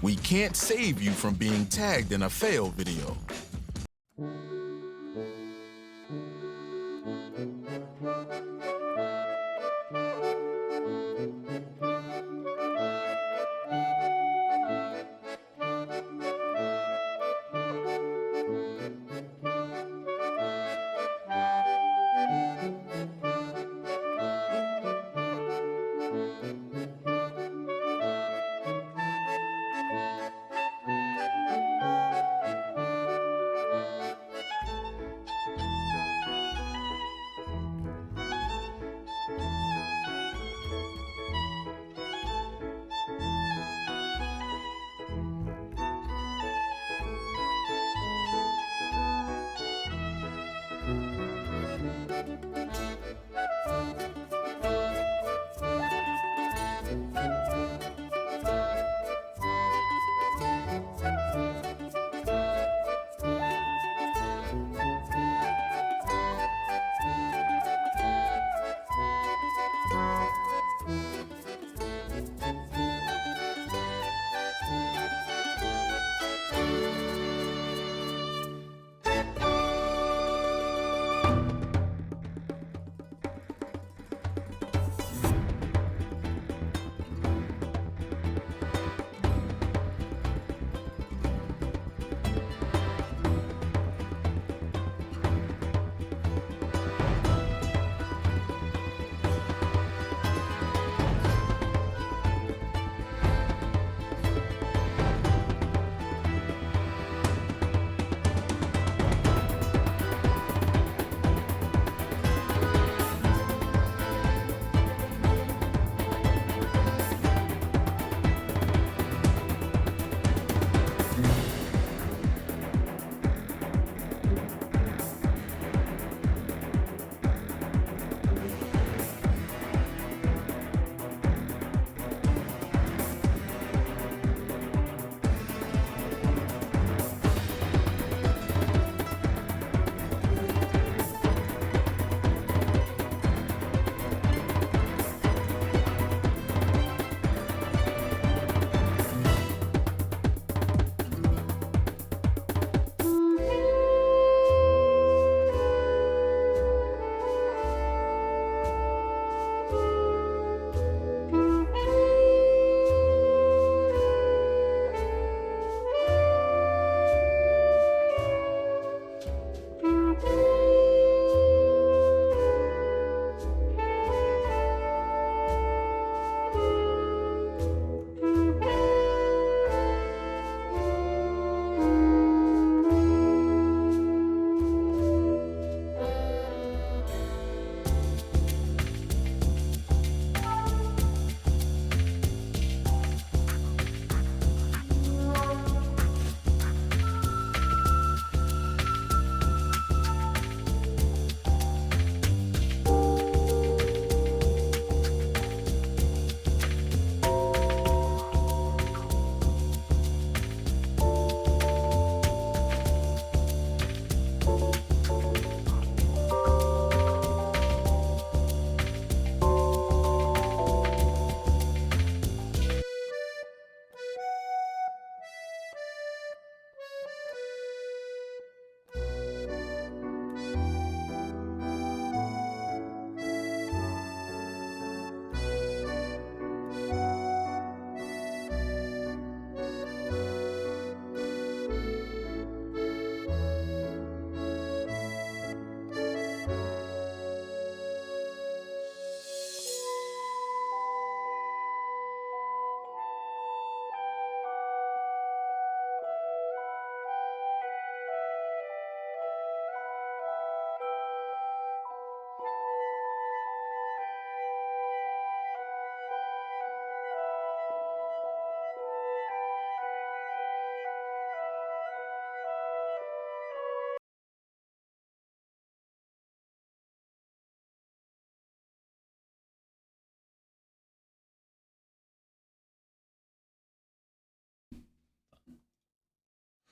We can't save you from being tagged in a fail video.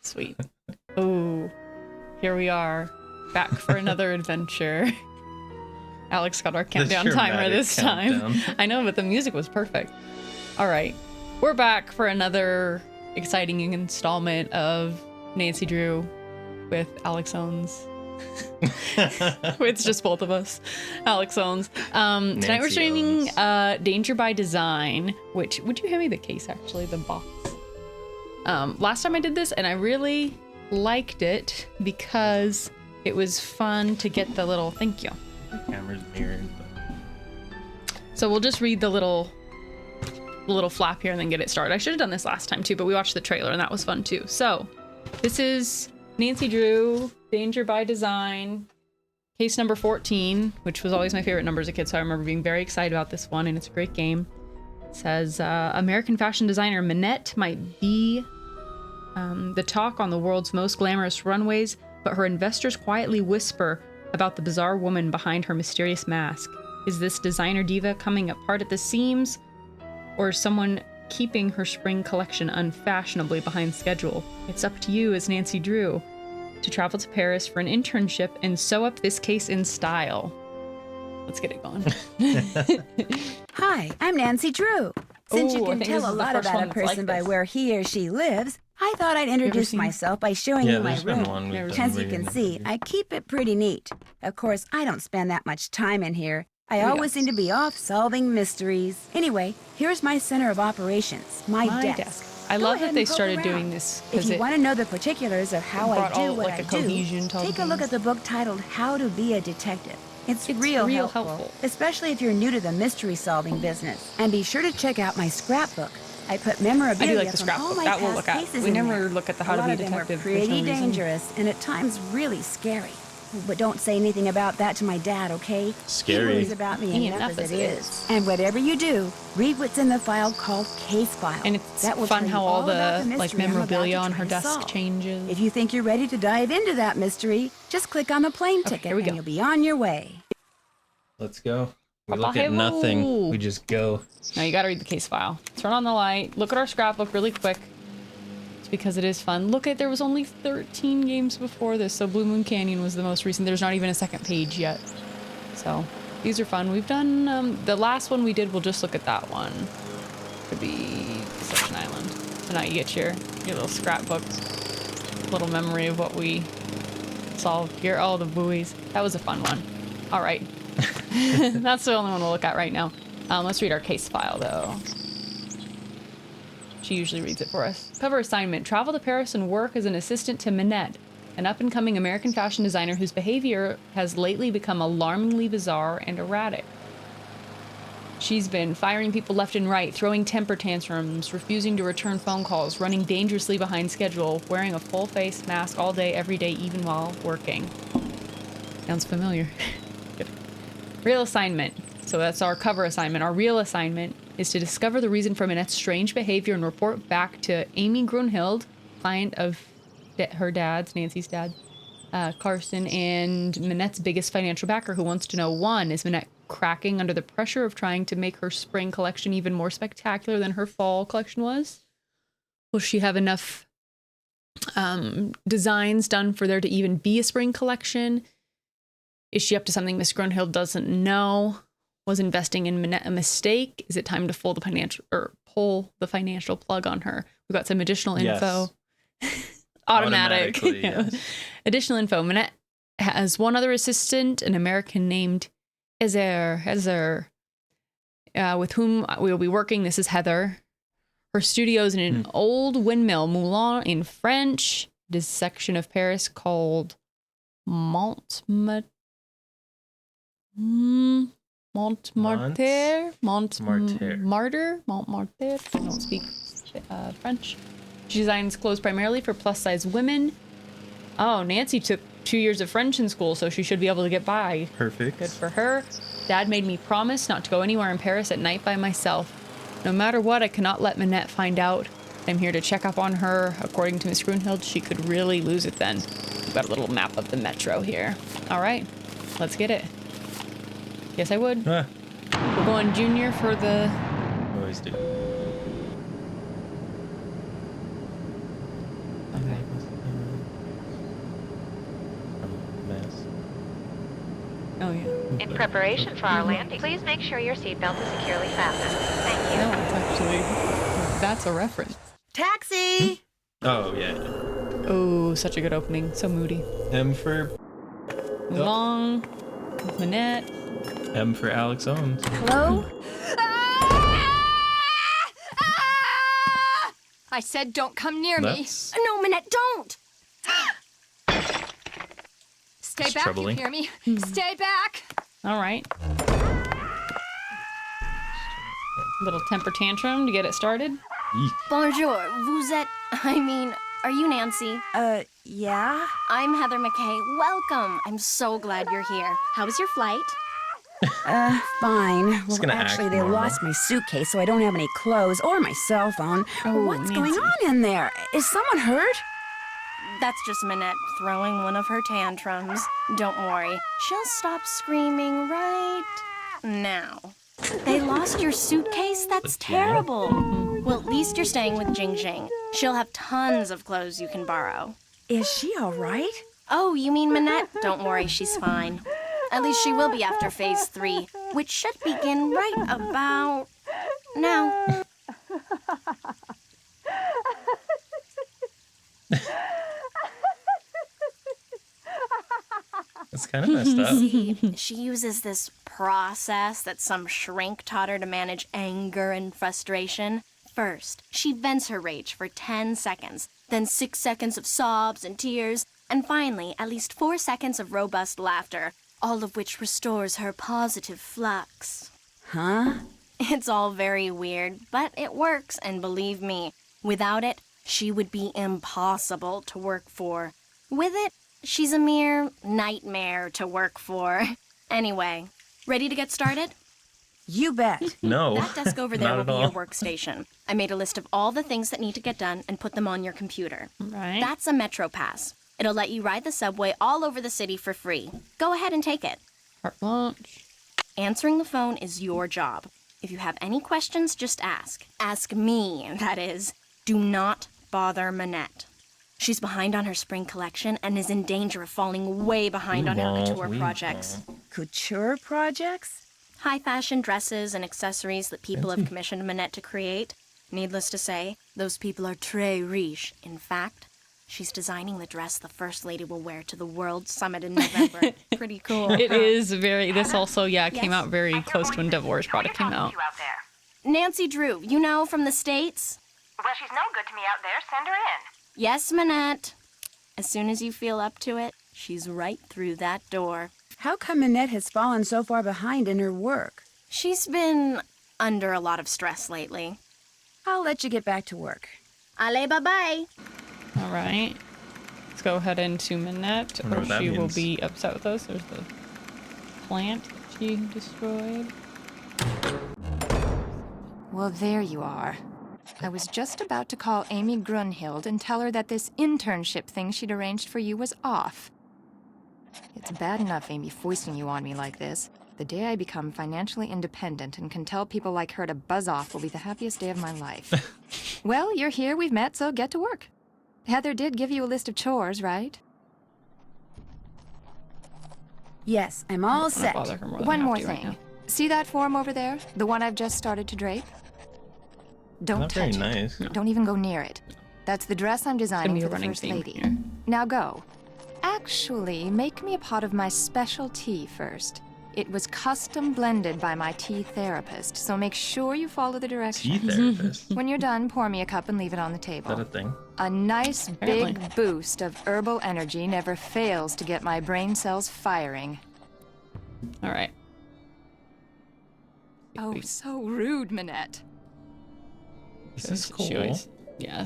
Sweet. Oh, here we are, back for another adventure. Alex got our countdown timer this time. I know, but the music was perfect. All right. We're back for another exciting installment of Nancy Drew with Alex Owens. It's just both of us, Alex Owens. Tonight we're streaming Danger by Design, which, would you hand me the case actually, the box? Last time I did this and I really liked it because it was fun to get the little thank you. The camera's mirrored. So we'll just read the little flap here and then get it started. I should have done this last time too, but we watched the trailer and that was fun too. So this is Nancy Drew, Danger by Design, case number 14, which was always my favorite number as a kid, so I remember being very excited about this one, and it's a great game. It says, American fashion designer Minette might be the talk on the world's most glamorous runways, but her investors quietly whisper about the bizarre woman behind her mysterious mask. Is this designer diva coming apart at the seams, or someone keeping her spring collection unfashionably behind schedule? It's up to you as Nancy Drew to travel to Paris for an internship and sew up this case in style. Let's get it going. Hi, I'm Nancy Drew. Since you Ooh, I can think tell this a is the lot first about one a that's like person by this. where he or she lives, I thought I'd introduce seen- myself by showing Yeah, you my there's been room. one we've done As where you you're can in see, the- I keep it pretty neat. Of course, I don't spend that much time in here. I Here we always go. seem to be off solving mysteries. Anyway, here's my center of operations, my desk. I Go love ahead that they and poke started around. doing this If because you it want to know the particulars of how I brought do all, what like, I a do, cohesion to all the take a look games. at the book titled How to Be a Detective. It's real helpful, especially if you're new to the mystery-solving business. And be sure to check out my scrapbook. I put memorabilia I do like the from scrapbook. all my That we'll past look at. cases We in never there. look at the A How to lot Be of them were Detective. There's no pretty reason. dangerous and at times really scary. But don't say anything about that to my dad, okay? Scary. He worries about me Enough enough as as it it is. And whatever you do, read what's in the file called Case File. And it's That will fun tell you how all about the like mystery I'm about to memorabilia on try her to desk solve. changes. If you think you're ready to dive into that mystery, just click on the plane ticket here we and go. you'll be on your way. Let's go. We Papa look at Hevo. nothing. We just go. Now you gotta read the case file. Turn on the light. Look at our scrapbook really quick. It's because it is fun. Look at, there was only 13 games before this, so Blue Moon Canyon was the most recent. There's not even a second page yet. So these are fun. We've done, the last one we did, we'll just look at that one. Could be Deception Island. So now you get your little scrapbook, little memory of what we solved here. Oh, the buoys. That was a fun one. All right. That's the only one we'll look at right now. Let's read our case file, though. She usually reads it for us. Cover assignment. Travel to Paris and work as an assistant to Minette, an up-and-coming American fashion designer whose behavior has lately become alarmingly bizarre and erratic. She's been firing people left and right, throwing temper tantrums, refusing to return phone calls, running dangerously behind schedule, wearing a full-face mask all day, every day, even while working. Sounds familiar. Good. Real assignment. So that's our cover assignment. Our real assignment is to discover the reason for Minette's strange behavior and report back to Amy Grunhild, client of her dad's, Nancy's dad, Carson, and Minette's biggest financial backer, who wants to know, 1, is Minette cracking under the pressure of trying to make her spring collection even more spectacular than her fall collection was? Will she have enough designs done for there to even be a spring collection? Is she up to something Miss Grunhild doesn't know? Was investing in Minette a mistake? Is it time to pull the financial plug on her? We've got some additional info. Automatic. Automatically, yes. Additional info. Minette has one other assistant, an American named Heather, with whom we will be working. This is Heather. Her studio is in an old windmill, Moulin in French. This section of Paris called Montmartre. Montmartre. I don't speak French. She designs clothes primarily for plus-size women. Oh, Nancy took 2 years of French in school, so she should be able to get by. Perfect. Good for her. Dad made me promise not to go anywhere in Paris at night by myself. No matter what, I cannot let Minette find out. I'm here to check up on her. According to Miss Grunhild, she could really lose it then. We've got a little map of the metro here. All right, let's get it. Yes, I would. Ah, We're going junior for the... always do. Okay. Mess. Oh, yeah. In preparation for our landing, please make sure your seatbelt is securely fastened. Thank you. No, it's actually... that's a reference. Taxi! Oh, yeah. Oh, such a good opening. So moody. M for Long. Manette. M for Alex Owens. Hello? I said don't come near me. That's No, Minette, don't! Stay That's back, troubling. you hear me? Stay back! All right. Little temper tantrum to get it started. Eek. Bonjour, vous êtes... are you Nancy? Yeah? I'm Heather McKay. Welcome. I'm so glad you're here. How was your flight? Fine. Well, gonna act actually, they normal. lost my suitcase, so I don't have any clothes or my cell phone. Oh, What's Nancy. going on in there? Is someone hurt? That's just Minette throwing one of her tantrums. Don't worry. She'll stop screaming right now. They lost your suitcase? That's terrible. Well, at least you're staying with Jing Jing. She'll have tons of clothes you can borrow. Is she all right? Oh, you mean Minette? Don't worry, she's fine. At least she will be after phase 3, which should begin right about now. That's kind of messed up. She uses this process that some shrink taught her to manage anger and frustration. First, she vents her rage for 10 seconds, then 6 seconds of sobs and tears, and finally, at least 4 seconds of robust laughter, all of which restores her positive flux. Huh? It's all very weird, but it works, and believe me, without it, she would be impossible to work for. With it, she's a mere nightmare to work for. Anyway, ready to get started? You bet. No. That desk over there Not will at be all. your workstation. I made a list of all the things that need to get done and put them on your computer. Right. That's a Metro Pass. It'll let you ride the subway all over the city for free. Go ahead and take it. Carte blanche. Answering the phone is your job. If you have any questions, just ask. Ask me, that is. Do not bother Minette. She's behind on her spring collection and is in danger of falling way behind on her couture We projects. Couture projects? High fashion dresses and accessories that people have commissioned Minette to create. Needless to say, those people are très riche. In fact, she's designing the dress the First Lady will wear to the World Summit in November. Pretty cool. It is very. This also, came Yes. out very close to when Devil Wears Prada came out. Nancy Drew, you know, from the States? Well, she's no good to me out there. Send her in. Yes, Minette. As soon as you feel up to it, she's right through that door. How come Minette has fallen so far behind in her work? She's been under a lot of stress lately. I'll let you get back to work. Allez, bye-bye. All right. Let's go ahead into Minette, Wonder or what that she will means. be upset with us. There's the plant that she destroyed. Well, there you are. I was just about to call Amy Grunhild and tell her that this internship thing she'd arranged for you was off. It's bad enough Amy foisting you on me like this. The day I become financially independent and can tell people like her to buzz off will be the happiest day of my life. Well, you're here, we've met, so get to work. Heather did give you a list of chores, right? Yes, I'm all I'm gonna set. bother her more than I One have more to right thing. now. See that form over there? The one I've just started to drape? Don't Not very touch it. nice. Don't even go near it. That's the dress I'm designing be a for the running First theme Lady. here. Now go. Actually, make me a pot of my special tea first. It was custom blended by my tea therapist, so make sure you follow the Tea directions. therapist. Is When you're done, pour me a cup and leave it on the that table. a thing? A nice Apparently. big boost of herbal energy never fails to get my brain cells firing. All right. Oh, so rude, Minette. This is She cool. always- yeah.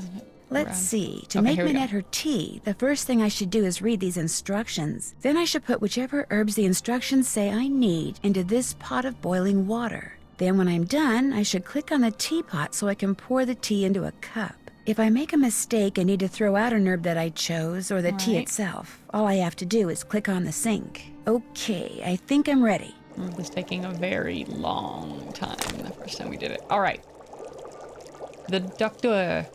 Let's around. see. To Okay, make here we go. Minette her tea, the first thing I should do is read these instructions. Then I should put whichever herbs the instructions say I need into this pot of boiling water. Then when I'm done, I should click on the teapot so I can pour the tea into a cup. If I make a mistake and need to throw out an herb that I chose or the tea Right. itself, all I have to do is click on the sink. Okay, I think I'm ready. It was taking a very long time the first time we did it. All right. The doctor.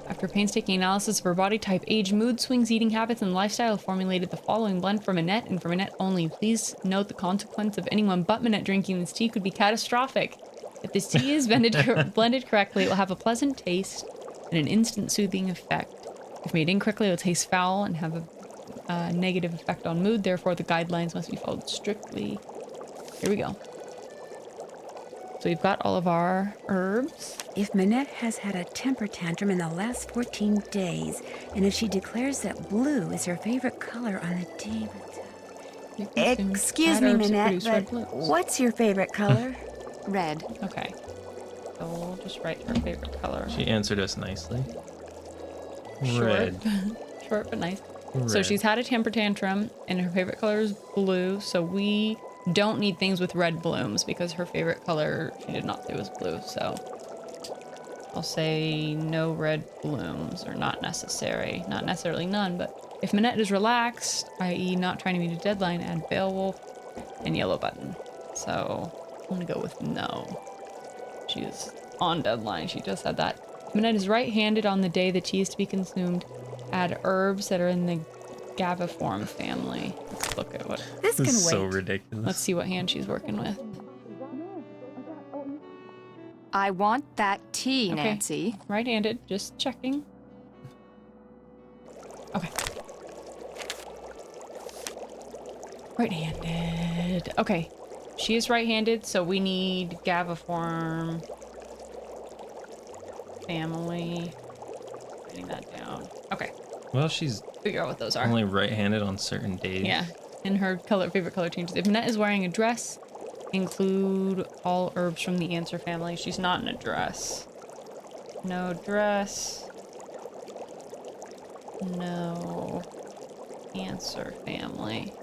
After painstaking analysis of her body type, age, mood swings, eating habits, and lifestyle, formulated the following blend for Minette and for Minette only. Please note the consequence of anyone but Minette drinking this tea could be catastrophic. If this tea is blended correctly, it will have a pleasant taste and an instant soothing effect. If made incorrectly, it will taste foul and have a negative effect on mood. Therefore, the guidelines must be followed strictly. Here we go. So we've got all of our herbs. If Minette has had a temper tantrum in the last 14 days, and if she declares that blue is her favorite color on the day... Excuse me, Minette, but what's your favorite color? Red. Okay. So we'll just write her favorite color. She answered us nicely. Short. Red. Short but nice. Red. So she's had a temper tantrum, and her favorite color is blue. So we don't need things with red blooms because her favorite color she did not say was blue. So I'll say no red blooms, or not necessary. Not necessarily none, but if Minette is relaxed, i.e. not trying to meet a deadline, add Beowulf and yellow button. So I'm gonna go with no. She is on deadline. She just said that. If Minette is right-handed on the day the tea is to be consumed, add herbs that are in the Gaviform family. Let's look at what. This can This is wait. so ridiculous. Let's see what hand she's working with. I want that tea, Okay. Nancy. Right-handed, just checking. Okay. Right-handed. Okay. She is right-handed, so we need Gaviform family. Writing that down. Okay. Well, she's Figure out what those are. only right-handed on certain days. Yeah. And her favorite color changes. If Minette is wearing a dress, include all herbs from the Answer family. She's not in a dress. No dress. No Answer family.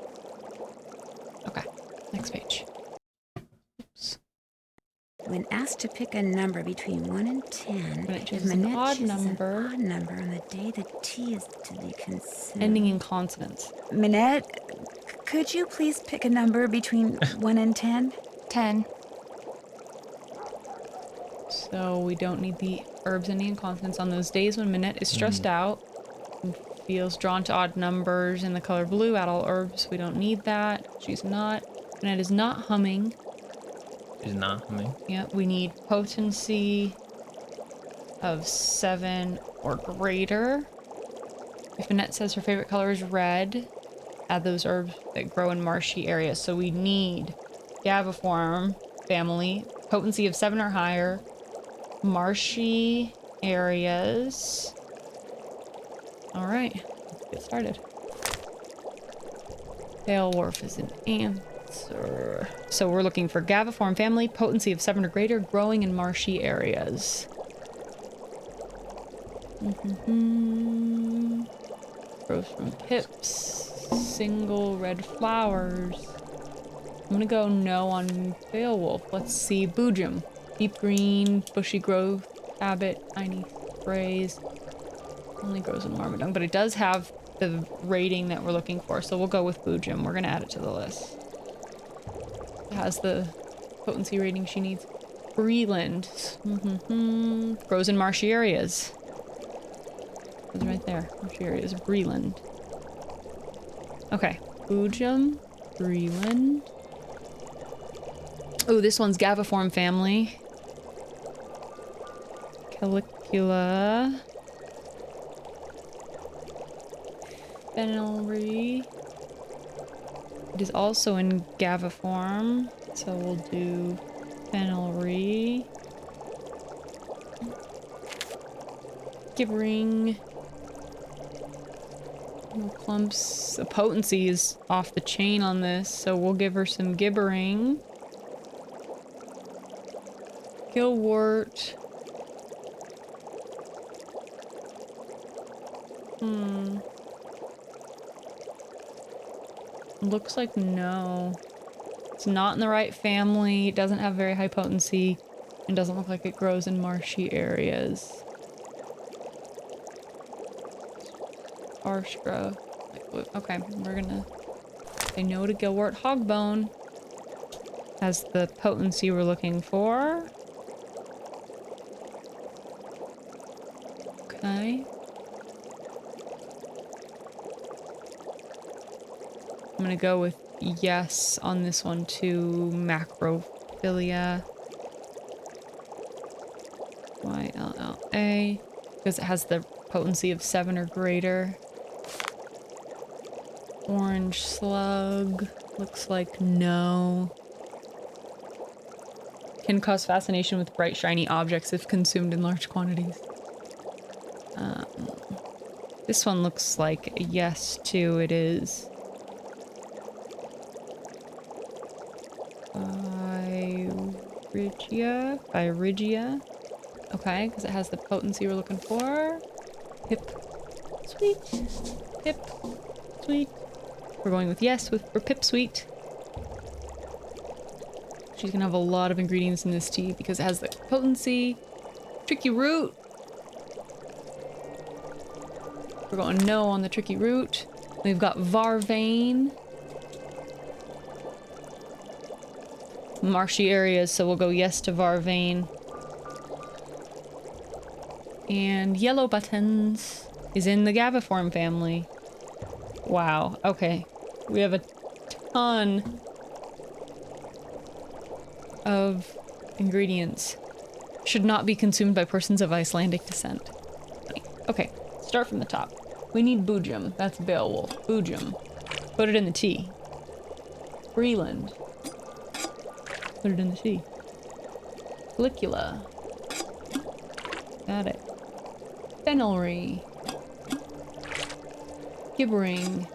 Okay, next page. Oops. When asked to pick a number between 1 and 10, Minette if chooses an Minette odd chooses number. an odd number on the day the tea is to be consumed. Ending in consonants. Minette, could you please pick a number between 1 and 10? 10. So we don't need the herbs ending in consonants on those days when Minette is stressed out and feels drawn to odd numbers in the color blue. Add all herbs. We don't need that. She's not. Minette is not humming. She's not humming. Yeah, we need potency of 7 or greater. If Minette says her favorite color is red, add those herbs that grow in marshy areas. So we need Gaviform family, potency of 7 or higher, marshy areas. All right, let's get started. Beowulf is an answer. So we're looking for Gaviform family, potency of 7 or greater, growing in marshy areas. Grows from pips, single red flowers. I'm gonna go no on Beowulf. Let's see, Boojum. Deep green, bushy growth, habit, tiny sprays. Only grows in Marmaduke, but it does have the rating that we're looking for, so we'll go with Boojum. We're gonna add it to the list. It has the potency rating she needs. Breland. Grows in marshy areas. It's right there. Marshy areas. Breland. Okay. Boojum. Breland. Oh, this one's Gaviform family. Calicula. Fenelry. It is also in Gaviform, so we'll do Fenelry. Gibbering. No clumps. The potency is off the chain on this, so we'll give her some gibbering. Gillwort. Looks like no. It's not in the right family. It doesn't have very high potency. And doesn't look like it grows in marshy areas. Harsh growth. Okay, we're gonna say no to Gillwort. Hogbone has the potency we're looking for. Okay. I'm gonna go with yes on this one too. Macrophilia. YLLA, because it has the potency of 7 or greater. Orange slug, looks like no. Can cause fascination with bright, shiny objects if consumed in large quantities. This one looks like a yes too, it is. Pyrigia. Okay, because it has the potency we're looking for. Hip. Sweet. Hip. Sweet. We're going with yes for Pip Sweet. She's gonna have a lot of ingredients in this tea because it has the potency. Tricky root. We're going no on the tricky root. We've got Varvain. Marshy areas, so we'll go yes to Varvain. And Yellow Buttons is in the Gaviform family. Wow, okay. We have a ton of ingredients. Should not be consumed by persons of Icelandic descent. Okay, start from the top. We need Boojum. That's Beowulf. Boojum. Put it in the tea. Breland. Put it in the tea. Calicula. Got it. Fenelry. Gibbering.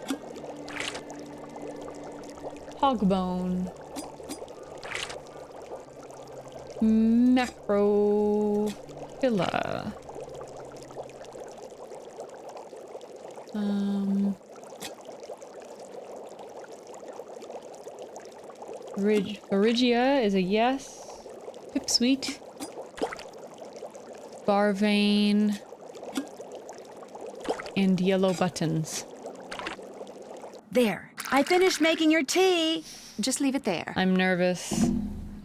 Hogbone. Macrophylla. Phrygia is a yes. Pipsweet. Barvain. And Yellow Buttons. There. I finished making your tea. Just leave it there. I'm nervous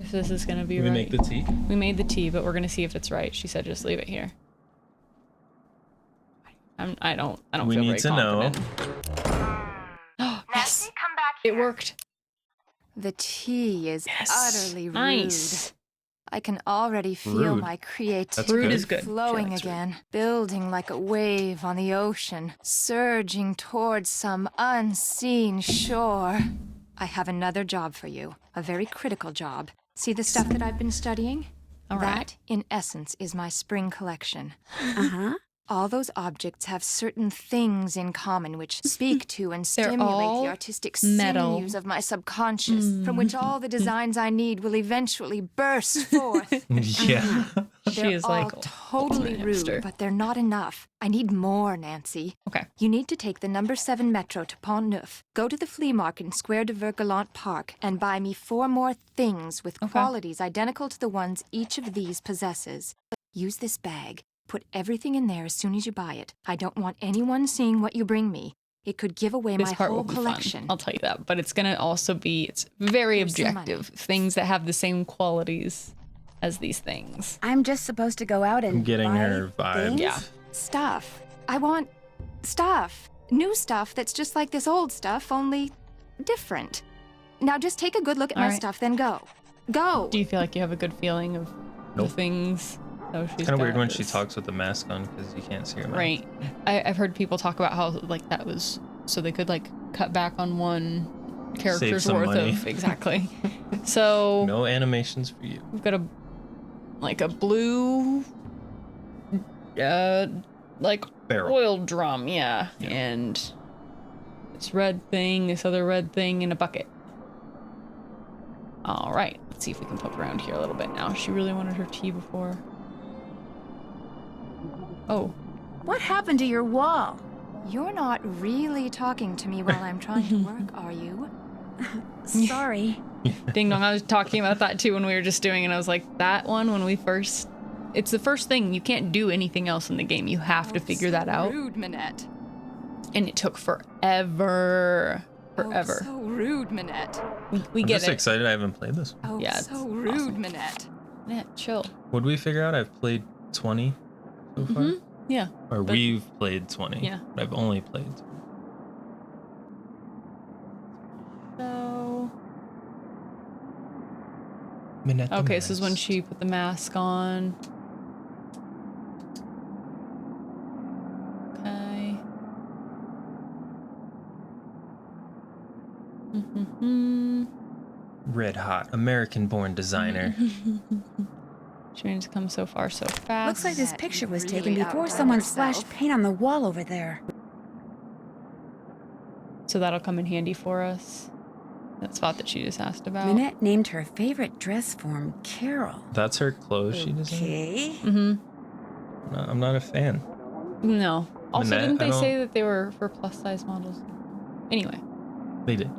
if this is gonna be Did we right. make the tea? We made the tea, but we're gonna see if it's right. She said just leave it here. I don't We feel need very to know. confident. Yes, Nancy, come back here. it worked. The tea is utterly rude. Nice. I can already feel Rude. my That's creativity Rude is good. flowing She likes again, building like a wave on the ocean, surging towards some unseen shore. I have another job for you, a very critical job. See the stuff that I've been studying? All That, right. in essence, is my spring collection. Uh-huh. All those objects have certain things in common which speak to and They're stimulate all the artistic metal. sinews of my subconscious, from which all the designs I need will eventually burst forth. Yeah. She They're is all like totally ultimate rude, hipster. but they're not enough. I need more, Nancy. Okay. You need to take the number 7 metro to Pont Neuf, go to the flea market in Square de Vergalant Park, and buy me 4 more things with qualities identical to the ones each of these possesses. Use this bag. Put everything in there as soon as you buy it. I don't want anyone seeing what you bring me. It could give away This my part will whole be collection. fun. I'll tell you that. But it's gonna also be, it's very Here's some money. objective. Things that have the same qualities as these things. I'm just supposed to go out and I'm getting buy her vibes. things? Yeah. Stuff. I want stuff. New stuff that's just like this old stuff, only different. Now just take a good look at All my right. stuff, then go. Go! Do you feel like you have a good feeling of the Nope. things? Oh, she's Kind of weird got when she this. talks with the mask on because you can't see her mouth. Right. I've heard people talk about how like that was so they could like cut back on one character's some worth money. of exactly. So No animations for you. we've got a blue like Barrel. oil drum, yeah. And this red thing, this other red thing in a bucket. All right, let's see if we can poke around here a little bit now. She really wanted her tea before. Oh, What happened to your wall? You're not really talking to me while I'm trying to work, are you? Sorry. ding dong. I was talking about that too when we were just doing it. I was like, that one when we first, it's the first thing. You can't do anything else in the game. You have to figure that out. Rude, Minette. And it took forever. Forever. Oh, so rude, Minette. We I'm get just it. excited I haven't played this. Oh, Yeah, so it's rude, awesome. Minette. Yeah, chill. Would we figure out I've played 20 so far? Mhm. Yeah. Or But- we've played 20. Yeah. But I've only played 20. So. Minette the Okay, this is when Mask. she put the mask on. Red hot, American-born designer. She managed to come so far so fast. Looks like this picture was taken really before outdone someone herself. splashed paint on the wall over there. So that'll come in handy for us. That spot that she just asked about. Minette named her favorite dress form Carol. That's her clothes she designed? Okay. Mm-hmm. I'm not a fan. No. Also, Minette, didn't I they don't- say that they were for plus-size models? Anyway. They did.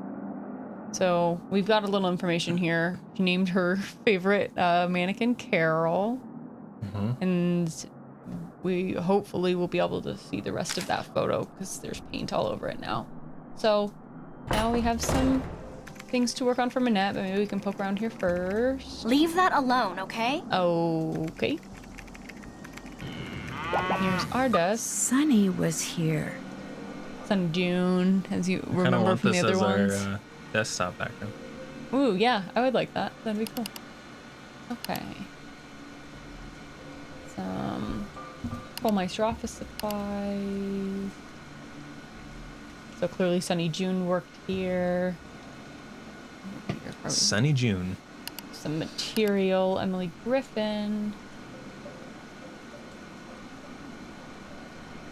So we've got a little information here. She named her favorite mannequin Carol. Mm-hmm. And we hopefully will be able to see the rest of that photo because there's paint all over it now. So now we have some things to work on for Minette, but maybe we can poke around here first. Leave that alone, okay? Okay. Here's our desk. Sunny was here. Sun June, as you I kind of remember want from the this other as ones. our desktop background. Ooh, yeah, I would like that. That'd be cool. Okay. Some Trollmeister office supplies. So clearly Sunny June worked here. Sunny June. Some material. Emily Griffin.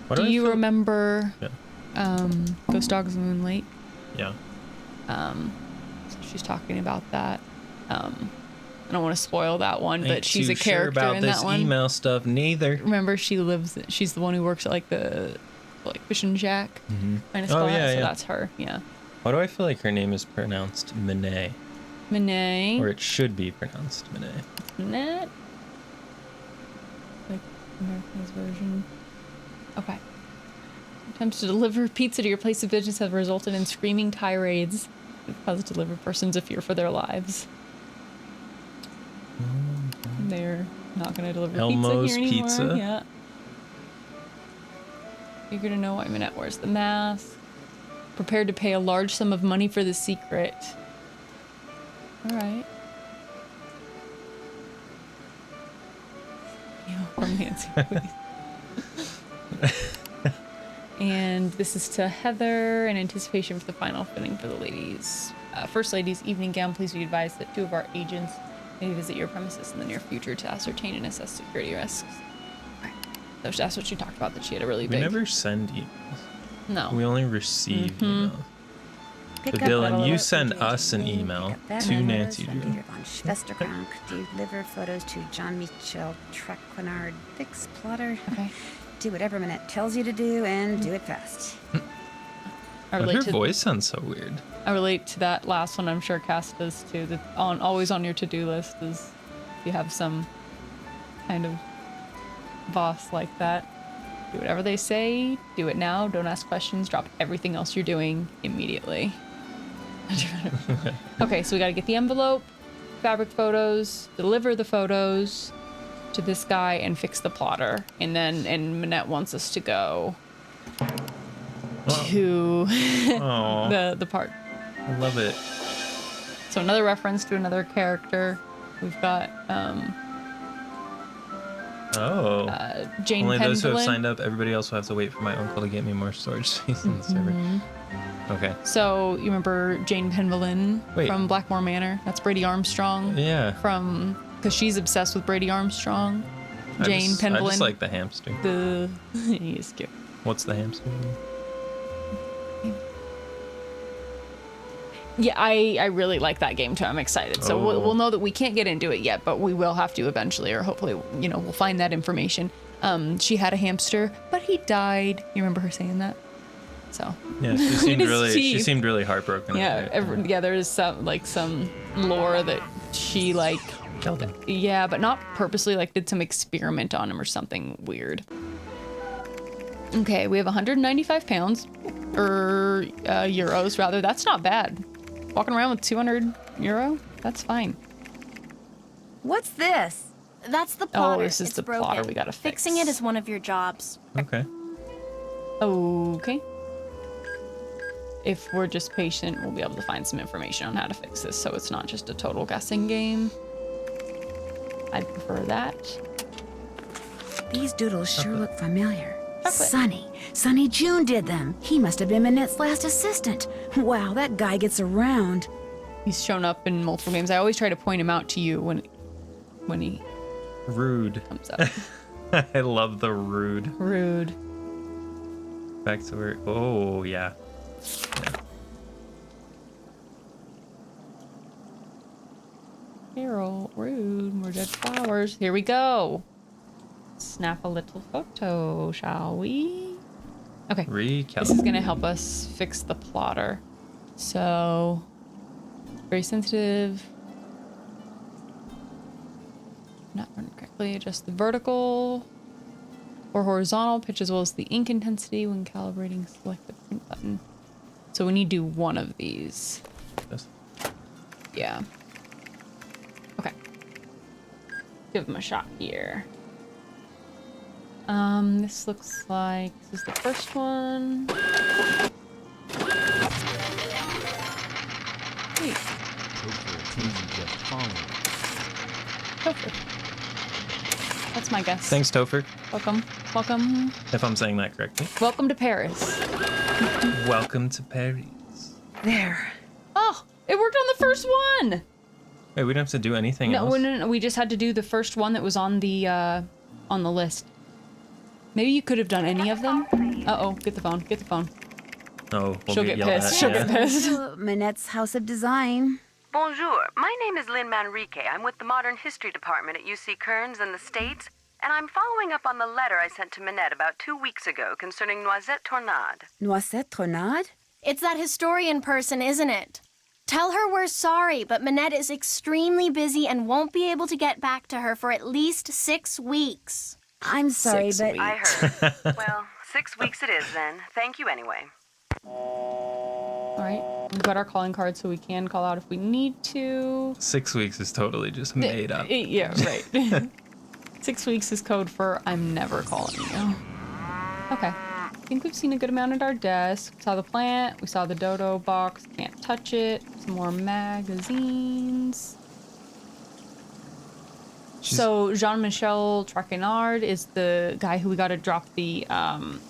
Why Do I you feel- remember Yeah. Ghost Dogs Moon Lake? Yeah. So she's talking about that. I don't want to spoil that one, but Ain't she's too a character sure about in this that one. email stuff neither. Remember, she's the one who works at like the fishing shack kind of Oh, spot. yeah, so yeah. that's her. Yeah. Why do I feel like her name is pronounced Monet? Monet. Or it should be pronounced Monet. Net. Like American's version. Okay. Attempts to deliver pizza to your place of business have resulted in screaming tirades that cause delivered persons a fear for their lives. They're not going to deliver Elmo's pizza here anymore. Pizza? Yeah. Eager to know why Minette wears the mask. Prepared to pay a large sum of money for the secret. All right. From Nancy, please. And this is to Heather in anticipation for the final fitting for the ladies. First Lady's evening gown. Please be advised that 2 of our agents may visit your premises in the near future to ascertain and assess security risks. Okay. So that's what she talked about, that she had a really We big... never send emails. No. We only receive emails. Pick So up Dylan, that you little send abbreviation us an name, email pick up that to letters Nancy from Drew. Peter von Schwesterkrank. Deliver photos to John Michel Traquinard Fix Plotter. Okay. Do whatever Minette tells you to do and do it fast. I But relate her to voice sounds so weird. I relate to that last one. I'm sure Cass does too. That always on your to-do list is if you have some kind of boss like that. Do whatever they say. Do it now. Don't ask questions. Drop everything else you're doing immediately. Okay, so we got to get the envelope, fabric photos, deliver the photos to this guy, and fix the plotter. And Minette wants us to go to Oh, the park. I love it. So another reference to another character. We've got Jane Only those who have Pendleton. signed up. Everybody else will have to wait for my uncle to get me more storage space in the server. Okay. So you remember Jane Penvelin Wait. from Blackmore Manor? That's Brady Armstrong. Yeah. Because she's obsessed with Brady Armstrong. Jane I Penvelin. just like the hamster. He is cute. What's the hamster? Yeah, I really like that game too. I'm excited. So Oh. we'll know that we can't get into it yet, but we will have to eventually, or hopefully, we'll find that information. She had a hamster, but he died. You remember her saying that? So Yeah, she seemed His really. She teeth. seemed really heartbroken. yeah, about it. there's some lore that she Killed it. yeah, but not purposely, did some experiment on him or something weird. Okay, we have 195 pounds, or euros rather. That's not bad. Walking around with 200 euro, that's fine. What's this? That's the plotter. this is It's the broken. plotter we gotta Fixing fix. it is one of your jobs. Okay. Okay. If we're just patient, we'll be able to find some information on how to fix this, so it's not just a total guessing game. I'd prefer that. These doodles sure look familiar. Sunny June did them. He must have been Minette's last assistant. Wow, that guy gets around. He's shown up in multiple games. I always try to point him out to you when he Rude. comes up. I love the rude. Rude. Back to where. Oh, yeah. Carol, rude, more dead flowers. Here we go. Snap a little photo, shall we? Okay. This is going to help us fix the plotter. So, very sensitive. Not running correctly. Adjust the vertical or horizontal pitch as well as the ink intensity when calibrating. Select the print button. So we need to do one of these. Yes. Yeah. Okay. Give him a shot here. This looks like this is the first one. Wait. Topher. That's my guess. Thanks, Topher. Welcome. Welcome. If I'm saying that correctly. Welcome to Paris. Welcome to Paris. There. Oh, it worked on the first one. Wait, we don't have to do anything else? No. We just had to do the first one that was on the list. Maybe you could have done any of them. Uh-oh, get the phone. Get the phone. Oh, we'll She'll get get yelled pissed. at, She'll yeah. get pissed. Manette's House of Design. Bonjour. My name is Lynn Manrique. I'm with the Modern History Department at UC Kearns in the States, and I'm following up on the letter I sent to Manette about 2 weeks ago concerning Noisette Tornade. Noisette Tornade? It's that historian person, isn't it? Tell her we're sorry, but Manette is extremely busy and won't be able to get back to her for at least 6 weeks. I'm sorry, 6 but... I heard. Well, 6 weeks it is then. Thank you anyway. All right. We've got our calling card so we can call out if we need to. 6 weeks is totally just made up. Yeah, right. 6 weeks is code for I'm never calling you. Okay. I think we've seen a good amount at our desk. We saw the plant. We saw the dodo box. Can't touch it. Some more magazines. So Jean-Michel Traquenard is the guy who we got to drop the,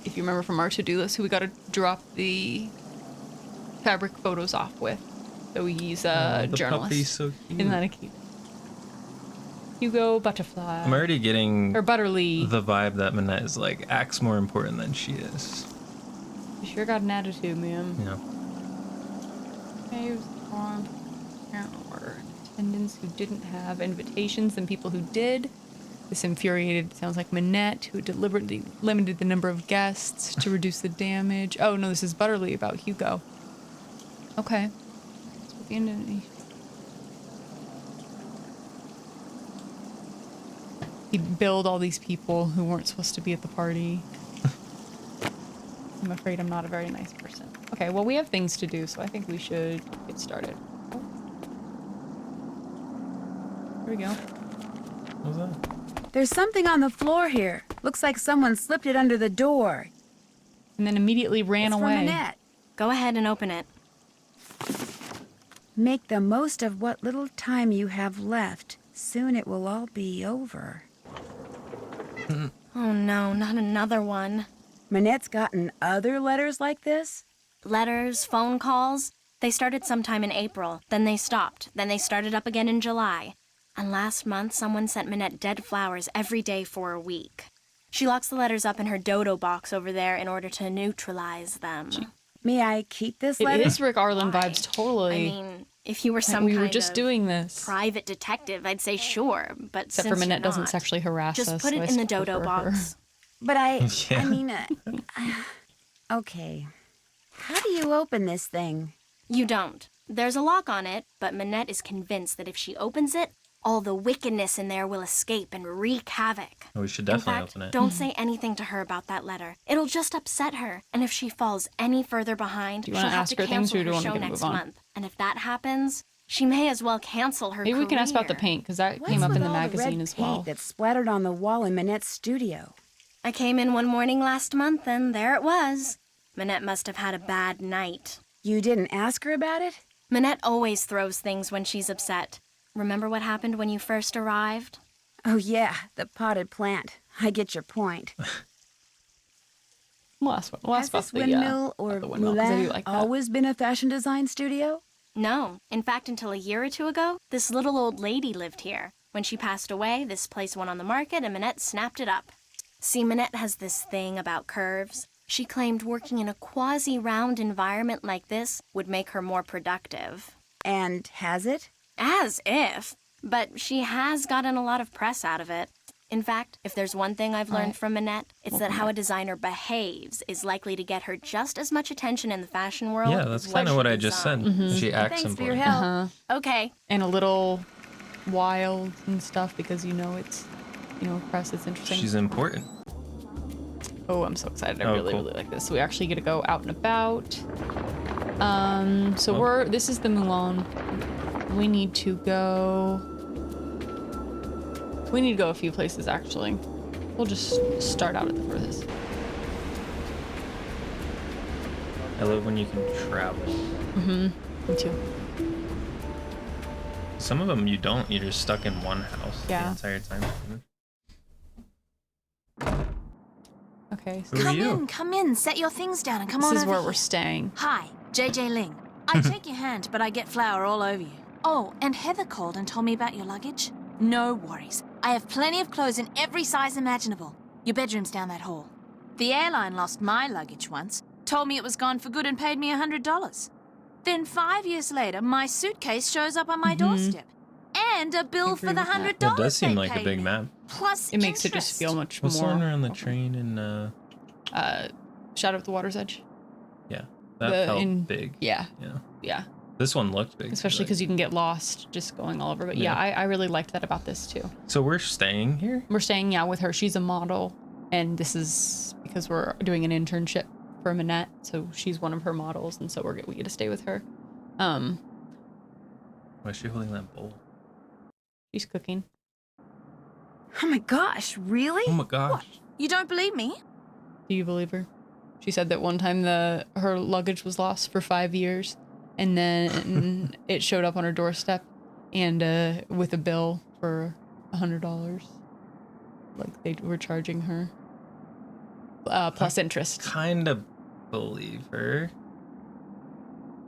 if you remember from our to-do list, who we got to drop the fabric photos off with. So he's a the journalist. puppy's so cute. Isn't that a cute? Hugo Butterfly. I'm already getting Or Butterly. the vibe that Manette is like acts more important than she is. You sure got an attitude, man. Yeah. Okay, on or attendants who didn't have invitations than people who did. This infuriated, sounds like Manette, who deliberately limited the number of guests to reduce the damage. Oh, no, this is Butterly about Hugo. Okay. So at the end of the... He'd billed all these people who weren't supposed to be at the party. I'm afraid I'm not a very nice person. Okay, well, we have things to do, so I think we should get started. Oh. Here we go. What was that? There's something on the floor here. Looks like someone slipped it under the door. And then immediately ran It's away. from Manette. Go ahead and open it. Make the most of what little time you have left. Soon it will all be over. Oh no, not another one. Manette's gotten other letters like this? Letters, phone calls. They started sometime in April, then they stopped, then they started up again in July. And last month, someone sent Manette dead flowers every day for a week. She locks the letters up in her dodo box over there in order to neutralize them. May I keep this It letter? is Rick Arlen vibes, totally. I mean, if you were Like, some we kind were just of doing this. private detective, I'd say sure, but Except since for Manette you're doesn't not, sexually harass just us. put so it I in the still dodo prefer her. box. But I Yeah. mean, okay. How do you open this thing? You don't. There's a lock on it, but Manette is convinced that if she opens it, all the wickedness in there will escape and wreak havoc. Oh, we should In definitely fact, open it. don't say anything to her about that letter. It'll just upset her, and if she falls any further behind, Do you she'll wanna have ask to her things, cancel or do you her wanna show get a next move on? month. And if that happens, she may as well cancel her Maybe we can ask about the career. paint, because that What's came up with in the all magazine red as paint well. that's splattered on the wall in Manette's studio? I came in one morning last month, and there it was. Manette must have had a bad night. You didn't ask her about it? Manette always throws things when she's upset. Remember what happened when you first arrived? Oh yeah, the potted plant. I get your point. We'll ask Has about this the windmill or about the windmill, 'cause I do moulin like that. always been a fashion design studio? No. In fact, until a year or two ago, this little old lady lived here. When she passed away, this place went on the market and Minette snapped it up. See, Minette has this thing about curves. She claimed working in a quasi-round environment like this would make her more productive. And has it? As if. But she has gotten a lot of press out of it. In fact, if there's one thing I've learned from Minette, it's that how a designer behaves is likely to get her just as much attention in the fashion world. Yeah, that's as kind of she what I just said. designs. She acts Thanks for your important. help. Okay. And a little wild and stuff because it's, press. It's interesting. She's important. Oh, I'm so excited. I Oh, really, cool. really like this. So we actually get to go out and about. So Oh. this is the Moulin. We need to go a few places, actually. We'll just start out at the furthest. I love when you can travel. Me too. Some of them you don't. You're just stuck in one house Yeah. the entire time. Okay, so Who are you? Come in, set your things down and come on this is over where here. we're staying. Hi, JJ Ling. I shake your hand, but I get flour all over you. Oh, and Heather called and told me about your luggage. No worries. I have plenty of clothes in every size imaginable. Your bedroom's down that hall. The airline lost my luggage once, told me it was gone for good and paid me $100. Then 5 years later, my suitcase shows up on my doorstep. And a bill for the $100 That does seem they like a paid big me. map. Plus It makes it just interest. feel much What's the more. one around the train and Shadow of the Water's Edge. yeah, that felt in- big. Yeah, Yeah. yeah. This one looked big. Especially because you can get lost just going all over. But yeah, Yeah. I really liked that about this too. So we're staying here? We're staying, with her. She's a model, and this is because we're doing an internship for Minette, so she's one of her models, and so we get to stay with her. Why is she holding that bowl? She's cooking. Oh my gosh, really? Oh my gosh. You don't believe me? Do you believe her? She said that one time her luggage was lost for 5 years, and then it showed up on her doorstep, and with a bill for $100. Like they were charging her plus interest. Kind of believe her.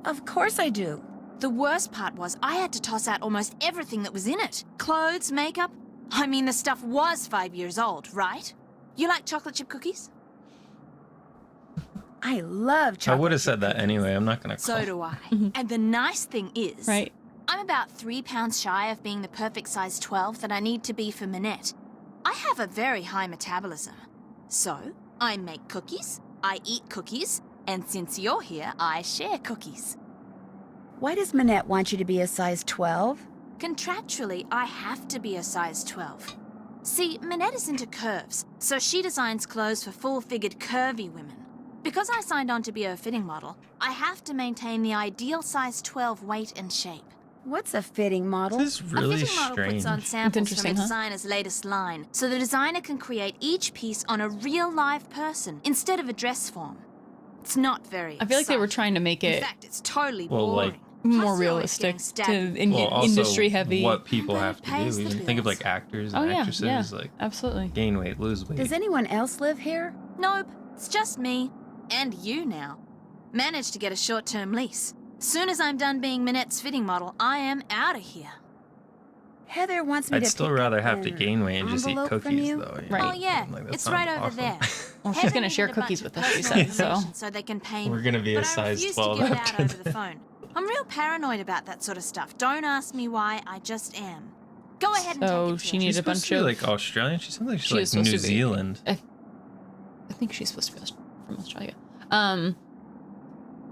Of course I do. The worst part was I had to toss out almost everything that was in it. Clothes, makeup. I mean, the stuff was 5 years old, right? You like chocolate chip cookies? I love chocolate. I would have chip said that cookies. anyway. I'm not gonna call. So do I. And the nice thing is, Right. I'm about 3 pounds shy of being the perfect size 12 that I need to be for Minette. I have a very high metabolism. So, I make cookies, I eat cookies, and since you're here, I share cookies. Why does Minette want you to be a size 12? Contractually, I have to be a size 12. See, Minette is into curves, so she designs clothes for full-figured curvy women. Because I signed on to be a fitting model, I have to maintain the ideal size 12 weight and shape. What's a fitting model? This is really A fitting model strange. puts on samples from interesting, a huh? designer's latest line, so the designer can create each piece on a real live person instead of a dress form. It's not very I feel like they were exciting. trying to make In it fact, it's totally Well, boring. like- more Plus, you're always realistic getting to stabbed. Well, also industry heavy. what people And have that to pays do. the Even think of bills. like actors Oh and yeah, actresses, yeah, like absolutely. gain weight, lose weight. Does anyone else live here? Nope, it's just me. And you now. Managed to get a short-term lease. Soon as I'm done being Minette's fitting model, I am out of here. Heather wants me I'd to still pick rather up have to an gain weight and just eat envelope from cookies, you? though. Right. Oh yeah, Like, that it's right sounds over awesome. there. Well, she's Heather gonna needed share a bunch cookies of with us, she personal said, so. information so they can pay me. We're gonna be a But I size refuse 12 to give it after out over that. the phone. I'm real paranoid about that sort of stuff. Don't ask me why, I just am. Go ahead and So take it she to needed She's a supposed bunch to be of. like Australian. She sounds like She she's is like supposed New to be. Zealand. I think she's supposed to be from Australia.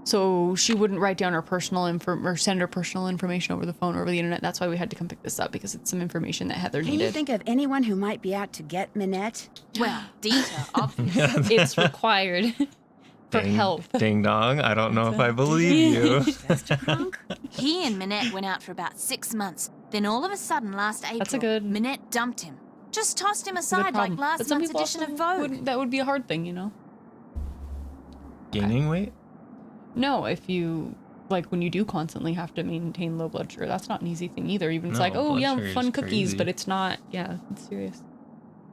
So she wouldn't write down her personal or send her personal information over the phone or over the internet. That's why we had to come pick this up, because it's some information that Heather Can needed. you think of anyone who might be out to get Minette? Well, Dita, obviously. It's required for Ding, health. Ding dong. I don't know if I believe you. He and Minette went out for about 6 months. Then all of a sudden, last April, That's a good- Minette dumped him. Just tossed him It's a good aside like problem. last But some month's people edition also of Vogue. that would be a hard thing, you know? Gaining weight? No, if you, like, when you do constantly have to maintain low blood sugar, that's not an easy thing either. Even it's No, like, oh, blood yeah, sugar is fun cookies, crazy. but it's not, yeah, it's serious.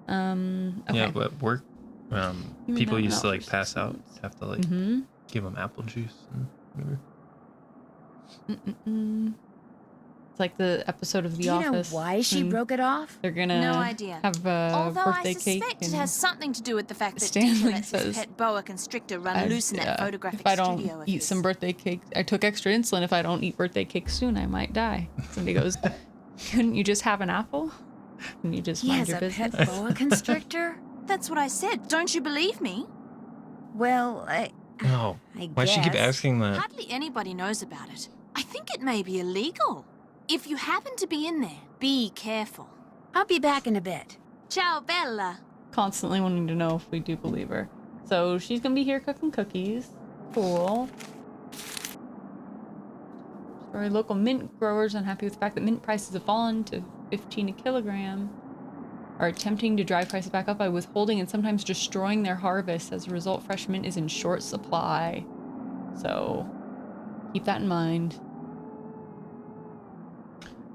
Okay. Yeah, but work. Even People though used to not like for pass out. 6 Have to like Mm-hmm. give them apple juice and whatever. It's like the episode of The Do you know Office. why she when broke it off? They're gonna No idea. have a Although birthday I cake. suspect it and has something to do with the fact that Stanley Dieter lets his says, pet boa constrictor run loose in that photographic if I studio don't of eat his. some birthday cake, I took extra insulin. If I don't eat birthday cake soon, I might die. Somebody goes, couldn't you just have an apple? Can you just He mind has your a business? pet boa constrictor? That's what I said. Don't you believe me? Well, No. I Why'd she keep guess. asking that? Hardly anybody knows about it. I think it may be illegal. If you happen to be in there, be careful. I'll be back in a bit. Ciao, Bella. Constantly wanting to know if we do believe her. So she's gonna be here cooking cookies. Cool. Sorry, local mint growers unhappy with the fact that mint prices have fallen to 15 a kilogram are attempting to drive prices back up by withholding and sometimes destroying their harvest. As a result, fresh mint is in short supply. So keep that in mind.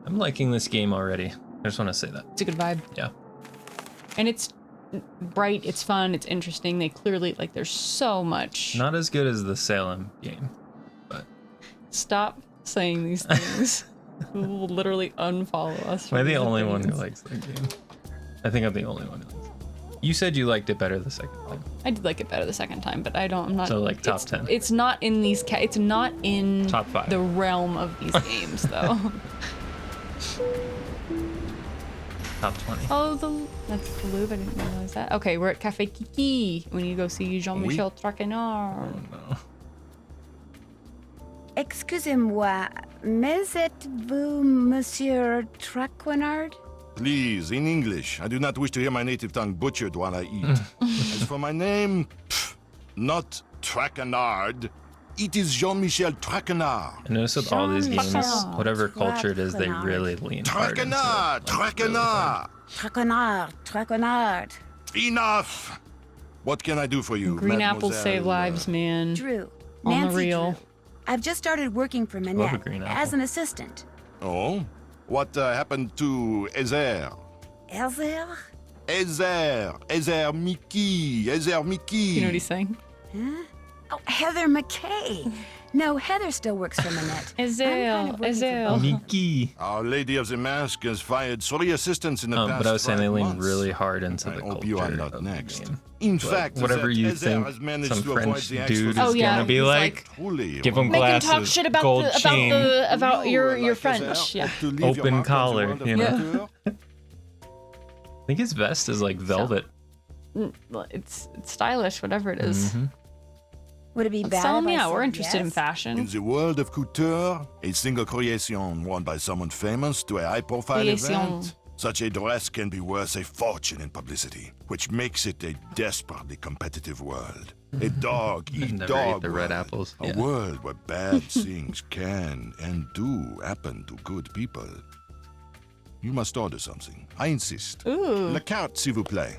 I'm liking this game already. I just want to say that. It's a good vibe. Yeah. And it's bright, it's fun, it's interesting. They clearly, like, there's so much. Not as good as the Salem game, but Stop saying these things. We will literally unfollow us. am I for the these only one who opinions. likes that game? I think I'm the only one who likes it. You said you liked it better the second time. I did like it better the second time, but I'm not. So, like, top it's, 10. It's not in these. It's not in Top 5. the realm of these games, though. Top 20. Oh, that's the Louvre. I didn't realize that. Okay, we're at Café Kiki. We need to go see Jean-Michel Traquenard. Oh no. Excusez-moi, mais êtes-vous Monsieur Traquenard? Please, in English. I do not wish to hear my native tongue butchered while I eat. As for my name, not Traquenard. It is Jean-Michel Traquenard. I notice with all these games, Traquenard. whatever culture it is, they Traquenard. really lean hard into it. Traquenard! Traquenard! Traquenard, Traquenard. Enough! What can I do for you, Green apples save mademoiselle? lives, man. Drew, On the Nancy real. Drew. I've just started working for Love a Manette green as apple. an assistant. Oh? What happened to Ezer? Elzer? Ezer Mickey! Ezer Mickey! You know what he's saying? Huh? Oh, Heather McKay. No, Heather still works for Manette. Ezel, Ezel. Mickey. Our Lady of the Mask has fired 3 assistants in the past But I was saying they 5 lean months. really hard into I the hope culture you are not of next. the game. In Like, fact, whatever that you Ezer think has managed some to avoid French the dude is actual- Oh, yeah, gonna be he's like, Truly give him Make him glasses, talk shit about gold the chain. about your like French. Ezer, Yeah. hope to leave your Open mark on the collar, world of you know? culture. I think his vest is like velvet. It's stylish, whatever it is. Mhm. Would it be Let's bad tell if him, I yeah, said we're interested in yes? fashion. In the world of couture, a single creation worn by someone famous to a high-profile Creation. event, such a dress can be worth a fortune in publicity, which makes it a desperately competitive world. A dog eat Never dog ate the red world. apples. A Yeah. world where bad things can and do happen to good people. You must order something. I insist. Ooh. La carte, s'il vous plaît.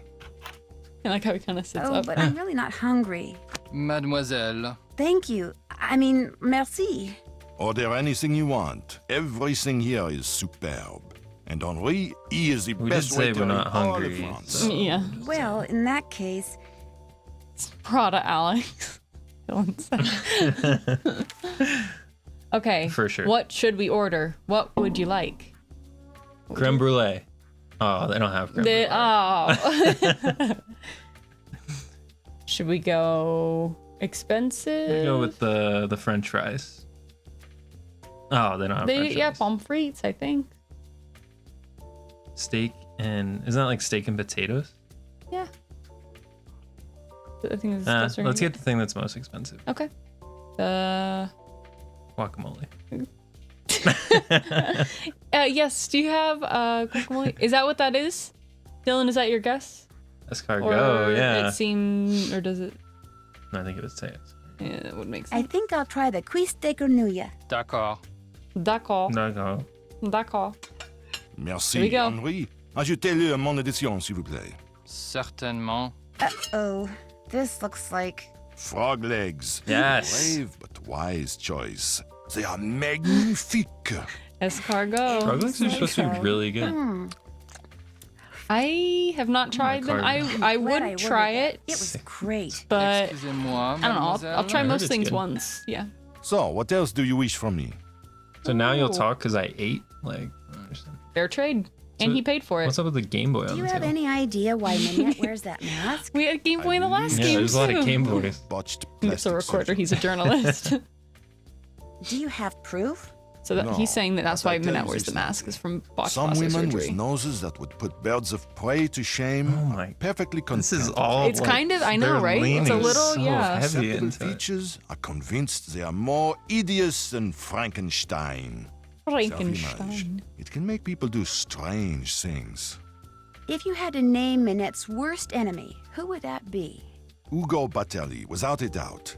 I like how he kind of sits Oh, up. but I'm really not hungry. Mademoiselle. Thank you. I mean, merci. Order anything you want. Everything here is superb. And Henri, he is the We best did say waiter we're in not all hungry, of France. so- Yeah. Well, in that case, It's Prada Alex. Okay. For sure. What should we order? What would you like? Creme brulee. Oh, they don't have creme brulee. Oh. Should we go expensive? We go with the French fries. Oh, they don't have French Yeah, fries. pommes frites, I think. Steak and isn't that like steak and potatoes? Yeah. I think it's Let's get the thing that's most expensive. Okay. Guacamole. Yes. Do you have guacamole? Is that what that is? Dylan, is that your guess? Escargot, Or yeah. It seemed, or does it? No, I think it would say it. Yeah, that would make I sense. think I'll try the cuisse de grenouille. D'accord. D'accord. No. D'accord. Merci, Here we go. Henri. Ajoutez-le à mon édition, s'il vous plaît. Certainement. Uh-oh. This looks like... Frog legs. Yes. Brave but wise choice. They are magnifique. Escargot. Frog legs are supposed to be really good. I have not tried them. I Glad would I try ordered it, that. It was great. but Excusez-moi, I don't know. I'll try I heard most it's things good. once. Yeah. So, what else do you wish from me? So now you'll Oh. talk because I ate? Like, I don't understand. Fair trade. And So he paid for it. What's up with the Game Boy Do on you the have table? any idea why Minette wears that mask? We had Game Boy in the last Yeah, game there's a lot too. of Game Boys. Botched He's a plastic recorder. surgery. He's a journalist. Do you have proof? So that, No, he's saying that that's but I why tell Minette you wears the this mask is from botched Some plastic women surgery. with noses that would put birds of prey to shame Oh my- are perfectly content. This is all. It's like, kind of- I know, they're right? It's a leaning little- so yeah. heavy Acceptable into it. features are convinced they are more hideous than Frankenstein. Frankenstein. Self-image. It can make people do strange things. If you had to name Minette's worst enemy, who would that be? Ugo Batelli, without a doubt.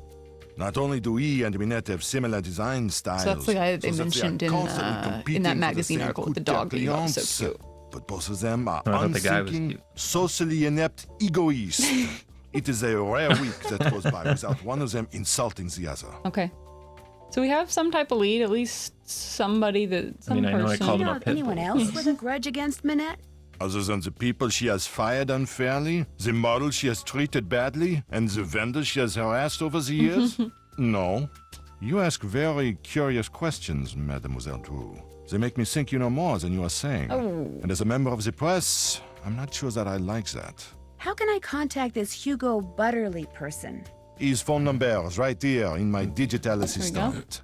Not only do he and Minette have similar design styles, So that's the guy that they so mentioned are in, constantly in competing that for the magazine same article with the coup dog that you thought was so d'ambiance. cute. But both of them are I thought the guy was unthinking, cute. socially inept egoists. It is a rare week that goes by without one of them insulting the other. Okay. So we have some type of lead, at least somebody that some I know I person. Do called you him know a of pit anyone bull. else with a grudge against Minette? Other than the people she has fired unfairly, the model she has treated badly, and the vendors she has harassed over the years? No. You ask very curious questions, Mademoiselle Drew. They make me think you know more than you are saying. Oh. And as a member of the press, I'm not sure that I like that. How can I contact this Hugo Butterly person? His phone number is right here in my digital go. assistant.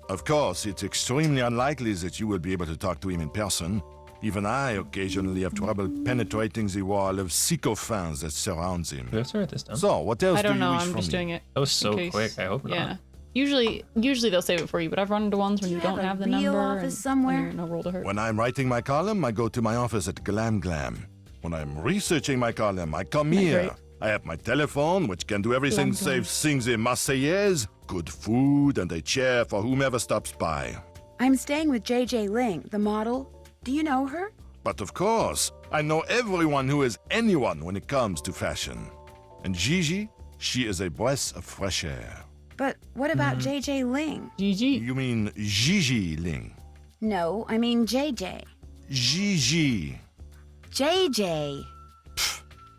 Of course, it's extremely unlikely that you will be able to talk to him in person. Even I occasionally have trouble penetrating the wall of sycophants that surrounds him. Do we have to write this down? So, what else I do don't you know. wish I'm from just me? doing it. That was in so case. quick. I hope not. Yeah. Usually they'll save it for you, but I've run into ones when Do you you don't have a have the real number. office and somewhere? you're in a roll to hurt. When I'm writing my column, I go to my office at Glam Glam. When I'm researching my column, I come here. great. I have my telephone, which can do everything Glam Glam. save sing the Marseillaise, good food, and a chair for whomever stops by. I'm staying with JJ Ling, the model. Do you know her? But of course, I know everyone who is anyone when it comes to fashion. And Gigi, she is a breath of fresh air. But what about JJ Ling? GG. You mean Gigi Ling? No, I mean JJ. Gigi. JJ.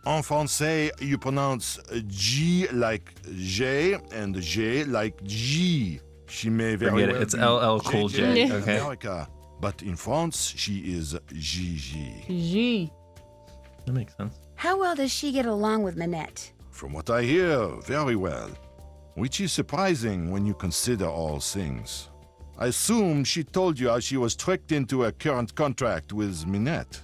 En français, you pronounce G like J and J like G. She may very Forget it, well it's be LL Cool J, in okay. America, but in France, she is Gigi. GG. That makes sense. How well does she get along with Minette? From what I hear, very well. Which is surprising when you consider all things. I assume she told you how she was tricked into a current contract with Minette.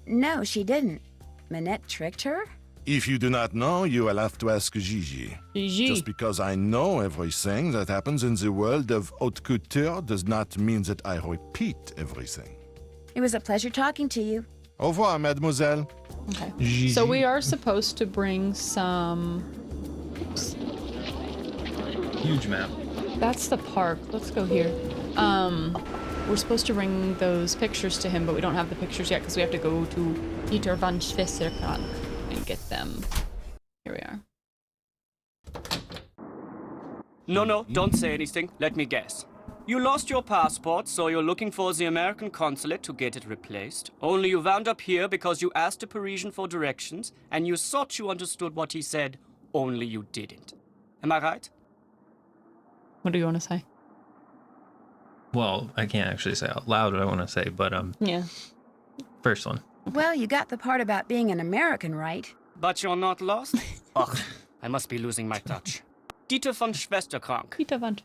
No, she didn't. Minette tricked her? If you do not know, you will have to ask Gigi. GG. Just because I know everything that happens in the world of haute couture does not mean that I repeat everything. It was a pleasure talking to you. Au revoir, mademoiselle. Okay. So we are supposed to bring some. Oops. Huge map. That's the park. Let's go here. We're supposed to bring those pictures to him, but we don't have the pictures yet because we have to go to Peter van Schwesserkrank and get them. Here we are. No, don't say anything. Let me guess. You lost your passport, so you're looking for the American consulate to get it replaced. Only you wound up here because you asked a Parisian for directions, and you thought you understood what he said, only you didn't. Am I right? What do you want to say? Well, I can't actually say out loud what I want to say, but Yeah. first one. Well, you got the part about being an American right. But you're not lost? Ugh, I must be losing my touch. Dieter von Schwesterkrank. Peter van.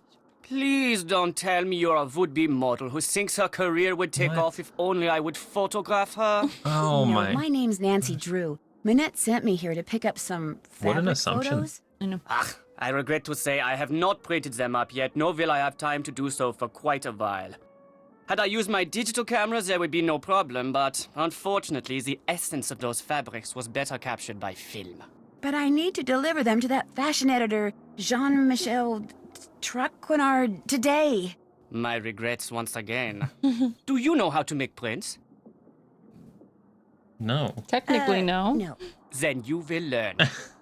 Please don't tell me you're a would-be model who thinks her career would take What? off if only I would photograph her. Oh no, my. name's Nancy Drew. Minette sent me here to pick up some What an fabric assumption. photos. I know. I regret to say I have not printed them up yet, nor will I have time to do so for quite a while. Had I used my digital cameras, there would be no problem, but unfortunately, the essence of those fabrics was better captured by film. But I need to deliver them to that fashion editor, Jean-Michel Traquenard, today. My regrets once again. Do you know how to make prints? No. Technically, no. No. Then you will learn.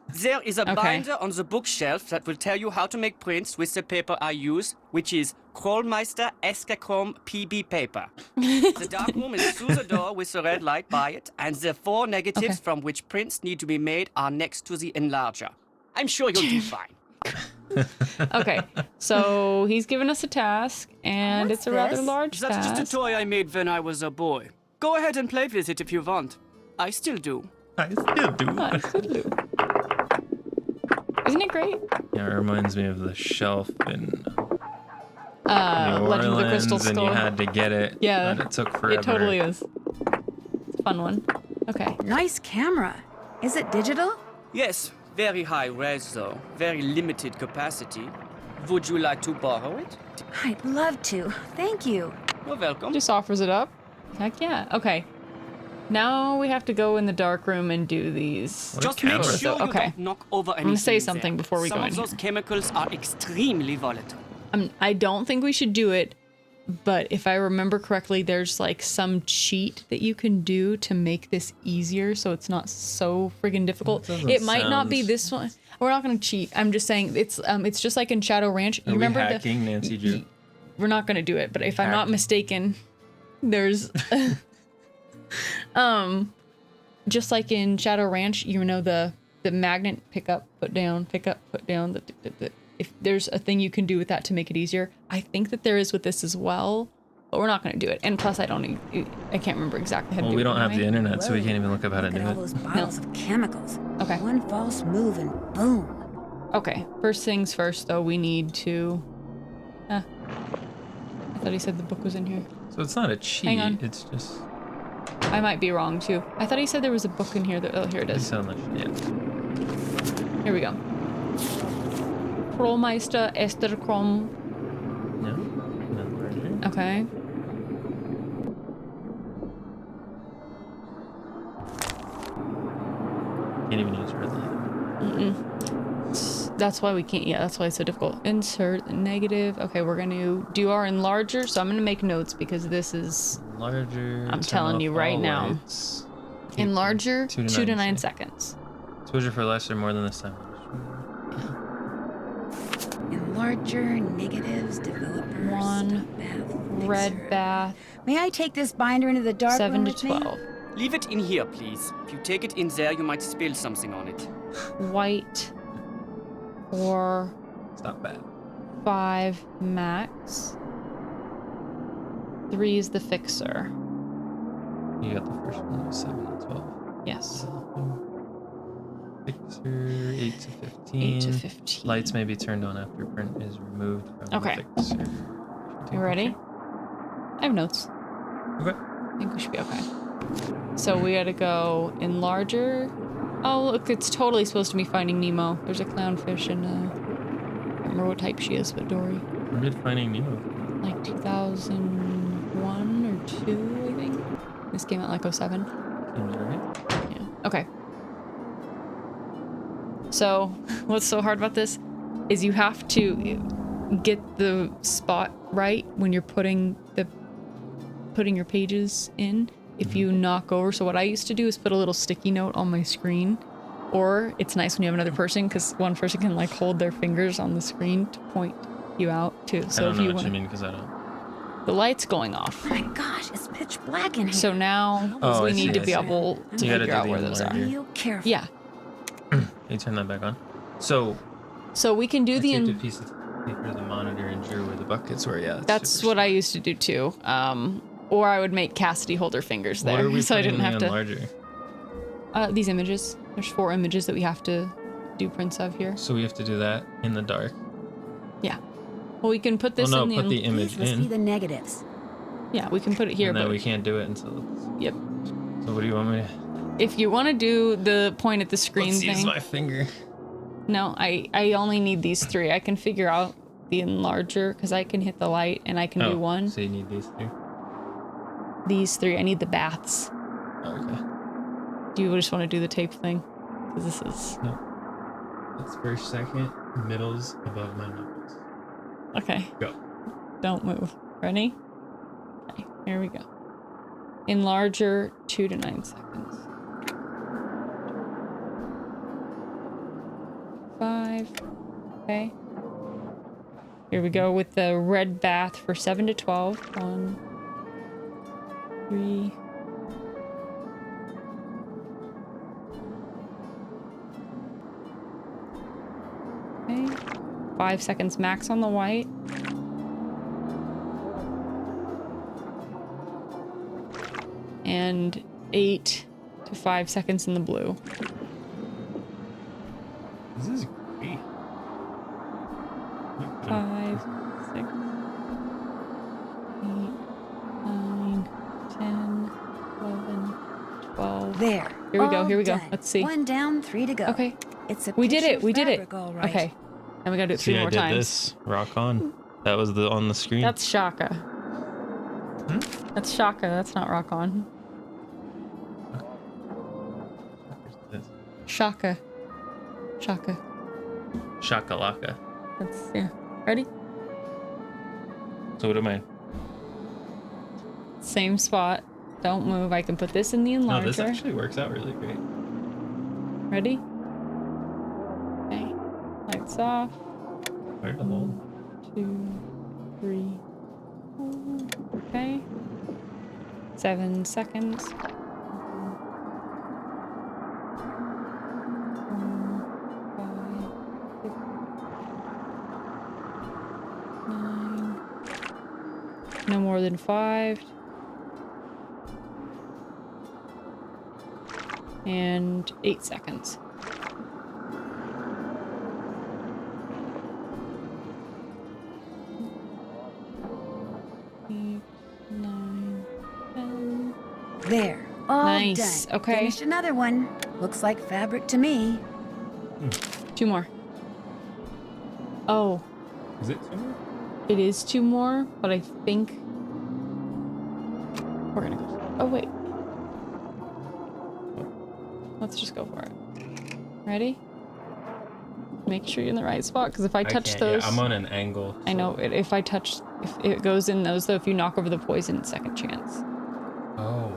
There is a Okay. binder on the bookshelf that will tell you how to make prints with the paper I use, which is Krollmeister Escachrome PB paper. The dark room is through the door with the red light by it, and the 4 negatives Okay. from which prints need to be made are next to the enlarger. I'm sure you'll do fine. Okay, so he's given us a task, and What's it's a rather this? large That's task. just a toy I made when I was a boy. Go ahead and play with it if you want. I still do. I still do. I still do. Isn't it great? Yeah, it reminds me of the shelf in New Legend of the Crystal Orleans, and Skull. you had to get it. Yeah, and it took forever. It totally is. It's a fun one. Okay. Nice camera. Is it digital? Yes, very high res though. Very limited capacity. Would you like to borrow it? I'd love to. Thank you. You're welcome. Just offers it up. Heck yeah. Okay. Now we have to go in the dark room and do these. Just make sure you Okay. don't knock over anything. I'm gonna say in something there. before we Some go of in those here. chemicals are extremely volatile. I don't think we should do it, but if I remember correctly, there's like some cheat that you can do to make this easier so it's not so friggin' difficult. That doesn't It might not be sound- this one. We're not gonna cheat. I'm just saying it's just like in Shadow Ranch. You Are we remember hacking Nancy Drew? We're not gonna do it, but if I'm not Hacking. mistaken, there's just like in Shadow Ranch, you know the magnet pick up, put down, pick up, put down. If there's a thing you can do with that to make it easier, I think that there is with this as well, but we're not gonna do it. And plus, I can't remember exactly how to Well, do it. we don't have the anyway. internet, so we can't even look up how to Look do at all it. those bottles of chemicals. Okay. One false move and boom. Okay. First things first, though, we need to. I thought he said the book was in here. So it's not a cheat. Hang on. It's just. I might be wrong too. I thought he said there was a book in here. Oh, here it It's is. not much. Yeah. Here we go. Promeister Esterkrom. No. Not larger. Okay. Can't even use red light. That's why we can't. Yeah, that's why it's so difficult. Insert negative. Okay, we're gonna do our enlarger. So I'm gonna make notes because this is Larger. I'm turn telling off you right all now. lights. Keep enlarger 2 2 to 9 seconds. seconds. Exposure for less or more than this time. Enlarger, negatives, developers. One. Red bath. May I take this binder into the dark 7 room to with me? 12. Leave it in here, please. If you take it in there, you might spill something on it. White. 4. Stop bad. 5 max. 3 is the fixer. You got the first one, 7 to 12. Yes. Fixer, 8 to 15. 8 to 15. Lights may be turned on after print is removed from Okay. the fixer. You ready? I have notes. Okay. I think we should be okay. So we gotta go enlarger. Oh, look, it's totally supposed to be Finding Nemo. There's a clownfish and I don't remember what type she is, but Dory. When did Finding Nemo? Like 2001 or 2, I think. This came out like 07. Seems right. Yeah. Okay. So, what's so hard about this is you have to get the spot right when you're putting your pages in. If you knock over, so what I used to do is put a little sticky note on my screen, or it's nice when you have another person because one person can like hold their fingers on the screen to point you out too. So I don't if know you what want, you mean because I don't. the light's going off. Oh my gosh, it's pitch black in here. So now Oh, we I see, need to I be see. able to You gotta figure do out the where those are. enlarger. Real careful. Yeah. You turn that back on. So So we can do I the. taped a piece of paper to the monitor and drew where the buckets were. Yeah. That's what I used to do too. Or I would make Cassidy hold her fingers What there, are we so I putting didn't in the have to. enlarger? These images. There's 4 images that we have to do prints of here. So we have to do that in the dark. Yeah. Well, we can put this Well, in no, the. put the image These must be in, the negatives. Yeah, we can put it here, and then but we can't do it until. yep. So what do you want me to? If you want to do the point at the screen Let's thing, use my finger. no, I only need these 3. I can figure out the enlarger because I can hit the light and I can do one. So you need these 3. These 3. I need the baths. Okay. Do you just want to do the tape thing? Because this is No. That's first, second, middles above my knuckles. okay. Go. Don't move. Ready? Okay, here we go. Enlarger 2 to 9 seconds. 5. Okay. Here we go with the red bath for 7 to 12. 1, 3. Okay. 5 seconds max on the white. And 8 to 5 seconds in the blue. This is great. 5, 6, 8, 9, 10, 11, 12. There. Here we go. All Here we go. done. Let's see. 1 down, 3 to go. Okay. It's a We did picture it. We did it. fabric, all right. Okay. And we gotta do it 3 See, more I did times. this. Rock on. That was on the screen. That's Shaka. That's Shaka. That's not Rock On. Shaka. Shaka. Shakalaka. That's, yeah. Ready? So what am I? Same spot. Don't move. I can put this in the No, enlarger. this actually works out really great. Ready? Okay. Lights off. Where to hold? 2, 3, 4. Okay. 7 seconds. 9. No more than 5. And 8 seconds. There. All Nice. done. Okay. Finished another one. Looks like fabric to me. 2 more. Oh. Is it 2 more? It is 2 more, but I think we're gonna go. Oh wait. Let's just go for it. Ready? Make sure you're in the right spot, because if I touch can't, those, yeah, I'm on an angle. I know if I touch, if it goes in those though, if you knock over the poison, second chance. Oh.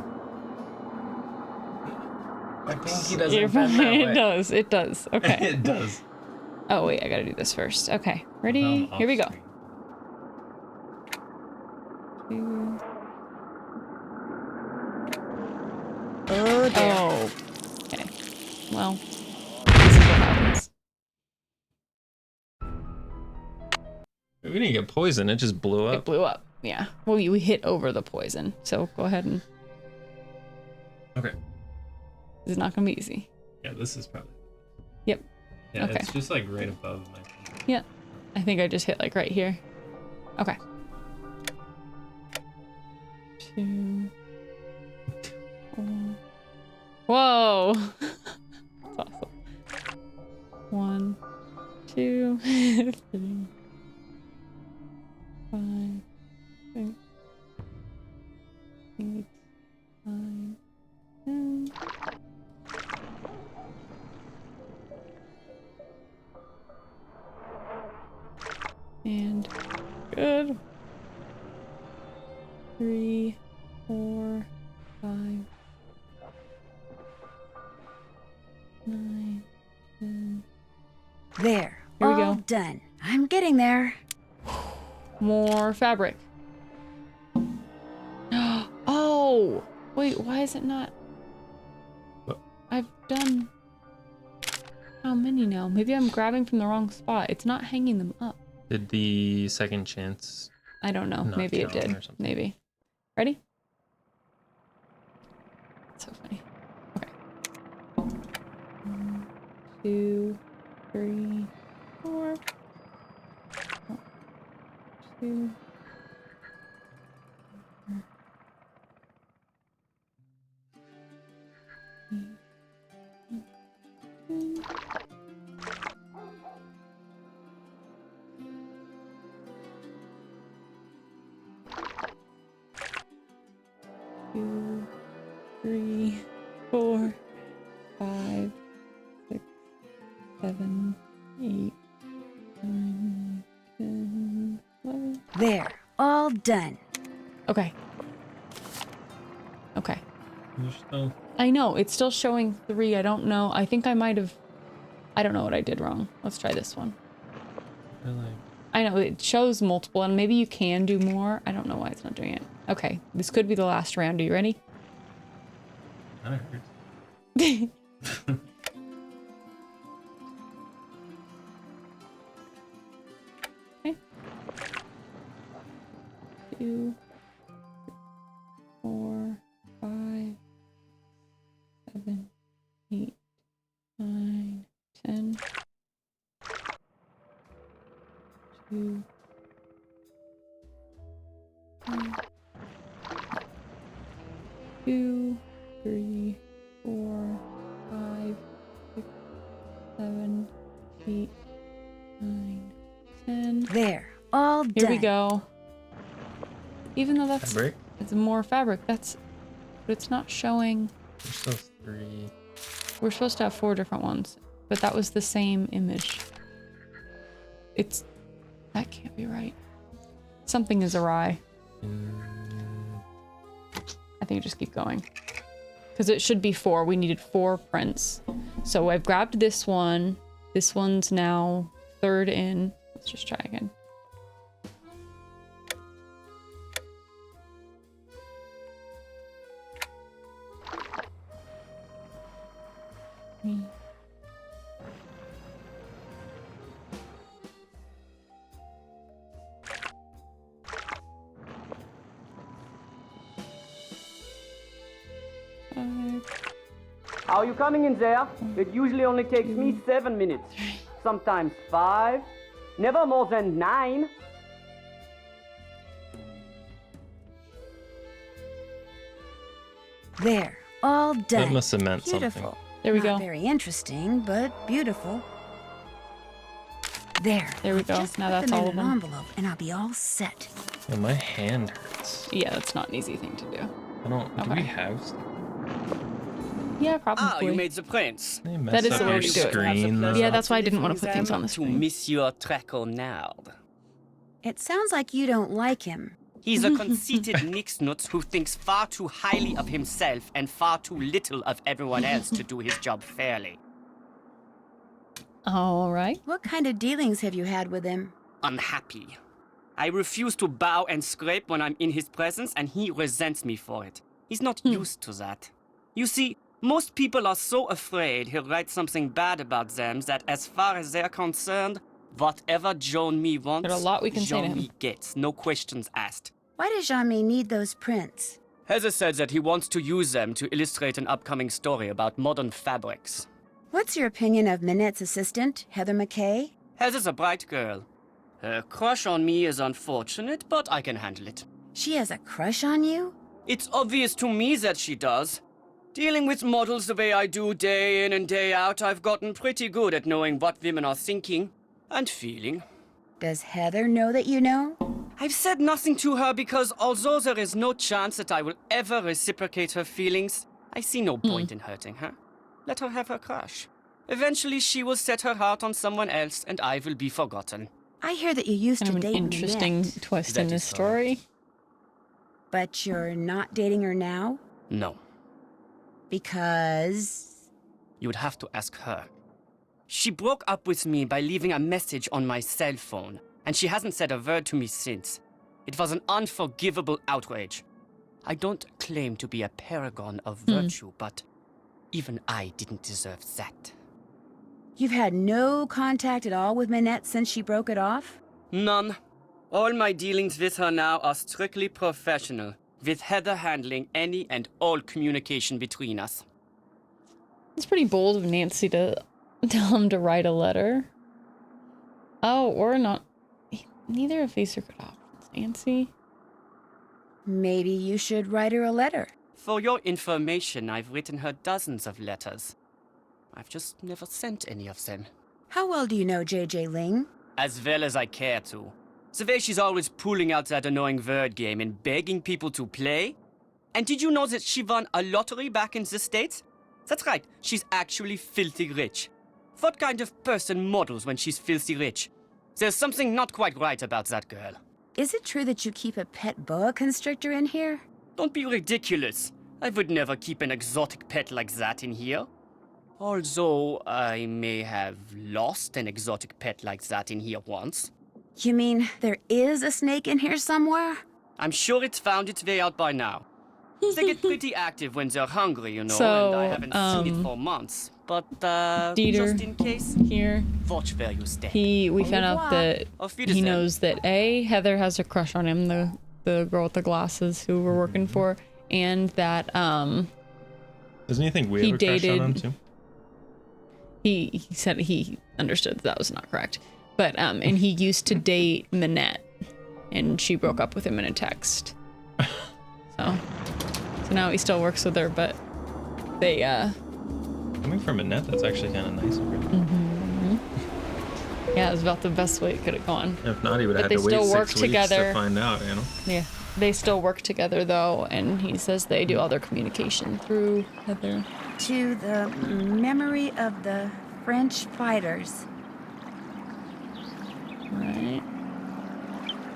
My pinky You're doesn't bend that fine. way. It does. It does. Okay. It does. Oh wait, I gotta do this first. Okay. Ready? Here we go. 2. Oh, dear. Oh. Okay. Well, this is what happens. We didn't get poison. It just blew up. It blew up. Yeah. Well, we hit over the poison. So go ahead and. Okay. This is not gonna be easy. Yeah, this is probably. Yep. Yeah, Okay. it's just like right above my finger. Yeah. I think I just hit like right here. Okay. 2. 4. Whoa. That's awesome. 1, 2, 3, 5, 6, 8, 9, 10. And good. 3, 4, 5, 9, 10. There. Here we All go. done. I'm getting there. More fabric. Oh! Wait, why is it not? What? I've done... How many now? Maybe I'm grabbing from the wrong spot. It's not hanging them up. Did the second chance? I don't know. Not Maybe it count did. or something. Maybe. Ready? So funny. Okay. 1, 2, 3, 4. 1, 2. 2, 3, 4, 5, 6, 7, 8, 9, 10, 11. There. All done. Okay. Okay. You're still... I know, it's still showing 3. I don't know. I think I might have... I don't know what I did wrong. Let's try this one. Really? I know, it shows multiple, and maybe you can do more. I don't know why it's not doing it. Okay, this could be the last round. Are you ready? That hurts. 2, 4, 5, 7, 8, 9, 10. 2, 2, 3, 4, 5, 6, 7, 8, 9, 10. There, all done. Here we go. Even though that's Fabric? it's more fabric, but it's not showing. There's still 3. We're supposed to have 4 different ones, but that was the same image. That can't be right. Something is awry. I think just keep going. Because it should be 4. We needed 4 prints. So I've grabbed this one. This one's now 3rd in. Let's just try again. How are you coming in there? It usually only takes me 7 minutes. Sometimes 5. Never more than 9. There, all done. That must have meant Beautiful. something. There we Not go. very interesting, but beautiful. There. There we go. Just Now put that's them all in of an them. envelope, and I'll be all set. Yeah, my hand hurts. Yeah, that's not an easy thing to do. I don't. Do Okay. we have stuff? Yeah, probably. Ah, you made the prints. They That is mess the up way your to do it. screen, though. Yeah, that's why I didn't want to put things on the To screen. Monsieur Traconard. It sounds like you don't like him. He's a conceited nixnut who thinks far too highly of himself and far too little of everyone else to do his job fairly. All right. What kind of dealings have you had with him? Unhappy. I refuse to bow and scrape when I'm in his presence, and he resents me for it. He's not used to that. You see, most people are so afraid he'll write something bad about them that as far as they're concerned, whatever Jean-Mi wants, There's a lot we can say to him. Jean-Mi gets, no questions asked. Why does Jean-Mi need those prints? Heather said that he wants to use them to illustrate an upcoming story about modern fabrics. What's your opinion of Minette's assistant, Heather McKay? Heather's a bright girl. Her crush on me is unfortunate, but I can handle it. She has a crush on you? It's obvious to me that she does. Dealing with models the way I do day in and day out, I've gotten pretty good at knowing what women are thinking and feeling. Does Heather know that you know? I've said nothing to her because although there is no chance that I will ever reciprocate her feelings, I see no point in hurting her. Let her have her crush. Eventually she will set her heart on someone else and I will be forgotten. I hear that you used Kind to of an date interesting Minette, twist in That this is story. but you're not dating her now? No, Because... you would have to ask her. She broke up with me by leaving a message on my cell phone, and she hasn't said a word to me since. It was an unforgivable outrage. I don't claim to be a paragon of virtue, but even I didn't deserve that. You've had no contact at all with Minette since she broke it off? None. All my dealings with her now are strictly professional, with Heather handling any and all communication between us. It's pretty bold of Nancy to tell him to write a letter. Oh, or not. Neither of these are good options, Nancy. Maybe you should write her a letter. For your information, I've written her dozens of letters. I've just never sent any of them. How well do you know J.J. Ling? As well as I care to. The way she's always pulling out that annoying word game and begging people to play. And did you know that she won a lottery back in the States? That's right, she's actually filthy rich. What kind of person models when she's filthy rich? There's something not quite right about that girl. Is it true that you keep a pet boa constrictor in here? Don't be ridiculous. I would never keep an exotic pet like that in here. Although I may have lost an exotic pet like that in here once. You mean there is a snake in here somewhere? I'm sure it's found its way out by now. They get pretty active when they're hungry, you know, So, and I haven't seen it for months. But, Dieter, just in case, here, watch where you step. we found out that Auf he Wiedersehen. knows that A, Heather has a crush on him, the the girl with the glasses who we're working for, and that Doesn't he think we he have a crush on him dated- too? he said he understood that was not correct, but and he used to date Minette, and she broke up with him in a text. So now he still works with her, but they Coming from Annette, that's actually kind of nice of her. yeah, it was about the best way it could have gone. If not, he would have But had to they wait still 6 work weeks together. to find out, you know? Yeah, they still work together though, and he says they do all their communication through Heather. To the memory of the French fighters. Right.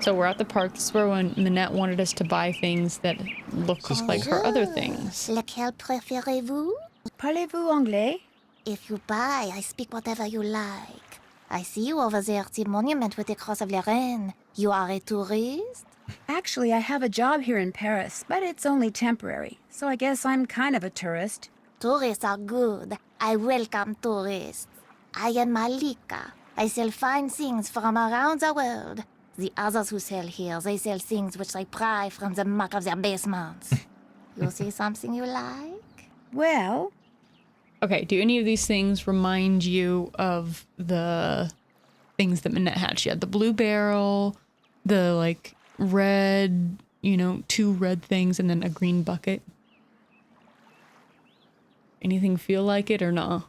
So we're at the park. This is where when Minette wanted us to buy things that look like her other things. Lequel préférez-vous? Parlez-vous anglais? If you buy, I speak whatever you like. I see you over there at the monument with the Cross of Lorraine. You are a tourist? Actually, I have a job here in Paris, but it's only temporary, so I guess I'm kind of a tourist. Tourists are good. I welcome tourists. I am Malika. I sell fine things from around the world. The others who sell here, they sell things which they pry from the muck of their basements. You see something you like? Well, Okay, do any of these things remind you of the things that Minette had? She had the blue barrel, the like red, 2 red things, and then a green bucket. Anything feel like it or not?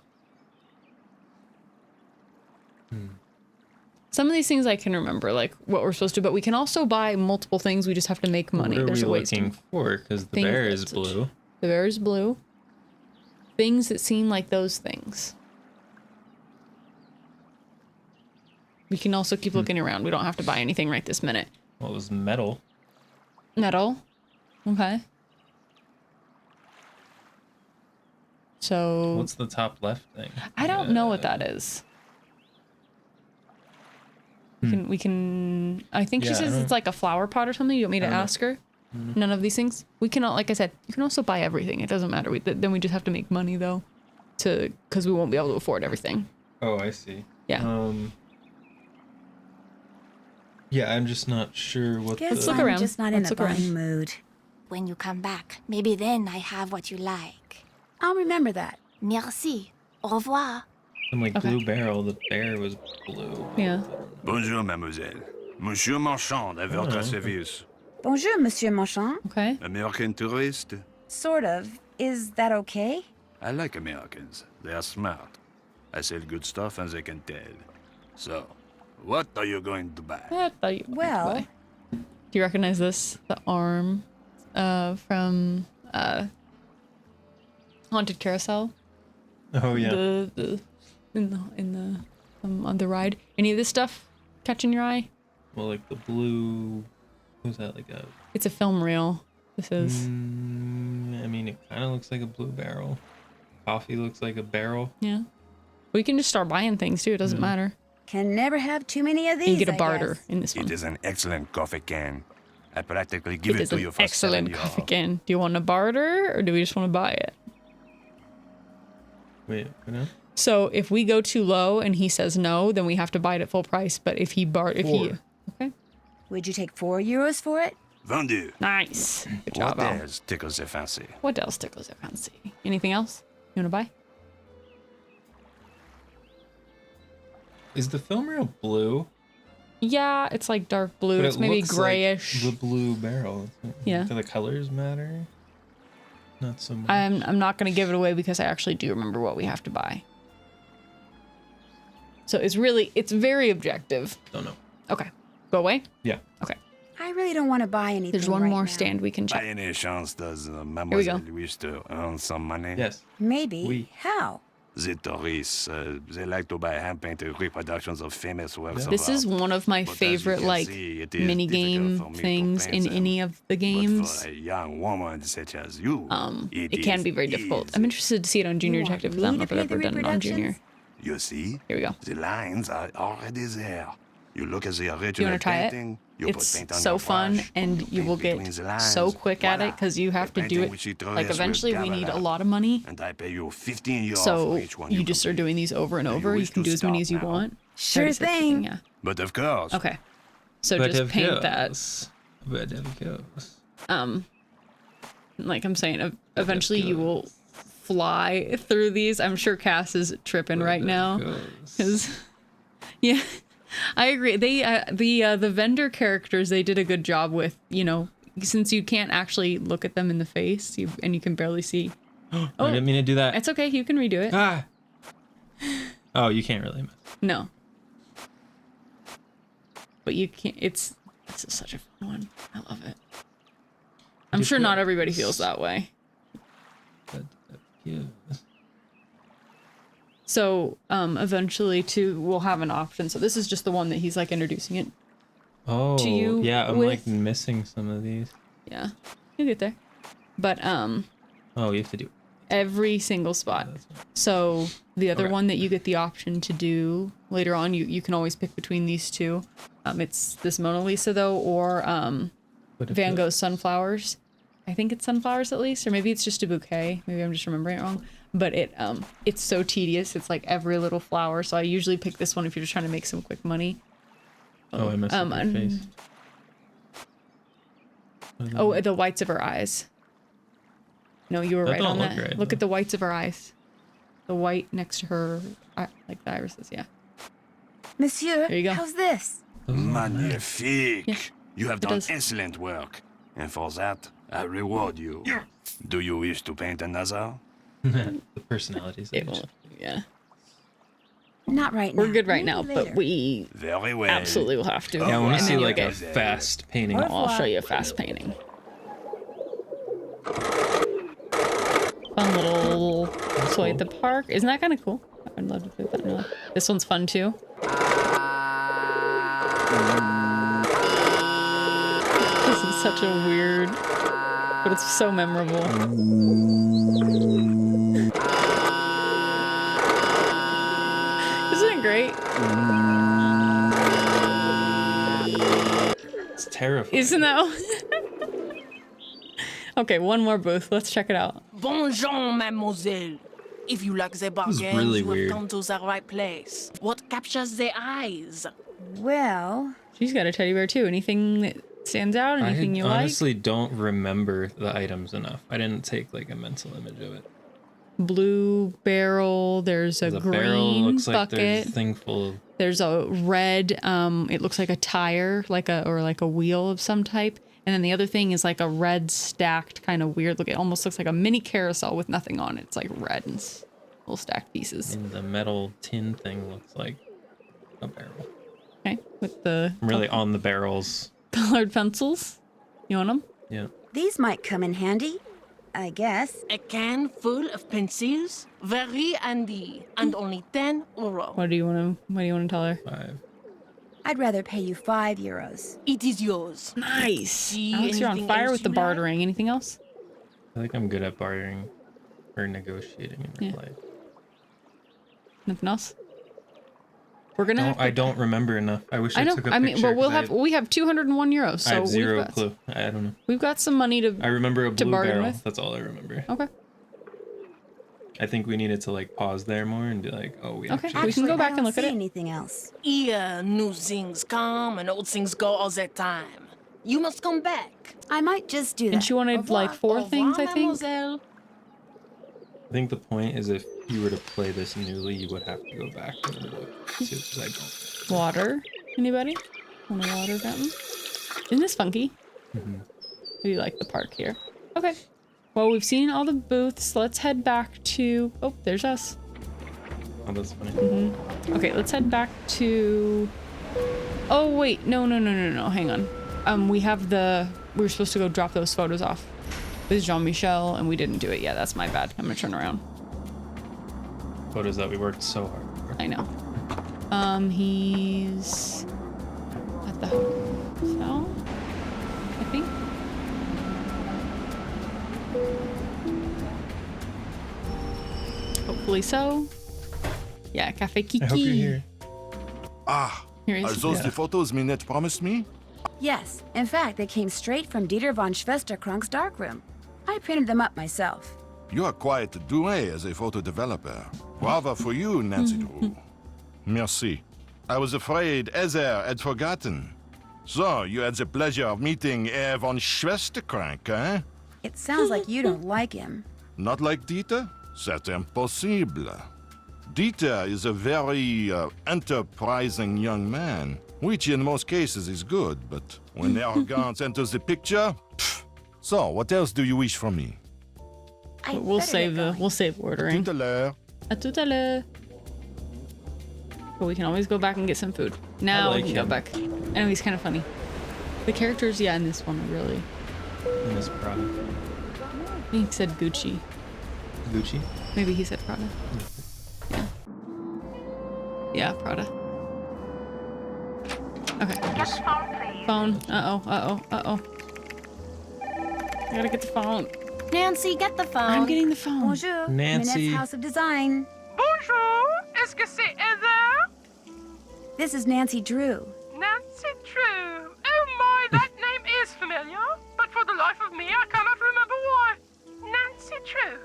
Some of these things I can remember, like what we're supposed to, but we can also buy multiple things. We just have to make money. What are There's we a ways looking to. for? Because the Things bear that is such- blue. The bear is blue. Things that seem like those things. We can also keep looking around. We don't have to buy anything right this minute. What was metal? Metal. Okay. So What's the top left thing? I don't know what that is. We can I think she Yeah, I says don't- it's like a flower pot or something. You want me to ask her? None of these things. We can, like I said, you can also buy everything. It doesn't matter. Then we just have to make money though, because we won't be able to afford everything. Oh, I see. Yeah. Yeah, I'm just not sure what guess the... I'm just not in Let's a look around. buying mood. When you come back, maybe then I have what you like. I'll remember that. Merci. Au revoir. I'm like Okay. blue barrel. The bear was blue. Yeah. Bonjour, mademoiselle. Monsieur Marchand, à votre Oh. service. Bonjour, Monsieur Marchand. Okay. American tourist? Sort of. Is that okay? I like Americans. They are smart. I sell good stuff and they can tell. So, what are you going to buy? I thought you Well- buy. Do you recognize this? The arm from Haunted Carousel. Oh yeah. The on the ride. Any of this stuff catching your eye? Well, like the blue. Who's that? Like a. It's a film reel. This is. I mean, it kind of looks like a blue barrel. Coffee looks like a barrel. Yeah. We can just start buying things too. It doesn't matter. Can never have too many of these. You can get a I barter guess. in this one. It is an excellent coffee can. I practically give It it is to an you for excellent 7 coffee euros. can. Do you want to barter or do we just want to buy it? Wait, what now? So if we go too low and he says no, then we have to buy it at full price. But if he okay, Would you take €4 for it? Vendu. nice. Good job, What Al. else tickles the fancy? What else tickles your fancy? Anything else you want to buy? Is the film reel blue? Yeah, it's like dark blue. But It's it maybe looks grayish. Like the blue barrel. Yeah. Do the colors matter? Not so much. I'm not gonna give it away because I actually do remember what we have to buy. So it's very objective. Don't know. Okay, go away. Yeah. Okay. I really don't want to buy anything. There's one right more now. stand we can By check. any chance, does we mademoiselle go. wish to earn some money? Yes. Maybe. Oui. How? The tourists, they like to buy hand-painted reproductions of famous works This of is art. one of my But as you favorite can like see, it is mini difficult game for me to things paint in them. any of the But games. for a young woman such as you, It can is be very difficult. easy. I'm interested to see it on Junior You want Detective because I don't me know to if I've paint the ever done it on Junior. You see? Here we go. The lines are already there. You look at the original Do you want to try it? painting, you It's put paint on so your fun, brush, and you will paint get between the lines. so quick at it Voila. because you have The to do painting it. which it Like will eventually, we gather need a up. lot of money, And I pay you 15 euros so for each one you just start complete. doing these over and Do you over. You wish can to do as many start as you now? want. Sure Already started keeping, thing. Yeah. But of course. Okay. So But just of paint that. course. But there we go. Like I'm saying, eventually you will fly through these. I'm sure Cass is tripping right now. Because, yeah, I agree. They the vendor characters, they did a good job with, you know, since you can't actually look at them in the face, and you can barely see. I didn't mean to do that. It's okay. You can redo it. Ah. Oh, you can't really miss. No. But you can't. It's such a fun one. I love it. I'm sure not everybody feels that way. So eventually too, we'll have an option. So this is just the one that he's like introducing it to you. Yeah, I'm with. like missing some of these. Yeah, you'll get there. But oh, you have to do every single spot. So the other one that you get the option to do later on, you can always pick between these two. It's this Mona Lisa though, or Van Gogh's Sunflowers. I think it's sunflowers at least, or maybe it's just a bouquet. Maybe I'm just remembering it wrong. But it's so tedious. It's like every little flower. So I usually pick this one if you're just trying to make some quick money. Oh, I messed up your face. Oh, the whites of her eyes. No, you were right on that. Right, look at the whites of her eyes. The white next to her, like the irises, yeah. Monsieur, there you go. How's this? Magnifique. Yeah, you have done excellent work. And for that, I reward you. Do you wish to paint another? The personalities. Yeah. Not right now. We're good right now, but we very well. Absolutely will have to. Yeah, I want to see like a fast painting. I'll show you a fast painting. Fun little toy at the park. Isn't that kind of cool? I'd love to play with that in real life. This one's fun too. This is such a weird, but it's so memorable. Isn't it great? It's terrifying. Isn't that? Okay, one more booth. Let's check it out. Bonjour, mademoiselle. If you like the bargains, really you weird. have come to the right place. What captures the eyes? Well, she's got a teddy bear too. Anything that stands out? Anything you like? I honestly don't remember the items enough. I didn't take like a mental image of it. Blue barrel. There's a green barrel looks like bucket. there's a thing full of... There's a red. It looks like a tire, like a wheel of some type. And then the other thing is like a red stacked kind of weird look. It almost looks like a mini carousel with nothing on it. It's like red and little stacked pieces. And the metal tin thing looks like a barrel. Okay, with the... Really on the barrels. Colored pencils. You want them? Yeah. These might come in handy, I guess. A can full of pencils? Very handy. And only 10 euro. What do you want to tell her? 5. I'd rather pay you €5. It is yours. Nice. Alex, you're on fire with the bartering. Anything else? I think I'm good at bartering or negotiating in real life. Nothing else? We're gonna. I don't remember enough. I wish I took a picture. I mean, but we have 201 euros. So I have zero clue. I don't know. We've got some money to. I remember a blue barrel. With. That's all I remember. Okay. I think we needed to like pause there more and be like, oh, we actually we can go back and look at it. Anything else? Here, new things come and old things go all the time. You must come back. I might just do that. And she wanted like 4 things, I think. Mademoiselle. I think the point is if you were to play this newly, you would have to go back and look too, because I don't. Water? Anybody? Want a water fountain? Isn't this funky? Mm-hmm. We like the park here. Okay. Well, we've seen all the booths. Let's head back to... Oh, there's us. Oh, that's funny. Mm-hmm. Okay, let's head back to... Oh, wait. No. Hang on. We were supposed to go drop those photos off with Jean-Michel, and we didn't do it yet. That's my bad. I'm gonna turn around. Photos that we worked so hard for. I know. He's at the hotel, I think. Hopefully so. Yeah, Cafe Kiki. I hope you're here. Ah, Here he are is. those the photos Minette promised me? Yes. In fact, they came straight from Dieter von Schwesterkrank's darkroom. I printed them up myself. You are quite doué as a photo developer. Bravo for you, Nancy Drew. Merci. I was afraid Ezer had forgotten. So, you had the pleasure of meeting Herr von Schwesterkrank, eh? It sounds like you don't like him. Not like Dieter? C'est impossible. Dieter is a very enterprising young man, which in most cases is good, but when arrogance enters the picture, pff. So, what else do you wish from me? We'll save ordering. Tout à l'heure. À tout à l'heure. But we can always go back and get some food. Now we can go back. I know he's kind of funny. The characters, yeah, in this one are really. Miss Prada. He said Gucci. Gucci? Maybe he said Prada. Yeah. Yeah, Prada. Okay. Phone. Uh-oh. I gotta get the phone. Nancy, get the phone. I'm getting the phone. Bonjour. Nancy. Minette's House of Design. Bonjour. Est-ce que c'est Heather? This is Nancy Drew. Nancy Drew. Oh my, that name is familiar. But for the life of me, I cannot remember why. Nancy Drew.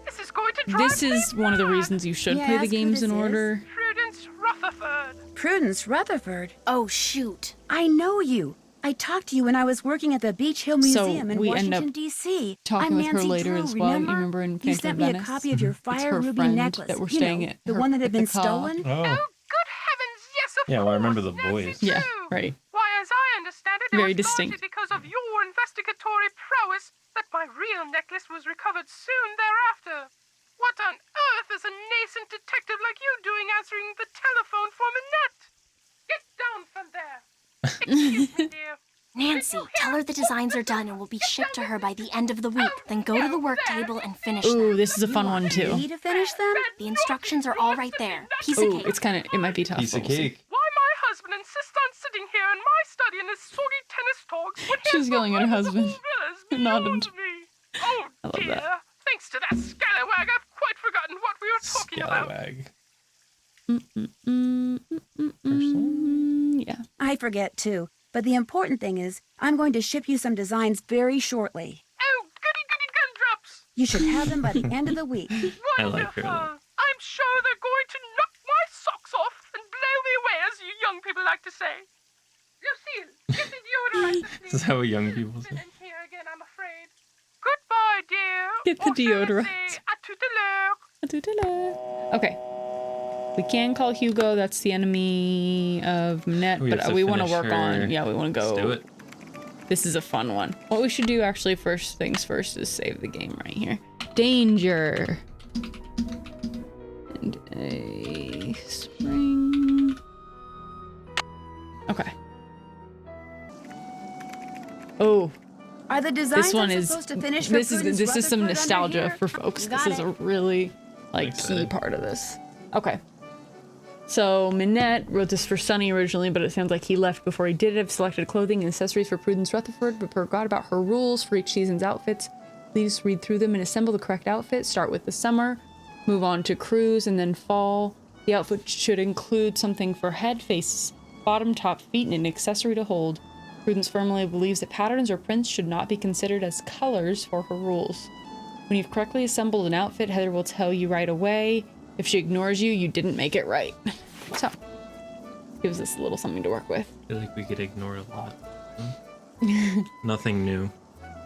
This is going to drive This is one of the reasons you should play the games in order. Prudence Rutherford. Prudence Rutherford? Oh, shoot. I know you. I talked to you when I was working at the Beach Hill Museum in we end Washington, up D.C. talking I'm with her Nancy later Drew, as well. remember? You remember in You Phantom sent me a Venice? copy of your It's fire her ruby friend necklace. that we're You staying know, at the her- one that at had the been car. stolen. Oh. Yes, of Yeah, well, I remember the course, voice. Nancy Yeah, Drew. right. Why, as I understand it, Very it was distinct. largely because of your investigatory prowess that my real necklace was recovered soon thereafter. What on earth is a nascent detective like you doing answering the telephone for Minette? Get down from there. Excuse me, dear. Nancy, tell her the designs are done and will be shipped to her by the end of the week. Then go to the work table and finish them. Ooh, this is a fun one too. Need to finish them? The instructions are all right there. Piece of Ooh, cake. it's kind of, it might be tough. Piece but of we'll see. cake. Why my husband insists on sitting here in my study in his soggy tennis togs when She's yelling at her husband. villas Nodded. beyond me. Oh, I love dear. that. Thanks to that scallywag, I've quite forgotten what we were talking about. Scallywag. Yeah. I forget too. But the important thing is, I'm going to ship you some designs very shortly. Oh, goody gumdrops. You should have them by the end of the week. I like her. I'm sure they're going to knock my socks off and blow me away, as you young people like to say. Lucille, get the deodorant. Is that what young people say? In here again, I'm afraid. Goodbye, dear. Get the Or shall I deodorant. say, à tout à l'heure. À tout à l'heure. Okay. We can call Hugo. That's the enemy of Minette, We have but to we want to finish work her. on. Yeah, we want to go. Let's do it. This is a fun one. What we should do actually, first things first, is save the game right here. Danger. And a spring. Okay. Oh, Are the designs this one I'm is supposed to finish for this is Prudence some Rutherford under nostalgia here? for folks. You This got is it. a really key part of this. Okay. So Minette wrote this for Sunny originally, but it sounds like he left before he did it. I've selected clothing and accessories for Prudence Rutherford, but forgot about her rules for each season's outfits. Please read through them and assemble the correct outfit. Start with the summer, move on to cruise, and then fall. The outfit should include something for head, face, bottom, top, feet, and an accessory to hold. Prudence firmly believes that patterns or prints should not be considered as colors for her rules. When you've correctly assembled an outfit, Heather will tell you right away. If she ignores you, you didn't make it right. So, gives us a little something to work with. I feel like we could ignore a lot. Nothing new.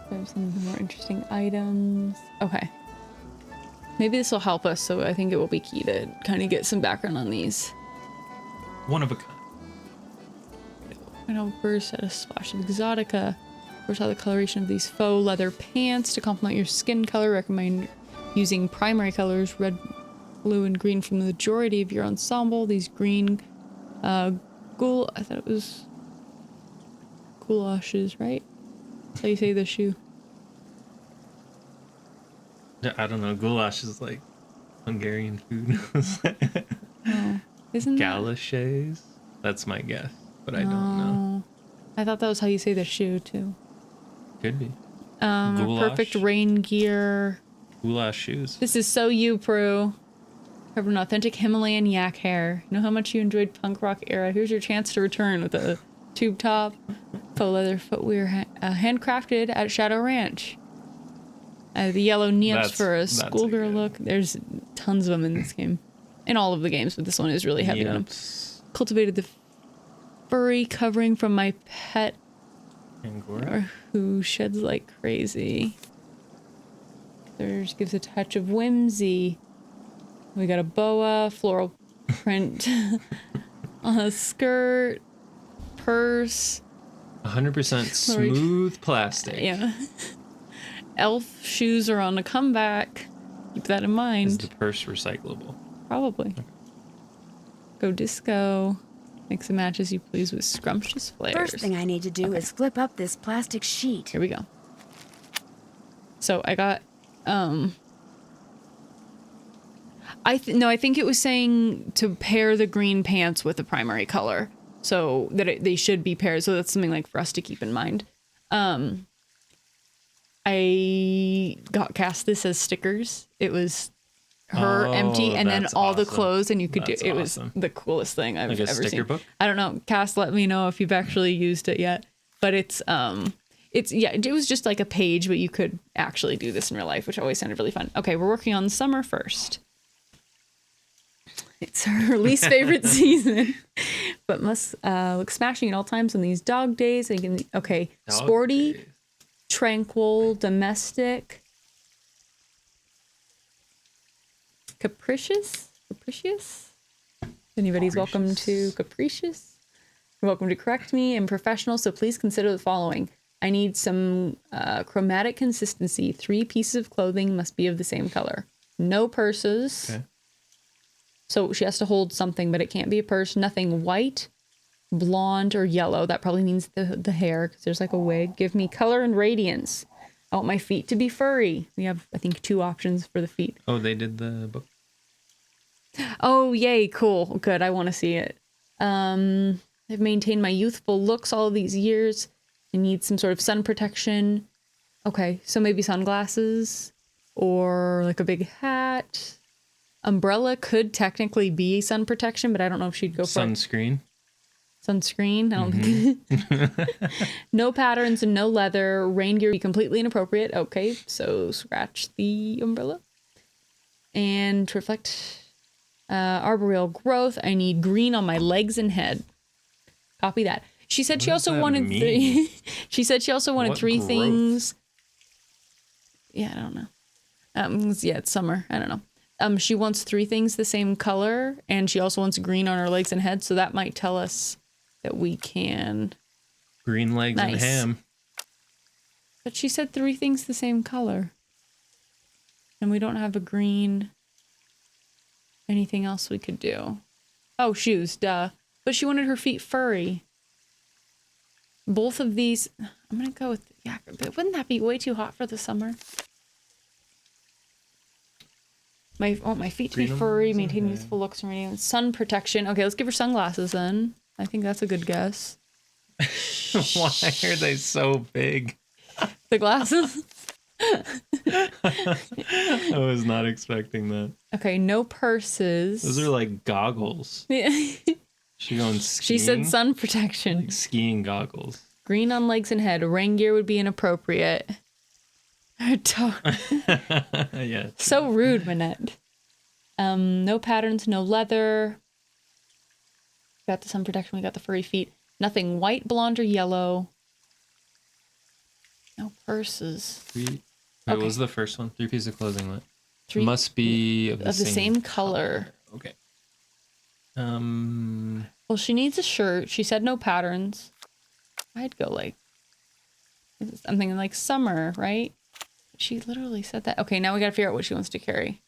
There's some more interesting items. Okay. Maybe this will help us, so I think it will be key to kind of get some background on these. One of a kind. I know first add a splash of exotica. First add the coloration of these faux leather pants to complement your skin color. Recommend using primary colors, red, blue, and green from the majority of your ensemble. These green, I thought it was goulashes, right? That's how you say the shoe. I don't know. Goulash is like Hungarian food. Oh, isn't that? Galashes? That's my guess, but I don't know. I thought that was how you say the shoe too. Could be. A perfect rain gear. Goulash shoes. This is so you, Prue. Have an authentic Himalayan yak hair. Know how much you enjoyed punk rock era. Here's your chance to return with a tube top, faux leather footwear, handcrafted at Shadow Ranch. The yellow nips for a schoolgirl look. There's tons of them in this game. In all of the games, but this one is really heavy on them. Cultivated the furry covering from my pet Angora. who sheds like crazy. There's gives a touch of whimsy. We got a boa, floral print on a skirt, purse. 100% smooth plastic. Yeah. Elf shoes are on the comeback. Keep that in mind. Is the purse recyclable? Probably. Okay. Go disco. Mix and match as you please with scrumptious flares. First thing I need to do is flip up this plastic sheet. Here we go. So I got, I think it was saying to pair the green pants with the primary color, so that they should be paired. So that's something like for us to keep in mind. I got cast this as stickers. It was her empty, and then all the clothes, and you could do. It was the coolest thing I've ever sticker seen. Book? I don't know. Cass, let me know if you've actually used it yet. But it's yeah, it was just like a page, but you could actually do this in real life, which always sounded really fun. Okay, we're working on summer first. It's her least favorite season, but must look smashing at all times on these dog days. And you can, okay, Dog sporty, days. tranquil, domestic, capricious. Anybody's welcome to capricious. You're welcome to correct me. I'm professional, so please consider the following. I need some chromatic consistency. 3 pieces of clothing must be of the same color. No purses. Okay. So she has to hold something, but it can't be a purse. Nothing white, blonde, or yellow. That probably means the hair, because there's like a wig. Give me color and radiance. I want my feet to be furry. We have, I think, 2 options for the feet. Oh, they did the book? Oh, yay, cool. Good, I want to see it. I've maintained my youthful looks all of these years. I need some sort of sun protection. Okay, so maybe sunglasses or like a big hat. Umbrella could technically be sun protection, but I don't know if she'd go for Sunscreen. Sunscreen? I don't think. No patterns and no leather. Rain gear be completely inappropriate. Okay, so scratch the umbrella. And to reflect arboreal growth, I need green on my legs and head. Copy that. She said she also wanted 3. She said she also wanted 3 things. Yeah, I don't know. Yeah, it's summer. I don't know. She wants 3 things the same color, and she also wants green on her legs and head, so that might tell us that we can. Green legs and ham. But she said 3 things the same color. And we don't have a green. Anything else we could do? Oh, shoes, duh. But she wanted her feet furry. Both of these, I'm gonna go with, yeah, but wouldn't that be way too hot for the summer? I want my feet to be furry, maintain youthful looks and radiance. Sun protection. Okay, let's give her sunglasses then. I think that's a good guess. Why are they so big? The glasses? I was not expecting that. Okay, no purses. Those are like goggles. Yeah. She going skiing? She said sun protection. Like skiing goggles. Green on legs and head. Rain gear would be inappropriate. Yeah. So rude, Manette. No patterns, no leather. Got the sun protection. We got the furry feet. Nothing white, blonde, or yellow. No purses. 3. What was the first one? 3 pieces of clothing. What? 3 must be of the same color. Okay. Well, she needs a shirt. She said no patterns. I'd go like something like summer, right? She literally said that. Okay, now we gotta figure out what she wants to carry.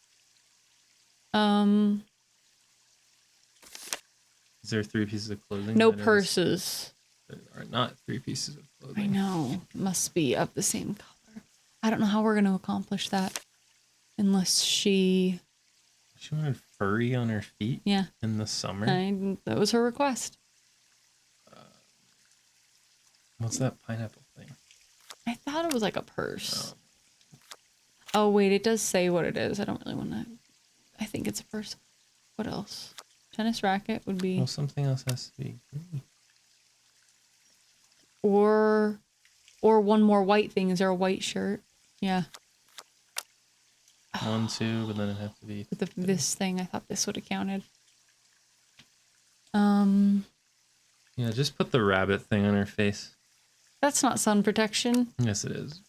Is there 3 pieces of clothing? No purses. There are not 3 pieces of clothing. I know. Must be of the same color. I don't know how we're gonna accomplish that. Unless she wanted furry on her feet? Yeah. In the summer? That was her request. What's that pineapple thing? I thought it was like a purse. Oh, wait, it does say what it is. I don't really want to. I think it's a purse. What else? Tennis racket would be. Well, something else has to be green. Or one more white thing. Is there a white shirt? Yeah. 1, 2, but then it has to be. With this thing, I thought this would have counted. Yeah, just put the rabbit thing on her face. That's not sun protection. Yes, it is.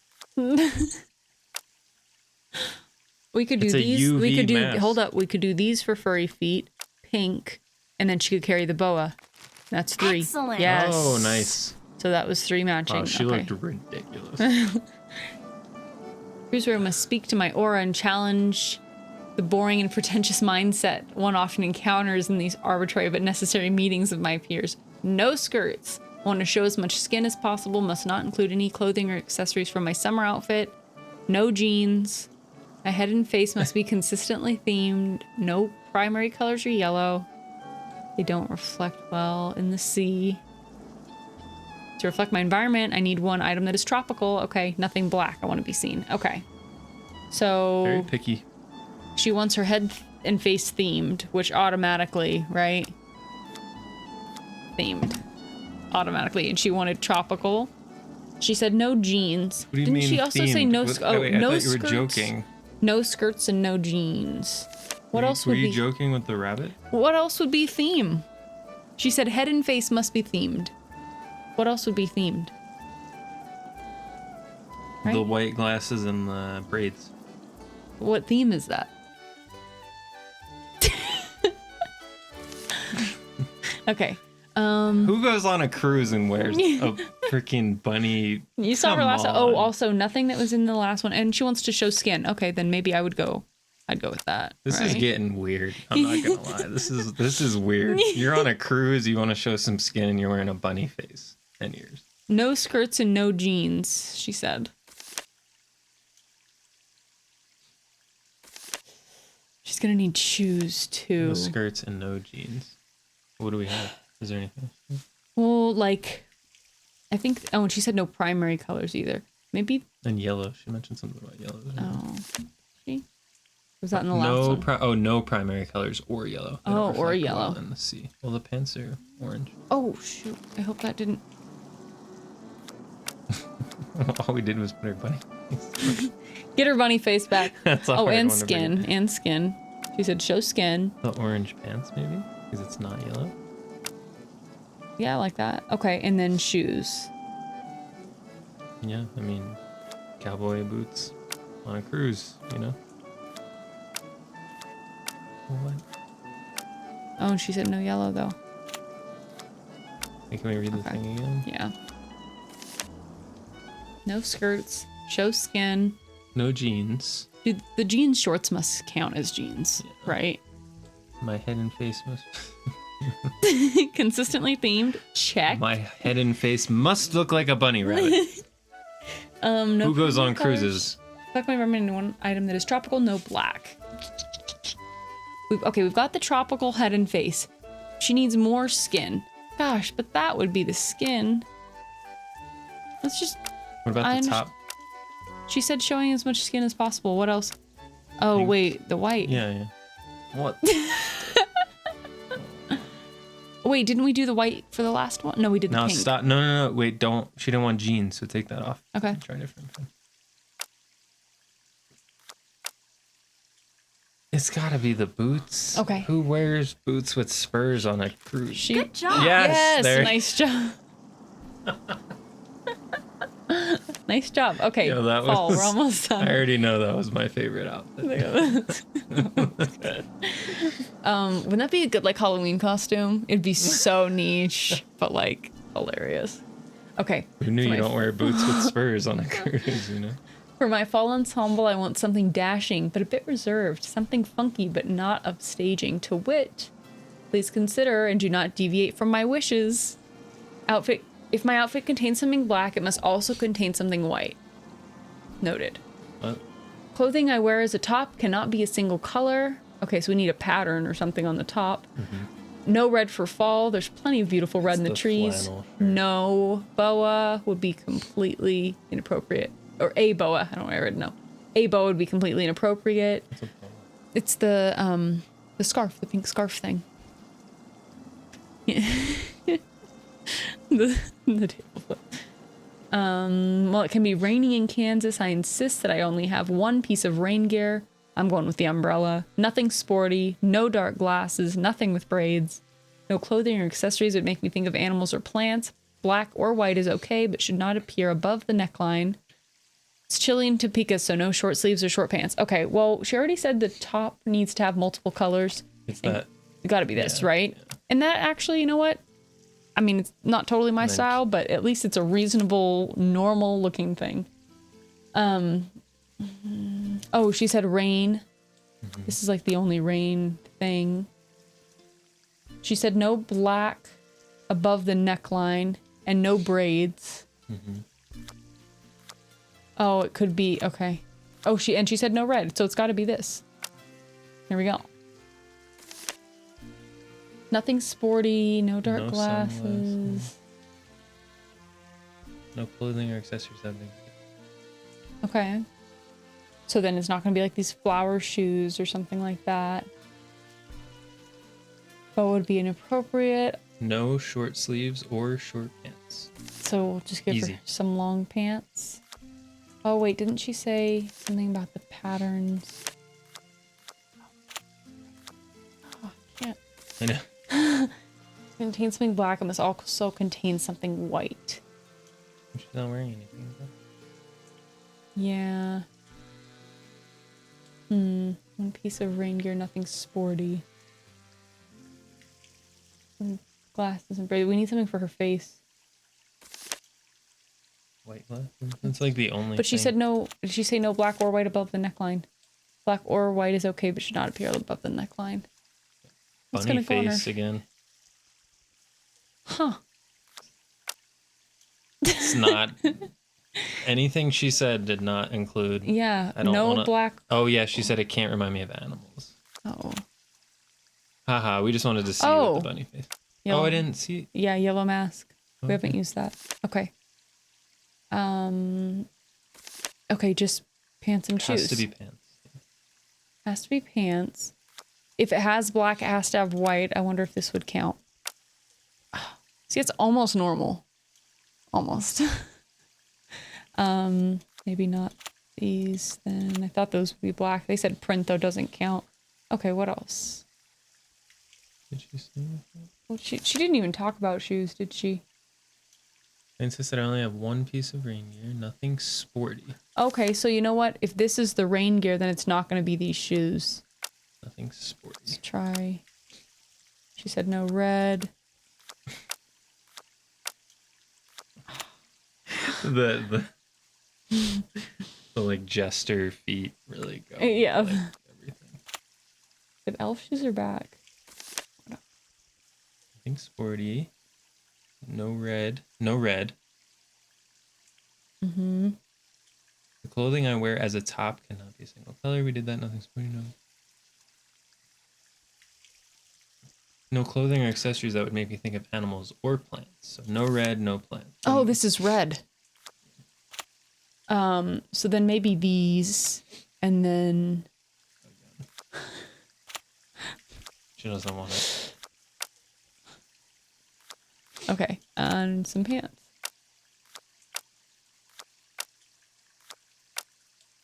We could do It's a these. We UV could do. mask. Hold up. We could do these for furry feet, pink, and then she could carry the boa. That's 3. Excellent. Yes. Oh, nice. So that was 3 matching. Wow, she Okay. looked ridiculous. Here's where I must speak to my aura and challenge the boring and pretentious mindset one often encounters in these arbitrary but necessary meetings of my peers. No skirts. Want to show as much skin as possible. Must not include any clothing or accessories from my summer outfit. No jeans. My head and face must be consistently themed. No primary colors are yellow. They don't reflect well in the sea. To reflect my environment, I need one item that is tropical. Okay, nothing black. I want to be seen. Okay. So Very picky. she wants her head and face themed, which automatically, right? Themed. Automatically. And she wanted tropical. She said no jeans. What do you Didn't mean she also say themed? no What- oh, wait, I no thought you were skirts? joking. No skirts and no jeans. What else Were would you be joking with the rabbit? What else would be theme? She said head and face must be themed. What else would be themed? The Right? white glasses and the braids. What theme is that? Okay. Who goes on a cruise and wears a freaking bunny? You saw her Come last. on. Oh, also nothing that was in the last one, and she wants to show skin. Okay, then maybe I would go. I'd go with that. This is right? getting weird. I'm not gonna lie. This is weird. You're on a cruise. You want to show some skin, and you're wearing a bunny face. 10 years. No skirts and no jeans. She said. She's gonna need shoes too. No skirts and no jeans. What do we have? Is there anything else? Well, like, I think. Oh, and she said no primary colors either. Maybe. And yellow. She mentioned something about yellow. Oh. She. Was that in the last one? No primary colors or yellow. They don't Oh, or reflect well yellow. in the sea. Well, the pants are orange. Oh shoot! I hope that didn't. All we did was put her bunny. Get her bunny face back. That's a oh, hard and one to bring. skin, and skin. She said show skin. The orange pants, maybe, because it's not yellow. Yeah, I like that. Okay, and then shoes. Yeah, I mean, cowboy boots on a cruise, you know. What? Oh, and she said no yellow though. Hey, can we read the thing again? Yeah. No skirts. Show skin. No jeans. Dude, the jeans shorts must count as jeans, right? My head and face must. Consistently themed. Check. My head and face must look like a bunny rabbit. No. Who goes on colors. cruises? Select my environment in one item that is tropical, no black. We've got the tropical head and face. She needs more skin. Gosh, but that would be the skin. Let's just. What about I the top? She said showing as much skin as possible. What else? Oh, Pink. wait, the white. Yeah, yeah. What? Wait, didn't we do the white for the last one? No, we did the No, pink. stop. No. Wait, don't. She didn't want jeans, so take that off. Okay. Try a different thing. It's gotta be the boots. Okay. Who wears boots with spurs on a cruise? Good job. Yes, there- nice job. Nice job. Okay, Yeah, that fall. was, We're almost done. I already know that was my favorite outfit. Wouldn't that be a good like Halloween costume? It'd be so niche, but like hilarious. Okay. Who knew for you my- don't wear boots with spurs on a cruise, you know? For my fall ensemble, I want something dashing, but a bit reserved, something funky, but not upstaging. To wit, please consider and do not deviate from my wishes. Outfit. If my outfit contains something black, it must also contain something white. Noted. What? Clothing I wear as a top cannot be a single color. Okay, so we need a pattern or something on the top. No red for fall. There's plenty of beautiful red in the the trees. flannel No boa would be completely inappropriate. Or a boa. I don't know. I already know. A boa would be completely inappropriate. It's the scarf, the pink scarf thing. the table flip. Well, it can be raining in Kansas. I insist that I only have one piece of rain gear. I'm going with the umbrella. Nothing sporty, no dark glasses, nothing with braids. No clothing or accessories would make me think of animals or plants. Black or white is okay, but should not appear above the neckline. It's chilly in Topeka, so no short sleeves or short pants. Okay, well, she already said the top needs to have multiple colors. It's that. It got to be this, right? Yeah. And that actually, you know what? I mean, it's not totally my style, but at least it's a reasonable, normal looking thing. Oh, she said rain. This is like the only rain thing. She said no black above the neckline and no braids. Oh, it could be, okay. Oh, she said no red, so it's got to be this. Here we go. Nothing sporty, no dark glasses. No clothing or accessories that big. Okay. So then it's not going to be like these flower shoes or something like that. What would be inappropriate? No short sleeves or short pants. So we'll just give her some long pants. Oh, wait, didn't she say something about the patterns? Oh, I can't. I know. Contains something black and must also contain something white. She's not wearing anything. Yeah. One piece of rain gear, nothing sporty. Some glasses and braid. We need something for her face. White glasses? That's like the only But she said no. Did she say no black or white above the neckline? Black or white is okay, but should not appear above the neckline. Bunny face again. Huh. It's not. Anything she said did not include. Yeah, I don't no wanna, black. Oh, yeah, she said it can't remind me of animals. Oh. Haha, we just wanted to see Oh. with the bunny face. Yellow. Oh, I didn't see. Yeah, yellow mask. We Okay. haven't used that. Okay. Okay, just pants and shoes. Has to be pants. Has to be pants. If it has black, it has to have white. I wonder if this would count. See, it's almost normal. Almost. Maybe not these then. I thought those would be black. They said print though doesn't count. Okay, what else? Did she say anything? Well, she didn't even talk about shoes, did she? I insisted I only have one piece of rain gear, nothing sporty. Okay, so you know what? If this is the rain gear, then it's not going to be these shoes. Nothing sporty. Let's try. She said no red. the like jester feet really go. Yeah. Like everything. Did elf shoes are back? Nothing sporty. No red. No red. Mm-hmm. The clothing I wear as a top cannot be a single color. We did that. Nothing sporty. No. No clothing or accessories that would make me think of animals or plants. So no red, no plants. Oh, this is red. So then maybe these, and then She doesn't want it. Okay, and some pants.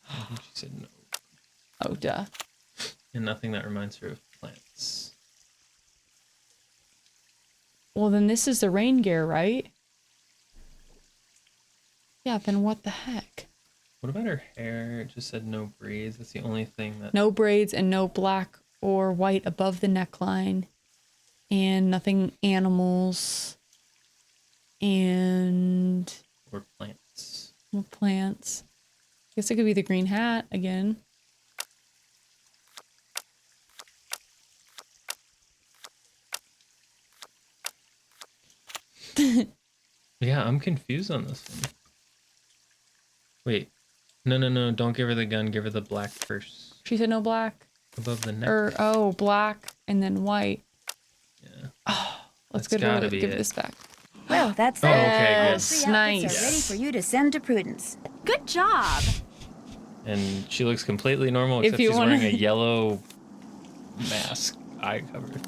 I think she said no. Oh, duh. And nothing that reminds her of plants. Well, then this is the rain gear, right? Yeah, then what the heck? What about her hair? It just said no braids. That's the only thing that... No braids and no black or white above the neckline. And nothing animals. And... Or plants. More plants. Guess it could be the green hat again. Yeah, I'm confused on this one. Wait. No. Don't give her the gun. Give her the black first. She said no black. Above the neck. Or, oh, black and then white. Yeah. Oh, let's That's give gotta be this back. Well, that's Oh, it. okay, good. Three outfits are ready for you to send to Prudence. Good job. And she looks completely normal If except you she's wanna- wearing a yellow mask eye cover.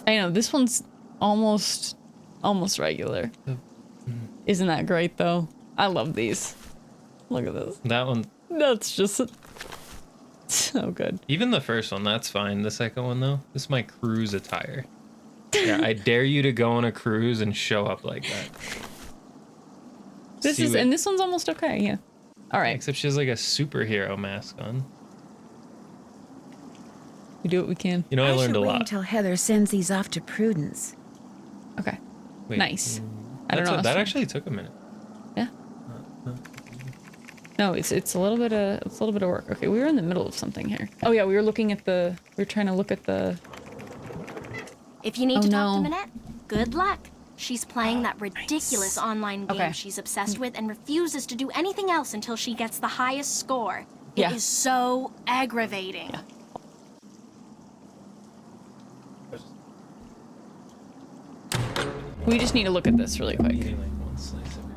I know, this one's almost regular. Isn't that great, though? I love these. Look at this. That one. That's just so good. Even the first one, that's fine. The second one, though, this is my cruise attire. Yeah, I dare you to go on a cruise and show up like that. And this one's almost okay, yeah. All right. Except she has like a superhero mask on. We do what we can. You know, I learned a should wait lot. until Heather sends these off to Prudence. Okay. Wait, Nice. I don't know. That actually took a minute. Yeah. No, it's a little bit of work. Okay, we were in the middle of something here. Oh yeah, we were trying to look at the. If you need to talk to no. Minette, good luck. She's playing that ridiculous online game Okay. she's obsessed with and refuses to do anything else until she gets the highest score. Yeah. It is so aggravating. Yeah. We just need to look at this really quick. Eating like one slice every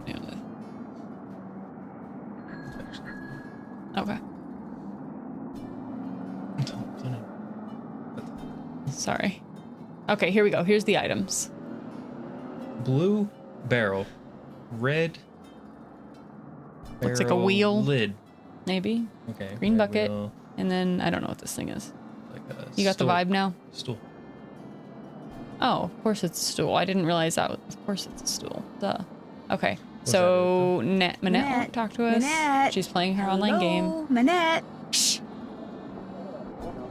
15 minutes. Okay. Sorry. Okay, here we go. Here's the items. Blue barrel, red. Looks like a barrel wheel. lid. Maybe. Okay. Green red bucket. wheel, And then I don't know what this thing is. like a You got the stool. vibe now? Stool. Oh, of course it's a stool. I didn't realize that. Of course it's a stool. Duh. Okay. Was So Minette won't Minette, talk to us. Minette. She's playing her online game. Hello, Minette. Shh.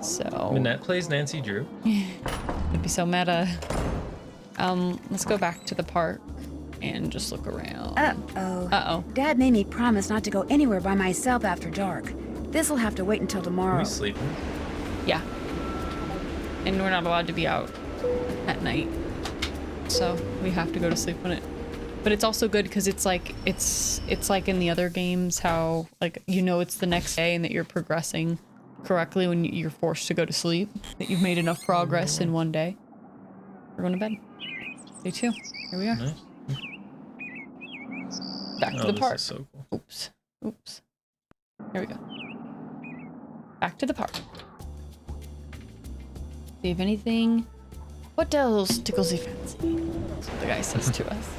So Minette plays Nancy Drew. it'd be so meta. Let's go back to the park and just look around. Uh-oh. Uh-oh. Dad made me promise not to go anywhere by myself after dark. This'll have to wait until Can tomorrow. we sleep? Yeah. And we're not allowed to be out at night. So we have to go to sleep when it. But it's also good because it's like in the other games how like it's the next day and that you're progressing correctly when you're forced to go to sleep. That you've made enough progress in one day. We're going to bed. Day 2. Here we are. Nice. Back to Oh, the this park. is so cool. Oops. Here we go. Back to the park. See if anything. What else tickles your fancy? That's what the guy says to us.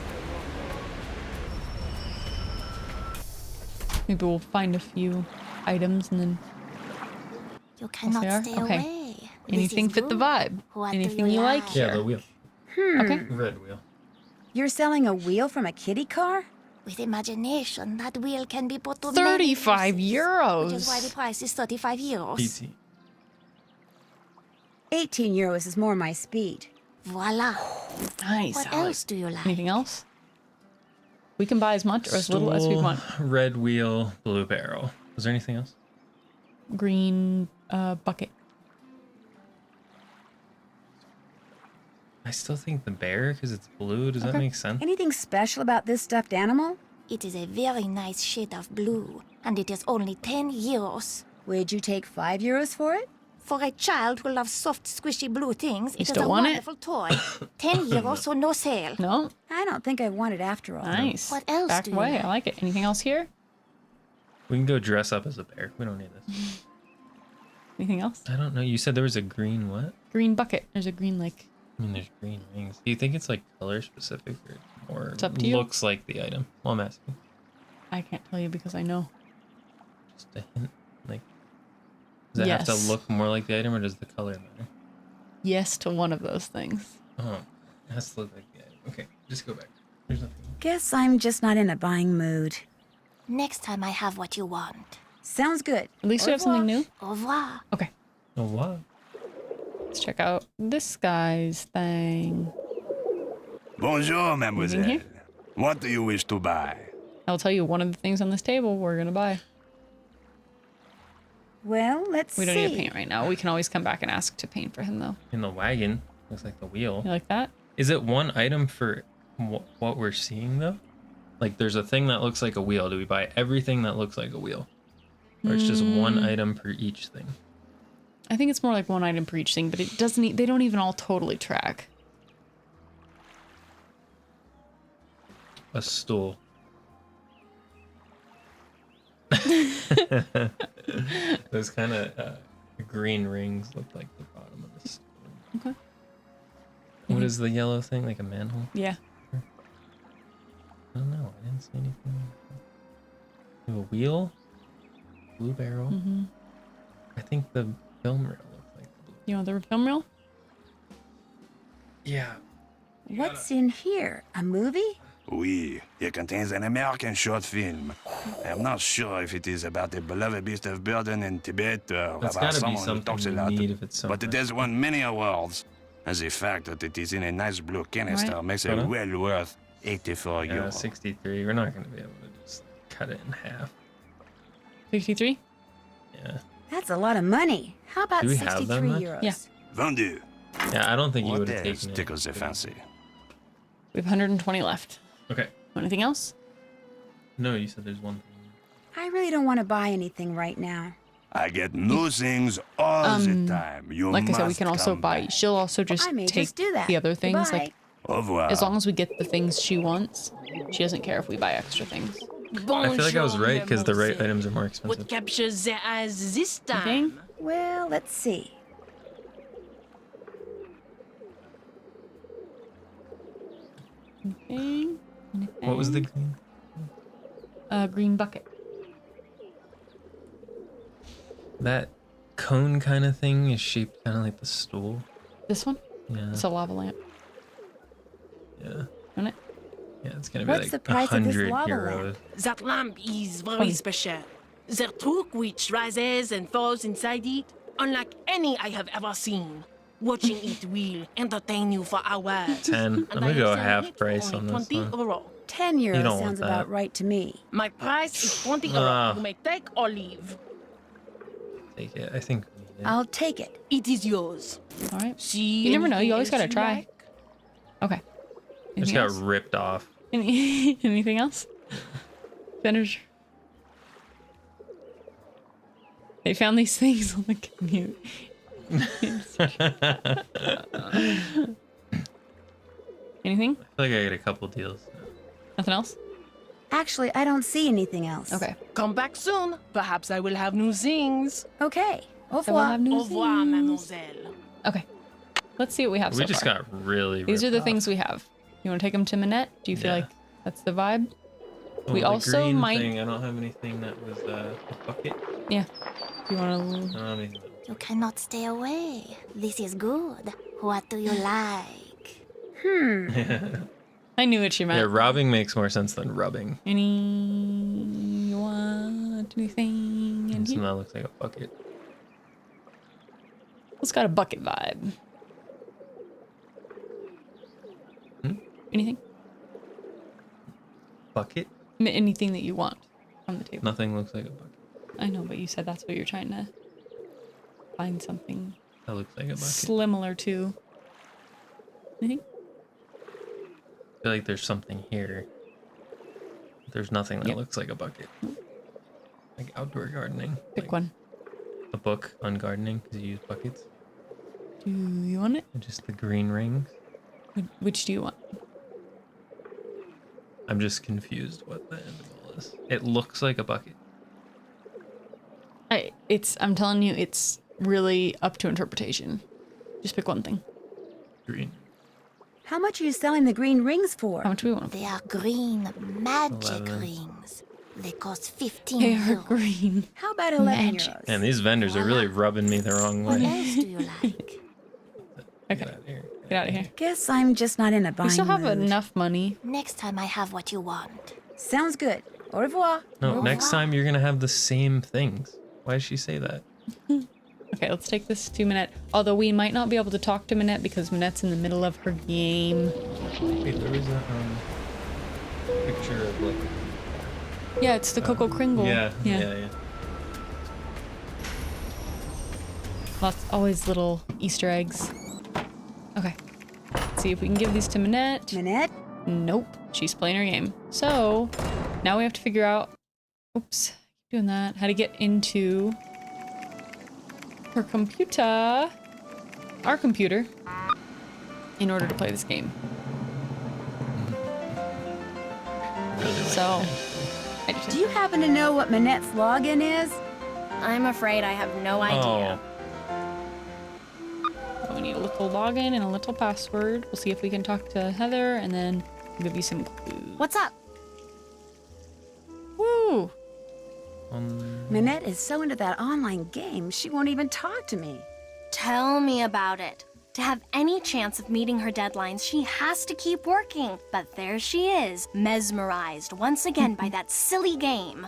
Maybe we'll find a few items and then. You cannot are? stay Okay. away. This Anything is fit the good. vibe? What do Anything you you like like? Yeah, here? the wheel. Okay. Red wheel. You're selling a wheel from a kiddie car? With imagination, that wheel can be put to 35 many uses, euros. Which is why the price is 35 euros. PT. 18 euros is more my speed. Voila. Nice. What I like- else do you like? Anything else? We can buy as much or as little as we Stool, want. Red wheel, blue barrel. Was there anything else? Green bucket. I still think the bear because it's blue. Does that make sense? Anything special about this stuffed animal? It is a very nice shade of blue, and it is only 10 euros. Would you take 5 euros for it? For a child who loves soft, squishy blue things, it is still a want it? wonderful toy. 10 euros, so no sale. No? I don't think I want it after all. Nice. What else Back do you away. like? I like it. Anything else here? We can go dress up as a bear. We don't need this. Anything else? I don't know. You said there was a green what? Green bucket. There's a green like. I mean, there's green rings. Do you think it's like color specific or It's up to you. looks like the item? Well, I'm asking. I can't tell you because I know. Just a hint. Like, does it have Yes. to look more like the item or does the color matter? Yes to one of those things. Oh, it has to look like the item. Okay, just go back. There's nothing. Guess I'm just not in a buying mood. Next time I have what you want. Sounds good. At least we have something new. Au revoir. Okay. Oh, wow. Let's check out this guy's thing. Bonjour, mademoiselle. here? What do you wish to buy? I'll tell you one of the things on this table we're gonna buy. Well, let's We don't see. need to paint right now. We can always come back and ask to paint for him though. In the wagon, looks like the wheel. You like that? Is it one item for what we're seeing though? Like there's a thing that looks like a wheel. Do we buy everything that looks like a wheel? Or it's just one item per each thing? I think it's more like one item per each thing, but it doesn't. They don't even all totally track. A stool. Those kind of green rings look like the bottom of the stool. Okay. What is the yellow thing? Like a manhole? Yeah. I don't know. I didn't see anything. We have a wheel. Blue barrel. Mm-hmm. I think the film reel looks like the blue You want the film reel? Yeah. What's in here? A movie? Oui, it contains an American short film. I'm not sure if it is about the beloved beast of burden in Tibet or That's about gotta be someone who talks a something lot. we need if it's But it has won many awards. And the fact that it is in a nice blue canister Right. makes it Hold on. well worth 84 Yeah, euros. 63. We're not going to be able to just cut it in half. 63? Yeah. That's a lot of money. How about Do we have that 63 much? euros? Yeah. Vendu. Yeah, I don't think you What would have else taken it. tickles the fancy? We have 120 left. Okay. Anything else? No, you said there's one thing. I really don't want to buy anything right now. I get new things all the time. You Like I said, we must can also come buy. back. She'll also just I may take just do that. the other things. Goodbye. Like Au revoir. as long as we get the things she wants, she doesn't care if we buy extra things. I feel like I was Bonjour, right because the right mademoiselle. items are more expensive. What captures their eyes this time? Okay. Well, let's see. Anything? What was the green? Green bucket. That cone kind of thing is shaped kind of like the stool. This one? Yeah. It's a lava lamp. Yeah. Isn't it? Yeah, it's gonna be What's like the price of this 100 lava euros. lamp? That lamp is very Funny. special. The trunk which rises and falls inside it, unlike any I have ever seen. Watching it will entertain you for hours. 10. I'm And gonna I go am half selling it price for on only this 20 one. euro. 10 You euros don't want sounds that. about right to me. My price is 20 euro. Ah. You may take or leave. Take it. I think we need it. I'll take it. It is yours. All right. See You never know. anything You always else gotta try. like? Okay. I just Anything got else? ripped off. Anything else? Finish. They found these things on the commute. Anything? I feel like I got a couple deals. Nothing else? Actually, I don't see anything else. Okay. Come back soon. Perhaps I will have new things. Okay. Au So we'll revoir. have new Au revoir, things. mademoiselle. Okay. Let's see what we have We so just far. got really. These are ripped the off. things we have. You want to take them to Manette? Do you feel Yeah. like that's the vibe? Oh, we the also green might. Thing, I don't have anything that was a bucket. Yeah. You want I to? don't have anything. You cannot stay away. This is good. What do you like? I knew what you Yeah, meant. robbing makes more sense than rubbing. You want anything in Something here? that looks like a bucket. It's got a bucket vibe. Anything? Bucket? Anything that you want from the table. Nothing looks like a bucket. I know, but you said that's what you're trying to find something That looks like a bucket. similar to. Anything? I feel like there's something here. There's nothing that Yep. looks like a bucket. Like outdoor gardening. Pick like one. A book on gardening because you use buckets. Do you want it? And just the green rings. Which do you want? I'm just confused what the animal is. It looks like a bucket. I'm telling you, it's really up to interpretation. Just pick one thing. Green. How much are you selling the green rings for? How much do we want? They are green magic 11. rings. They cost 15 They are euros. green. How about 11 Magic. euros? Man, these vendors are really rubbing me the wrong What way. else do you like? Okay. Get out of here. Get out of here. Guess I'm just not in a buying We still have mood. enough money. Next time I have what you want. Sounds good. Au revoir. No, next time you're gonna have the same things. Why did she say that? Okay, let's take this to Manette. Although we might not be able to talk to Manette because Manette's in the middle of her game. Wait, there was a picture of like. Yeah, it's the Coco Kringle. Yeah. Always little Easter eggs. Okay. Let's see if we can give these to Manette. Manette? Nope. She's playing her game. So now we have to figure out, oops, keep doing that, how to get into her computer, our computer, in order to play this game. So, Do you happen to know what Manette's login is? I'm afraid I have no idea. So we need a little login and a little password. We'll see if we can talk to Heather, and then we'll give you some clues. What's up? Woo! Manette is so into that online game, she won't even talk to me. Tell me about it. To have any chance of meeting her deadlines, she has to keep working. But there she is, mesmerized once again by that silly game.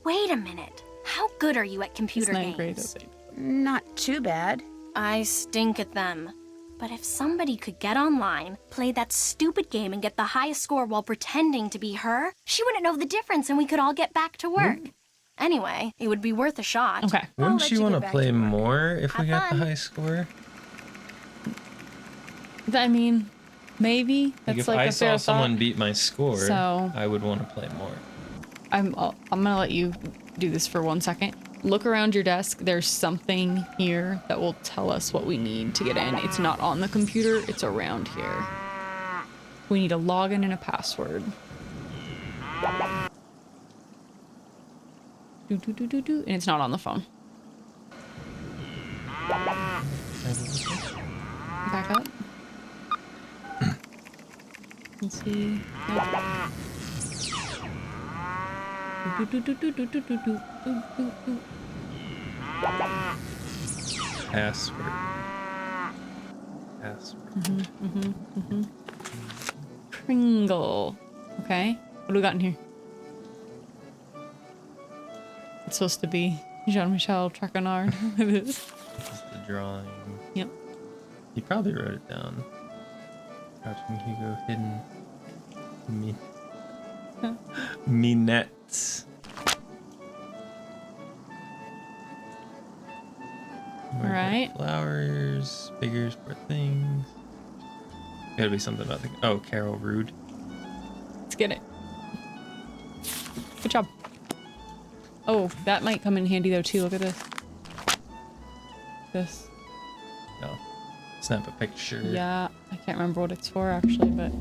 Wait a minute. How good are you at computer games? Not too bad. I stink at them. But if somebody could get online, play that stupid game and get the highest score while pretending to be her, she wouldn't know the difference and we could all get back to work. Anyway, it would be worth a shot. Okay. Wouldn't you want to play more if we got the fun. high score? I mean, maybe. Like That's if like I a saw fair someone thought. beat my score, So- I would want to play more. I'm gonna let you do this for 1 second. Look around your desk. There's something here that will tell us what we need to get in. It's not on the computer. It's around here. We need a login and a password. Do, do, do, do, do. And it's not on the phone. Back up. Let's see. Nope. Do, do, do, do, do, do, do, do, do, do, do. Password. Pringle. Okay. What do we got in here? It's supposed to be Jean-Michel Traquenard. This is the drawing. Yep. He probably wrote it down. Crouching Hugo hidden. Minette. Alright. Flowers, figures, poor things. Gotta be something about the. Oh, Carol Rude. Let's get it. Good job. Oh, that might come in handy though too. Look at this. This. No. Snap a picture. Yeah, I can't remember what it's for actually, but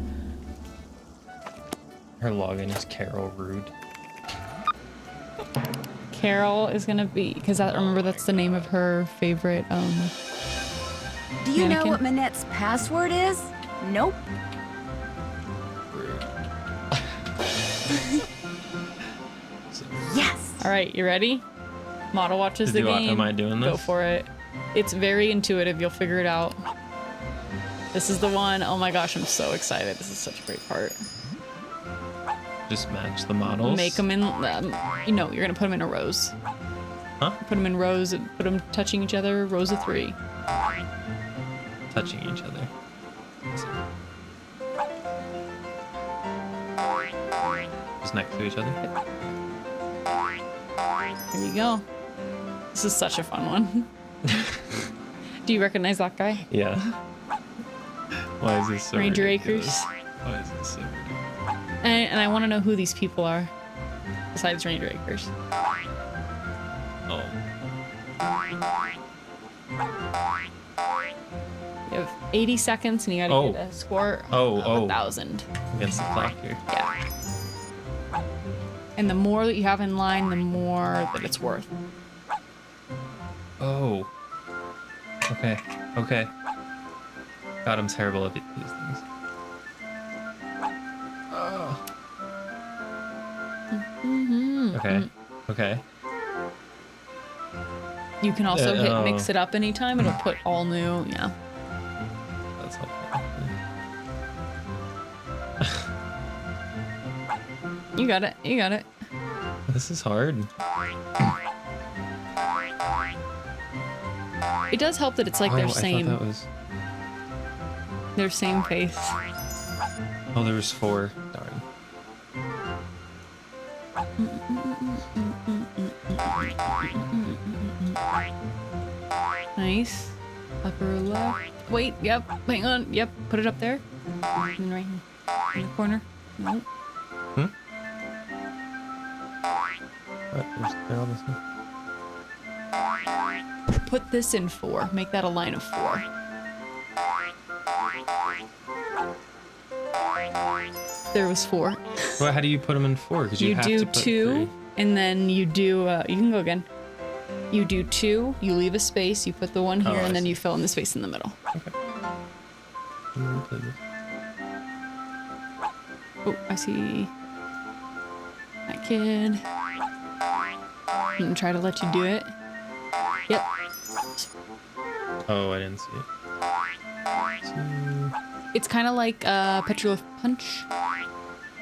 Her login is Carol Rude. Carol is gonna be because I remember that's the name of her favorite. Do you know mannequin. what Manette's password is? Nope. Yes. All right, you ready? Model watches the game. Am I doing this? Go for it. It's very intuitive. You'll figure it out. This is the one. Oh my gosh, I'm so excited. This is such a great part. Just match the models. Make them in. You know, you're gonna put them in a rows. Huh? Put them in rows. Put them touching each other. Rows of 3. Touching each other. Just next to each other. Here you go. This is such a fun one. Do you recognize that guy? Yeah. Why is this so Ranger ridiculous? Acres. Why is this so ridiculous? And I want to know who these people are, besides Ranger Acres. Oh. You have 80 seconds, and you gotta get a score of 1,000. Against the clock here. Yeah. And the more that you have in line, the more that it's worth. Oh. Okay. Okay. God, I'm terrible at these things. Okay. Okay. You can also hit oh. mix it up anytime. It'll put all new. Yeah. That's helpful. You got it. You got it. This is hard. It does help that it's like Oh, their I thought same. that was... Their same face. Oh, there was 4. Darn. Nice. Upper left. Wait, yep. Hang on. Yep. Put it up there. And right in the corner. Nope. What? They're all the same. Put this in 4. Make that a line of 4. There was 4. Well, how do you put them in 4? Because You have do to put 2, 3. and then you do. You can go again. You do 2. You leave a space. You put the one here, Oh, I and then see. you fill in the space in the middle. Oh, I see that kid. I'm gonna try to let you do it. Yep. Oh, I didn't see it. It's kind of like Petrolith Punch.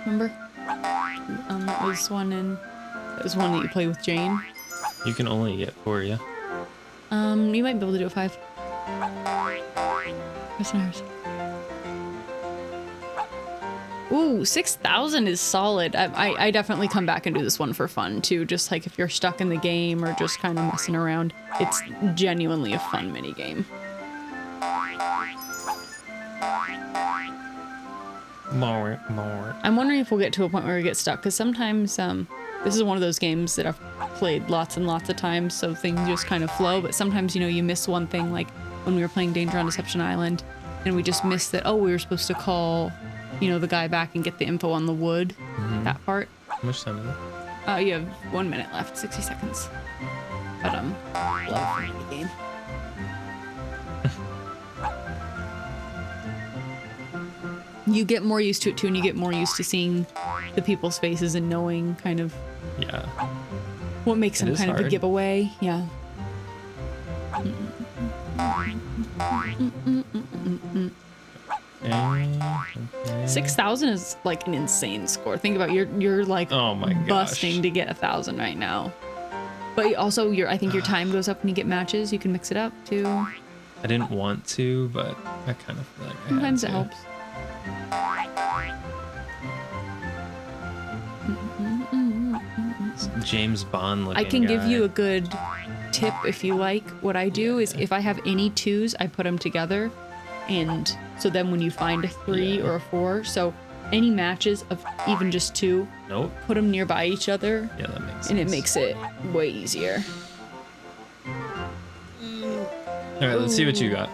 Remember? That was one that you play with Jane. You can only get 4, yeah. You might be able to do a 5. Listeners. Ooh, 6,000 is solid. I definitely come back and do this one for fun too. Just like if you're stuck in the game or just kind of messing around, it's genuinely a fun mini game. More. I'm wondering if we'll get to a point where we get stuck, because sometimes this is one of those games that I've played lots and lots of times, so things just kind of flow. But sometimes, you know, you miss one thing, like when we were playing Danger on Deception Island, and we just missed that. Oh, we were supposed to call, you know, the guy back and get the info on the wood. That part. How much time is it? You have 1 minute left, 60 seconds. But love for the game. You get more used to it too, and you get more used to seeing the people's faces and knowing kind of what makes them kind of a giveaway. Yeah. 6,000 is like an insane score. Think about you're like oh my gosh, busting to get 1,000 right now. But also I think your time goes up when you get matches. You can mix it up too. I didn't want to, but I kind of feel like sometimes it helps. James Bond looking I can give guy. you a good tip if you like. What I do is if I have any 2s, I put them together, and so then when you find a 3 or a 4, so any matches of even just 2, put them nearby each other. Yeah, that makes sense. And it makes it way easier. All right, let's see what you got.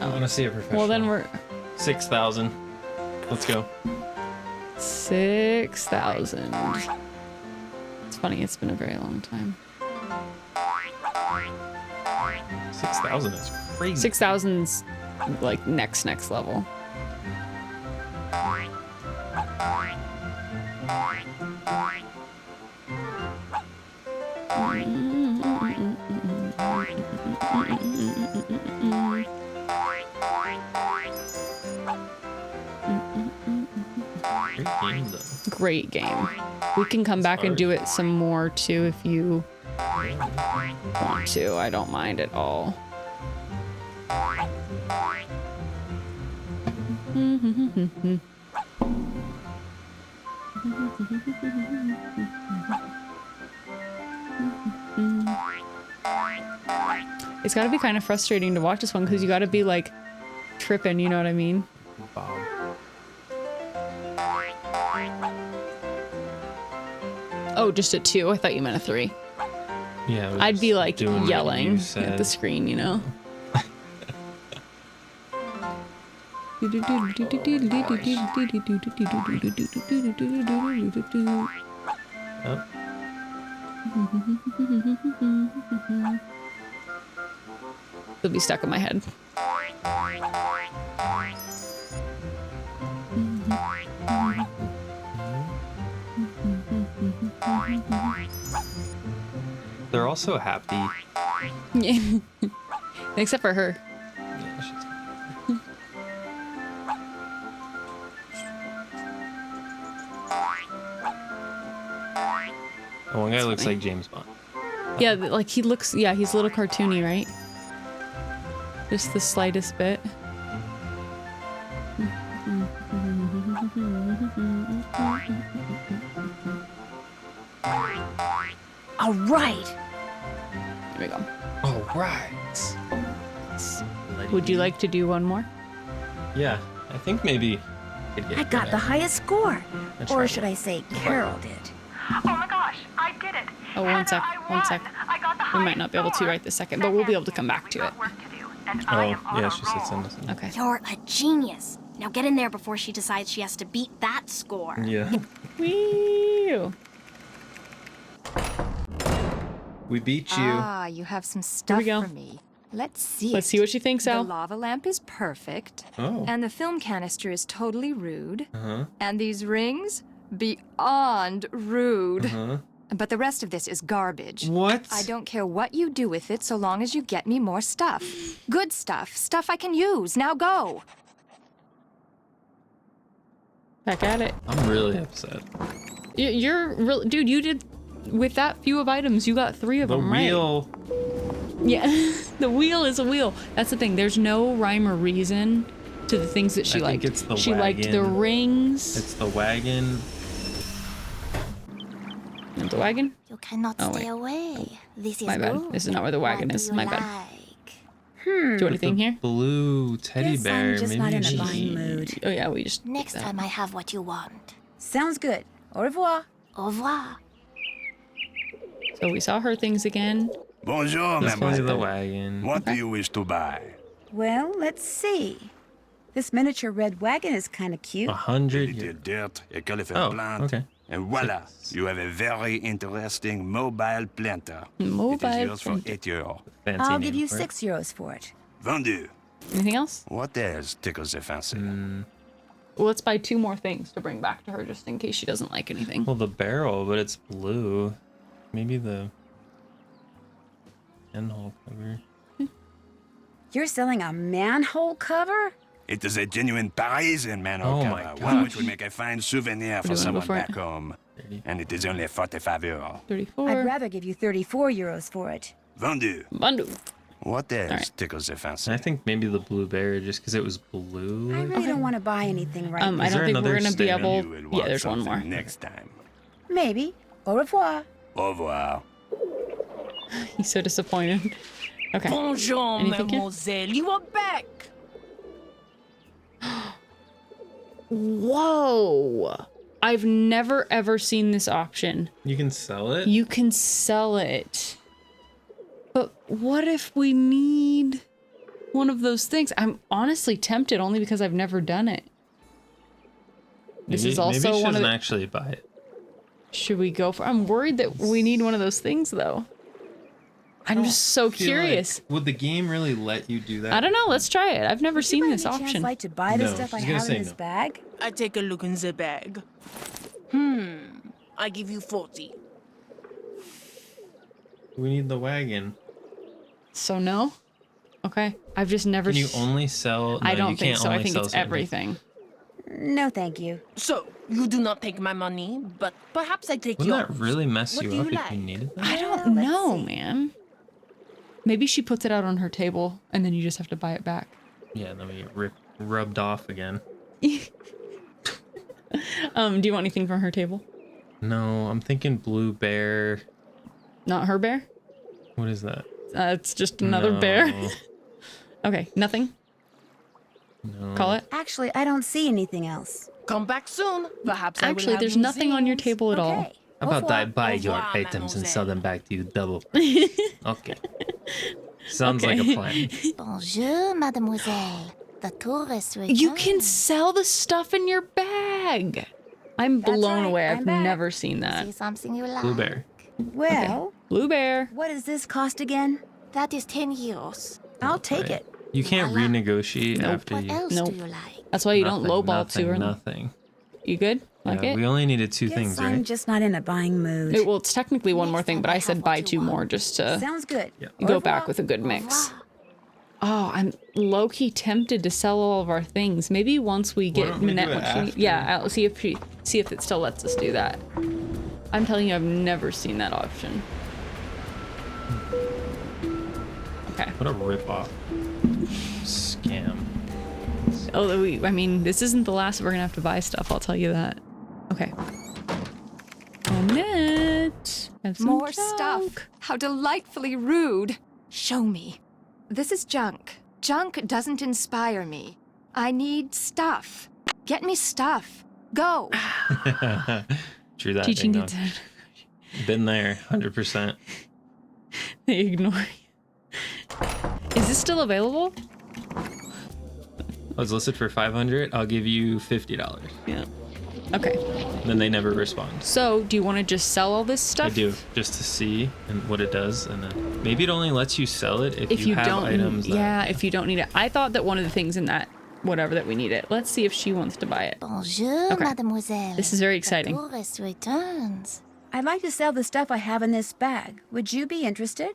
I want to see a professional. Well, then we're 6,000. Let's go. 6,000. It's funny, it's been a very long time. 6,000 is crazy. 6,000's like next level. Great game. We can come back and do it some more too if you want to. I don't mind at all. It's gotta be kind of frustrating to watch this one because you gotta be like tripping, you know what I mean? Oh, just a 2? I thought you meant a 3. Yeah. I'd be like yelling at the screen, you know? It'll be stuck in my head. They're also happy. Yeah. Except for her. The one guy looks like James Bond. Yeah, like he looks, yeah, he's a little cartoony, right? Just the slightest bit. All right. There we go. All right. Would you like to do one more? Yeah, I think maybe I got the highest score. Or should I say Carol did. Oh my gosh, I did it. Oh, one sec. We might not be able to right this second, but we'll be able to come back to it. Oh, yeah, she said send us. Okay. You're a genius. Now get in there before she decides she has to beat that score. Yeah. Wee. We beat you. Ah, you have some stuff Here we go. for me. Let's see. Let's see what she thinks, Al. The lava lamp is perfect. Oh. And the film canister is totally rude. Uh-huh. And these rings, beyond rude. Uh-huh. But the rest of this is garbage. What? I don't care what you do with it so long as you get me more stuff. Good stuff. Stuff I can use. Now go. Back at it. I'm really upset. You're real, dude. You did with that few of items. You got 3 of The them wheel. right. Yeah, the wheel is a wheel. That's the thing. There's no rhyme or reason to the things that she I liked. think it's the she liked the wagon. rings. It's the wagon. And the wagon? You cannot Oh, stay wait. away. This is My bad. rude. This is not where the wagon What is. do you My bad. like? Do you want anything here? Blue teddy Guess bear. I'm just Maybe not in a she- buying mood. Oh yeah, we just. Next time I have what you want. Sounds good. Au revoir. Au revoir. So we saw her things again. Bonjour, Let's play the mademoiselle. wagon. What do you wish to buy? Well, let's see. This miniature red wagon is kind of cute. 100. Little dirt, a colorful Oh, plant. okay. And voila, you have a very interesting mobile planter. It Mobile is yours for planter. 8 euros. Fancy I'll name give you for it. 6 euros for it. Vendu. Anything else? What else tickles the fancy? Well, let's buy 2 more things to bring back to her just in case she doesn't like anything. Well, the barrel, but it's blue. Maybe the pinhole cover. You're selling a manhole cover? It is a genuine Parisian manhole Oh my cover, one which gosh. will make a fine souvenir do for you wanna go someone for it? back home. And it is only 45 euros. 34. I'd rather give you 34 euros for it. Vendu. Bundle. What else right. tickles the fancy? I think maybe the blue bear just because it was blue. I really don't want to buy anything right I now. Is don't there think we're another gonna be statement? able. You will Yeah, want there's one something more. next time. Maybe. Au revoir. Au revoir. He's so disappointed. Okay. Bonjour, Anything here? mademoiselle. You are back. Whoa! I've never ever seen this option. You can sell it? You can sell it. But what if we need one of those things? I'm honestly tempted only because I've never done it. This Maybe- is also maybe she one of doesn't the... actually buy it. Should we go for... I'm worried that we need one of those things though. I'm just so Feel curious. like- would the game really let you do that? I don't know. Let's try it. I've never seen this By any chance option. like to buy the No, stuff I she's gonna have say in this no. bag? I take a look in the bag. I give you 40. We need the wagon. So no? Okay. I've just never... Can you s- only sell? I no, don't you think can't so. I only think sell it's certain everything. No, thank you. So, you do not take my money, but perhaps I take Wouldn't yours. that really mess What you do up you if like? you needed that? I Well, don't let's know, see. man. Maybe she puts it out on her table and then you just have to buy it back. Yeah, then we get rubbed off again. Do you want anything from her table? No, I'm thinking blue bear. Not her bear? What is that? It's just another bear. No, Okay, nothing. No. Call it. Actually, I don't see anything else. Come back soon. Perhaps I will Actually, have there's new nothing on your things. table at all. Okay. How about I buy Au your revoir, items and sell mademoiselle. them back to you double price? Okay. Sounds like a Okay. plan. Bonjour, mademoiselle. The tourist return. You can sell the stuff in your bag. I'm That's blown right, away. I'm I've back. never seen See that. something you like? Blue bear. Well, Blue bear. what does this cost again? That is 10 euros. I'll take Right. it. You can't Voila. renegotiate Nope. after What you. else Nope. do you like? That's why you don't Nothing, lowball too early. Nothing. You good? Like Yeah, it? we only needed 2 Guess things, I'm right? just not in a buying mood. Well, it's technically one more Next thing, time but I I said have buy what you 2 more want. just to Sounds good. Yeah. Au go revoir. back with a good Au mix. revoir. Oh, I'm low-key tempted to sell all of our things. Maybe once we get don't we Minette do it what she after? yeah, I'll see if it still lets us do that. I'm telling you, I've never seen that option. Okay. What a rip-off. Scam. Although I mean, this isn't the last we're gonna have to buy stuff. I'll tell you that. Okay. Minette, have some More junk. stuff. How delightfully rude. Show me. This is junk. Junk doesn't inspire me. I need stuff. Get me stuff. Go. True that. Teaching Ding it. dong. Been there, 100%. They ignore you. Is this still available? I was listed for 500. I'll give you $50. Yeah. Okay. Then they never respond. So, do you want to just sell all this stuff? I do, just to see and what it does, and then maybe it only lets you sell it if, If have don't, items. That, yeah, if you don't need it. I thought that one of the things in that, whatever that we needed. Let's see if she wants to buy it. Bonjour, Okay. mademoiselle. This is very The exciting. tourist returns. I'd like to sell the stuff I have in this bag. Would you be interested?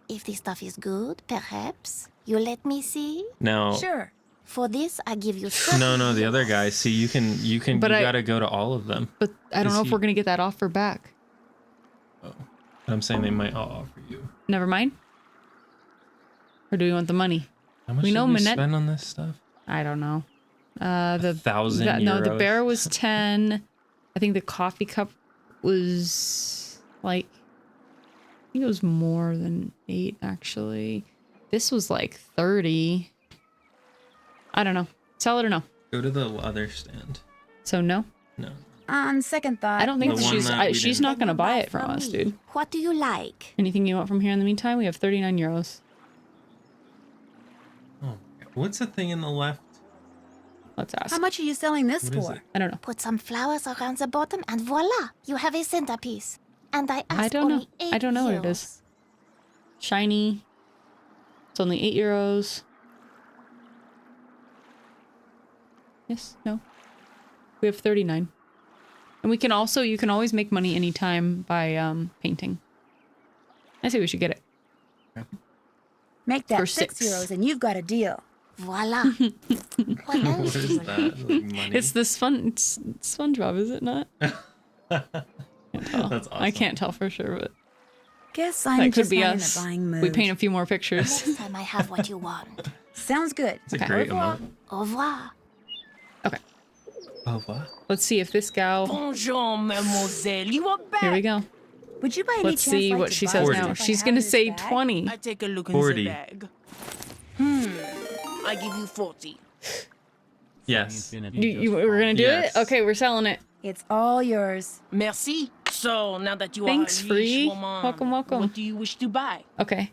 If the stuff is good, perhaps. You let me see? Now, Sure. For this, I give you no, the other guy. See, you But I gotta go to all of them. But I don't Is know if he- we're gonna get that offer back. I'm saying they might all offer you. Never mind. Or do we want the money? How much We did know we Minette. spend on this stuff? I don't know. The 1,000 No, the euros. bear was 10. I think the coffee cup was like, I think it was more than 8 actually. This was like 30. I don't know. Sell it or no? Go to the other stand. So no. No. On second thought, I don't think The one that we she's didn't- not gonna buy it from us, dude. What do you like? Anything you want from here in the meantime? We have 39 euros. Oh, what's the thing in the left? Let's ask. how much are you selling this What is for? it? I don't know. Put some flowers around the bottom, and voila! You have a centerpiece. And I asked I don't know. only 8 I don't know what it euros. is. Shiny. It's only 8 euros. Yes, no. We have 39. And we can also, you can always make money anytime by painting. I say we should get it. Make that For 6 6. euros and you've got a deal. Voila! What else What do is you that? need? Like money? It's this fun, it's SpongeBob, is it not? Can't tell. That's awesome. I can't tell for sure, but Guess that I'm could just be not us. in a buying mood. We paint a few more pictures. Next time I have what you want. Sounds good. It's a Okay. great amount. Au revoir. Okay. Oh, what? Let's see if this gal. Bonjour, mademoiselle. You are back. Here we go. Would you by any Let's chance see like what to she buy says the now. stuff I She's have gonna in this say bag? 20. I take a look in 40. the bag. I give you 40. Yes. We're gonna do Yes. it? Okay, we're selling it. It's all yours. Merci. So now that you Thanks, are a Free. rich woman, Welcome, welcome. What do you wish to buy? Okay.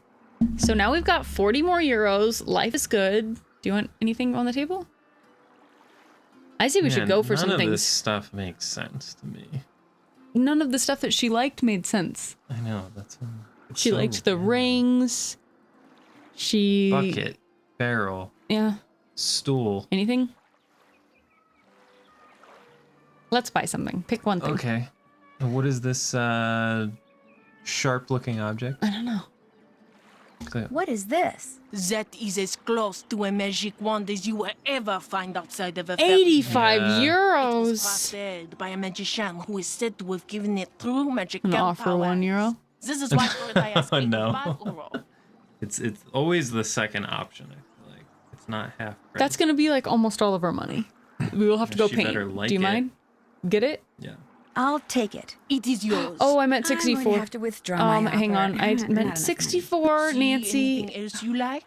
So now we've got 40 more euros. Life is good. Do you want anything on the table? I say we should Man, go for none some of things. this stuff makes sense to me. None of the stuff that she liked made sense. I know, that's it's She so liked the rings. She bucket, barrel, Yeah. stool. Anything? Let's buy something. Pick one thing. Okay. And what is this sharp-looking object? I don't know. What is this? That is as close to a magic wand as you will ever find outside of a 85 It was euros. crafted by a magician who is said to have given it true magical An offer power. 1 euro. This is why for it I ask No. 85 euro. It's always the second option. I feel like it's not half. Price. That's gonna be like almost all of our money. We will have to go She paint. better like Do you it. mind? Get it? Yeah. I'll take it. It is yours. Oh, I meant I'm going 64. to have to withdraw my Hang offer. on. I Not meant enough 64, See Nancy. anything else you like?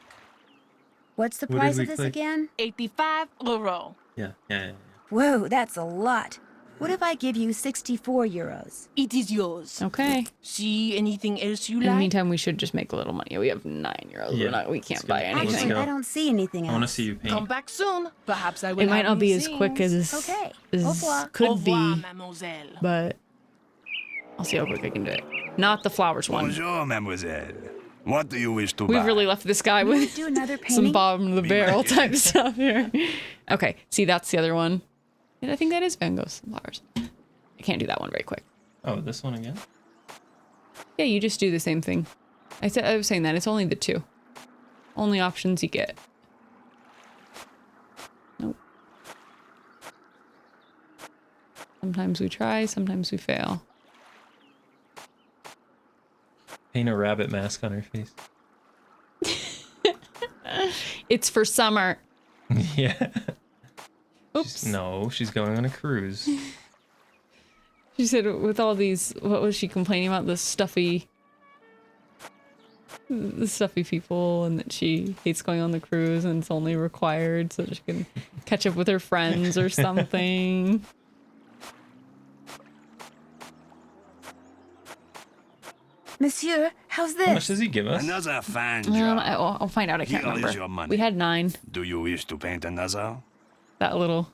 What's the What did price we of this click? again? 85 euro. Yeah. Whoa, that's a lot. What if I give you 64 euros? It is yours. Okay. See anything else you In the like? meantime, we should just make a little money. We have 9 euros. Yeah. We can't Let's buy go. Let's anything. go. Actually, I don't see anything I want to else. see you paint. Come back soon. Perhaps I will It might have not be new as quick as Okay. as Au revoir. could Au revoir, be, mademoiselle. but I'll see how quick I can do it. Not the flowers one. Bonjour, mademoiselle. What do you wish to We've buy? really left this guy Will you with do another some painting? bottom of the barrel type stuff here. Okay, see, that's the other one. And I think that is Van Gogh's flowers. I can't do that one very quick. Oh, this one again? Yeah, you just do the same thing. I was saying that. It's only the 2. Only options you get. Nope. Sometimes we try, sometimes we fail. Paint a rabbit mask on her face. It's for summer. Yeah. Oops. No, she's going on a cruise. She said with all these, what was she complaining about? The stuffy people, and that she hates going on the cruise and it's only required so that she can catch up with her friends or something. Monsieur, how's How much this? does he give us? Another fine job. I'll find out. I can't Here is remember. your money. We had 9. Do you wish to paint another? That little.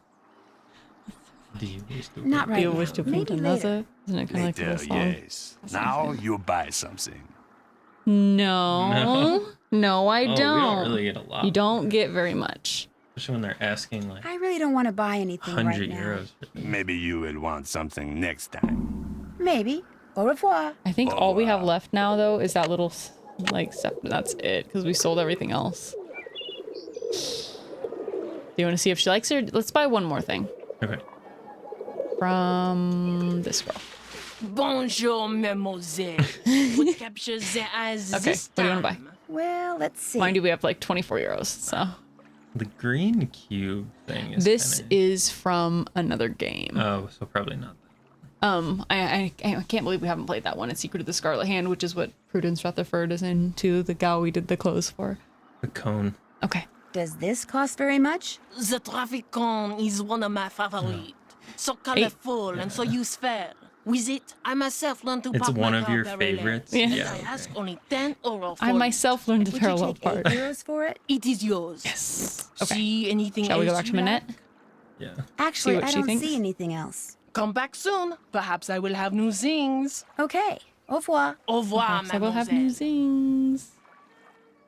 Do you wish to Not paint? right You now. wish to paint Maybe another? later. Isn't it kind of like a Later, little song? yes. Now you buy something. No. No, I Oh, don't. we don't really get a lot. You don't get very much. Especially when they're asking like I really don't want to buy anything 100 right now. euros. Maybe you will want something next time. Maybe. Au revoir. I think all we have left now, though, is that little, like, that's it, because we sold everything else. Do you want to see if she likes it? Let's buy one more thing. Okay. From this girl. Bonjour, mademoiselle. What captures the eyes Okay, this what do you want time? to buy? Well, let's see. Mind you, we have like 24 euros, so. The green cube thing is This kinda... is from another game. Oh, so probably not. I can't believe we haven't played that one. It's Secret of the Scarlet Hand, which is what Prudence Rutherford is into, the gal we did the clothes for. The cone. Okay. Does this cost very much? The traffic cone is one of my favorites. So colorful and so useful. With it, I myself learned to It's park one my of car your parallel. favorites? And Yeah, I okay. ask only 10 euro for I myself learned the Would parallel you take part. 8 euros for it? It is yours. Yes. Okay. See anything Shall we go else back to you Minette? like? Yeah. Actually, what I she don't thinks? see anything else. Come back soon. Perhaps I will have new things. Okay. Au revoir. Au revoir, Perhaps I will have mademoiselle. new things.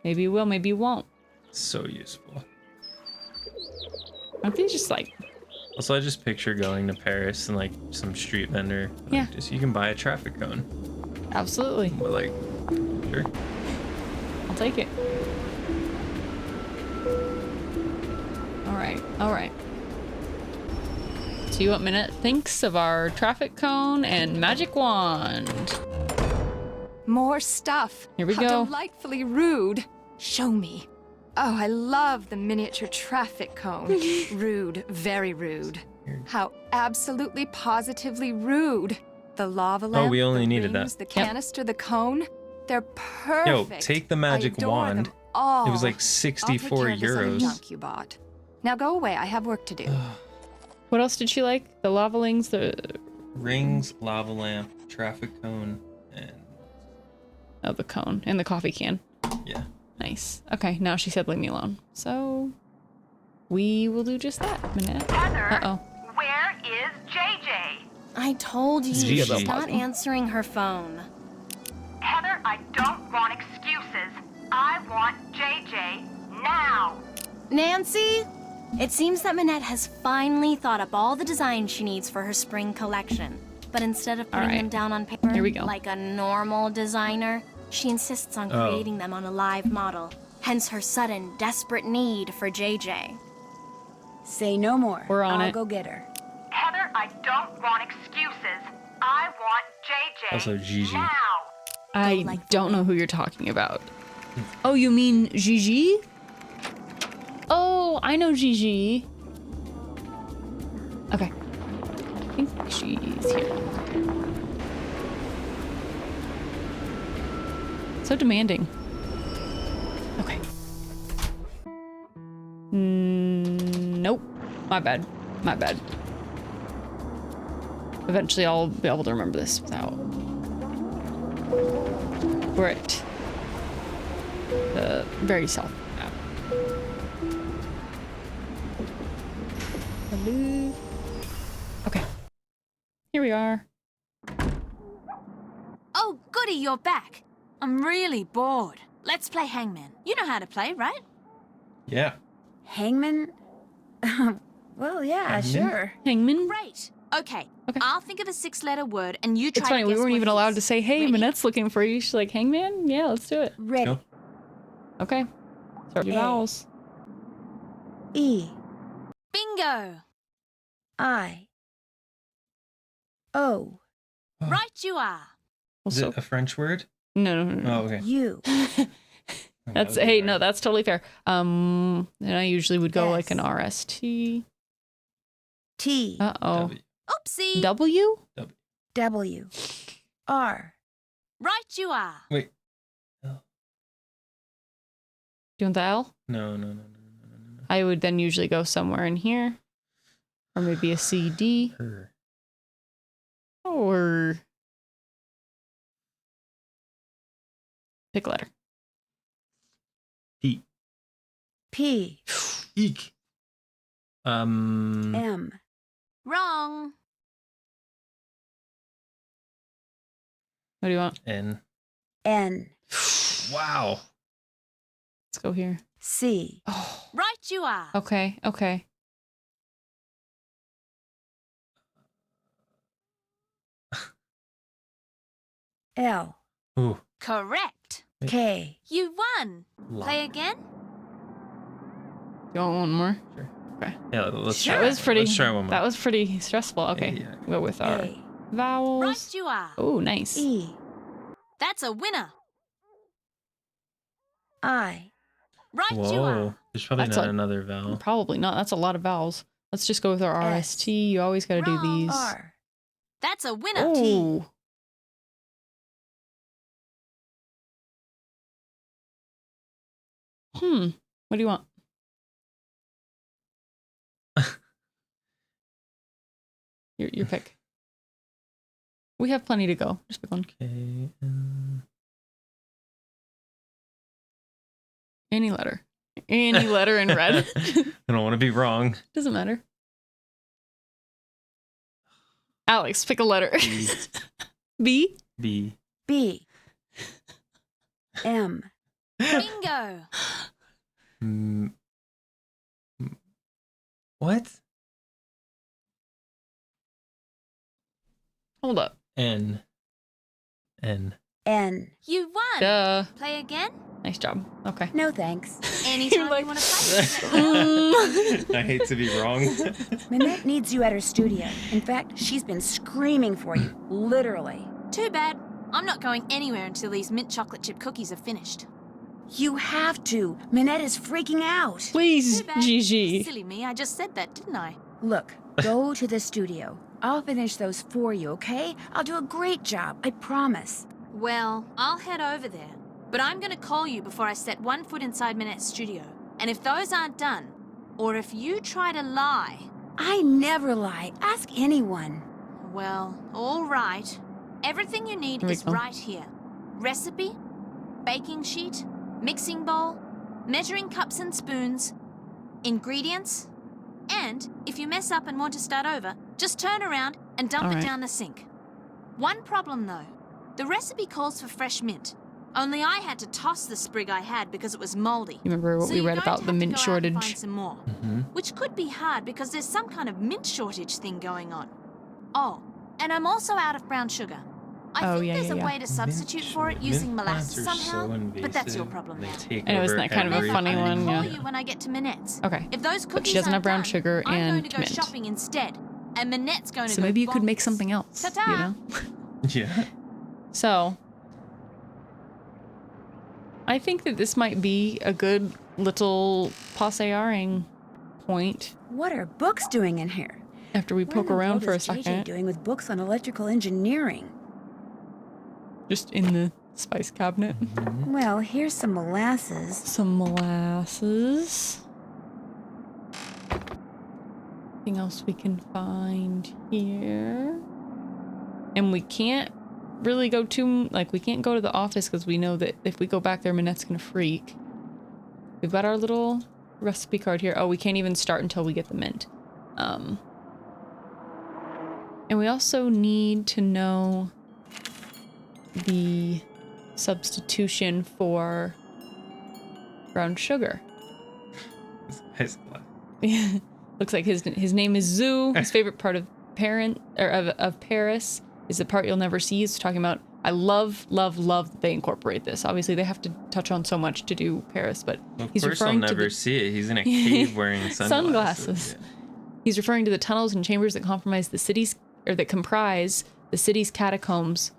Maybe you will, maybe you won't. So useful. Aren't they just like... Also, I just picture going to Paris and like some street vendor. Like, Yeah. Just you can buy a traffic cone. Absolutely. But, like, sure. I'll take it. Alright, alright. See what Minette thinks of our traffic cone and magic wand. More stuff. Here we How go. delightfully rude. Show me. Oh, I love the miniature traffic cone. Rude, very rude. How absolutely positively rude. The lava lamp, we only the needed that. rings, the Yep. canister, the cone. They're perfect. Yo, take the magic I adore wand. them all. It was like I'll 64 take care of this other euros. junk you bought. Now go away. I have work to do. What else did she like? The lavalings, the... Rings, lava lamp, traffic cone, and Oh, the cone. And the coffee can. yeah. Nice. Okay, now she said leave me alone. So... we will do just that, Minette. Uh-oh. Where is JJ? I told you, Gigi. she's not answering her phone. Heather, I don't want excuses. I want JJ now. Nancy? It seems that Minette has finally thought up all the designs she needs for her spring collection. But instead of putting All right. them down on paper Here we go. like a normal designer, she insists on Oh. creating them on a live model. Hence her sudden, desperate need for JJ. Say no more. We're on I'll it. go get her. Heather, I don't want excuses. I want JJ Also, Gigi. now. I don't know who you're talking about. Oh, you mean Gigi? Oh, I know Gigi. Okay. I think she's here. So demanding. Okay. Nope. My bad. My bad. Eventually I'll be able to remember this without... We're at the very south map. Hello. Okay. Here we are. Oh, goody, you're back. I'm really bored. Let's play Hangman. You know how to play, right? Yeah. Hangman? Well, yeah, Hangman? sure. Hangman? Great. Okay. I'll think of a 6-letter word and you try It's funny, to we guess weren't what even it allowed is. to say, hey, Ready? Minette's looking for you. She's like, Hangman? Yeah, let's do it. Ready. Go. Okay. Start your A. vowels. E. Bingo. I. O. Right you are. Is Also, it a French word? no. Oh, okay. U. That's, Okay, hey, right. no, that's totally fair. And I usually would go like an Yes. RST. T. Uh-oh. W. Oopsie. W? W. R. Right you are. Wait. Do you want the L? No. I would then usually go somewhere in here. Or maybe a CD. Her. Or... pick a letter. P. P. Eek. M. Wrong. What do you want? N. N. Wow. Let's go here. C. Right you are. Okay, okay. L. Ooh. Correct. K. You won. Play again? You want one more? Sure. Okay. Yeah, let's That try. was pretty. Let's try one more. That was pretty stressful. Okay. Yeah. Go with our A. vowels. Right you are. Oh, nice. E. That's a winner. I. Right Whoa. you are. There's probably That's not a- another vowel. Probably not. That's a lot of vowels. Let's just go with our S. RST. You always got to do Wrong. these. R. That's a winner. Oh. What do you want? Your pick. We have plenty to go. Just pick one. Okay. Any letter. Any letter in red. I don't want to be wrong. Doesn't matter. Alex, pick a letter. B? B. B. M. Bingo. What? Hold up. N. N. You won. Duh. Play again? Nice job. Okay. No thanks. Anytime you want to play. I hate to be wrong. Minette needs you at her studio. In fact, she's been screaming for you. Literally. Too bad. I'm not going anywhere until these mint chocolate chip cookies are finished. You have to. Minette is freaking out. Please, Too bad. Gigi. Silly me, I just said that, didn't I? Look, go to the studio. I'll finish those for you, okay? I'll do a great job, I promise. Well, I'll head over there. But I'm going to call you before I set one foot inside Minette's studio. And if those aren't done, or if you try to lie... I never lie. Ask anyone. Well, all right. Everything you need is right here. Recipe, baking sheet, mixing bowl, measuring cups and spoons, ingredients, and if you mess up and want to start over, just turn around and dump it down the sink. One problem though, the recipe calls for fresh mint. Only I had to toss the sprig I had because it was moldy. You remember what we read about the mint shortage? Find some more, which could be hard because there's some kind of mint shortage thing going on. Oh, and I'm also out of brown sugar. I think there's a way to substitute for it using molasses somehow, but that's your problem now. I know, isn't that kind of a funny one? I'll call Yeah. you when I get to Minette's. Okay. If those But cookies she doesn't have aren't brown done, sugar I'm and going to go mint. shopping instead, and Minette's going to So go maybe you could make bonkers. something else. Ta-ta. You know? Yeah. So, I think that this might be a good little pasearing point. What are books doing in here? After we poke What in the around world for a is JJ second. doing with books on electrical engineering? Just in the spice cabinet. Well, here's some molasses. Some molasses. Anything else we can find here? And we can't really go we can't go to the office because we know that if we go back there, Minette's gonna freak. We've got our little recipe card here. Oh, we can't even start until we get the mint. And we also need to know the substitution for brown sugar. Looks like his name is Zoo. His favorite part of Paris is the part you'll never see. He's talking about, I love that they incorporate this. Obviously, they have to touch on so much to do Paris, but Of he's course I'll referring to never see it. He's in a cave wearing sunglasses. sunglasses. He's referring to the tunnels and chambers that comprise the city's catacombs.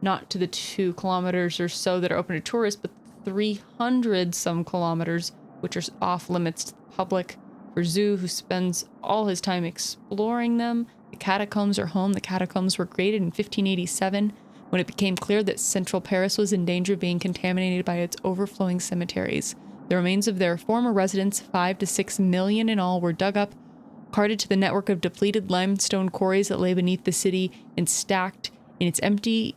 Not to the 2 kilometers or so that are open to tourists, but 300 some kilometers, which are off limits to the public. For Zoo, who spends all his time exploring them, the catacombs are home. The catacombs were created in 1587 when it became clear that central Paris was in danger of being contaminated by its overflowing cemeteries. The remains of their former residents, 5 to 6 million in all, were dug up, carted to the network of depleted limestone quarries that lay beneath the city, and stacked in its empty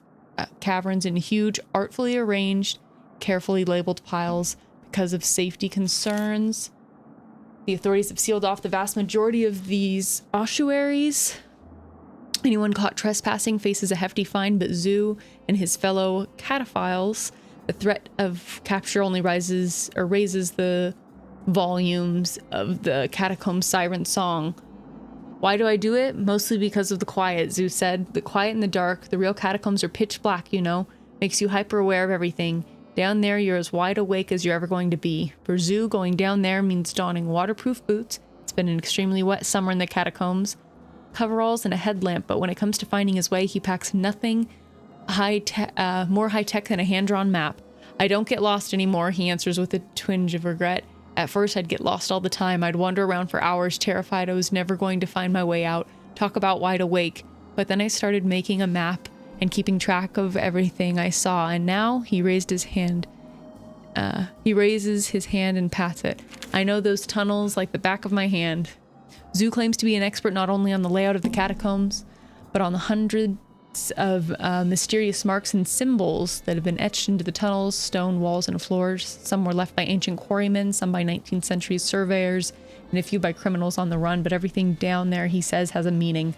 caverns in huge, artfully arranged, carefully labeled piles. Because of safety concerns, the authorities have sealed off the vast majority of these ossuaries. Anyone caught trespassing faces a hefty fine, but Zoo and his fellow cataphiles, the threat of capture only raises the volumes of the catacomb siren song Why do I do it? Mostly because of the quiet, Zeus said. The quiet in the dark. The real catacombs are pitch black, you know. Makes you hyper aware of everything. Down there, you're as wide awake as you're ever going to be. For Zoo, going down there means donning waterproof boots. It's been an extremely wet summer in the catacombs. Coveralls and a headlamp, but when it comes to finding his way, he packs nothing more high-tech than a hand-drawn map. I don't get lost anymore, he answers with a twinge of regret. At first, I'd get lost all the time. I'd wander around for hours, terrified I was never going to find my way out. Talk about wide awake. But then I started making a map and keeping track of everything I saw, and now he raised his hand. He raises his hand and pats it. I know those tunnels like the back of my hand. Zoo claims to be an expert not only on the layout of the catacombs, but on the hundreds of mysterious marks and symbols that have been etched into the tunnels, stone walls, and floors. Some were left by ancient quarrymen, some by 19th century surveyors, and a few by criminals on the run, but everything down there, he says, has a meaning.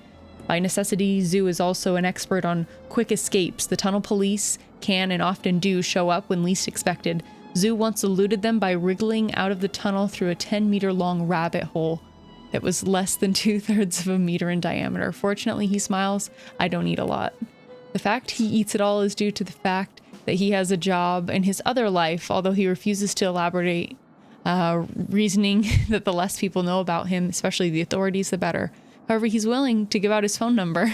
By necessity, Zoo is also an expert on quick escapes. The tunnel police can and often do show up when least expected. Zoo once eluded them by wriggling out of the tunnel through a 10-meter-long rabbit hole that was less than 2/3 of a meter in diameter. Fortunately, he smiles, I don't eat a lot. The fact he eats it all is due to the fact that he has a job in his other life, although he refuses to elaborate, reasoning that the less people know about him, especially the authorities, the better. However, he's willing to give out his phone number,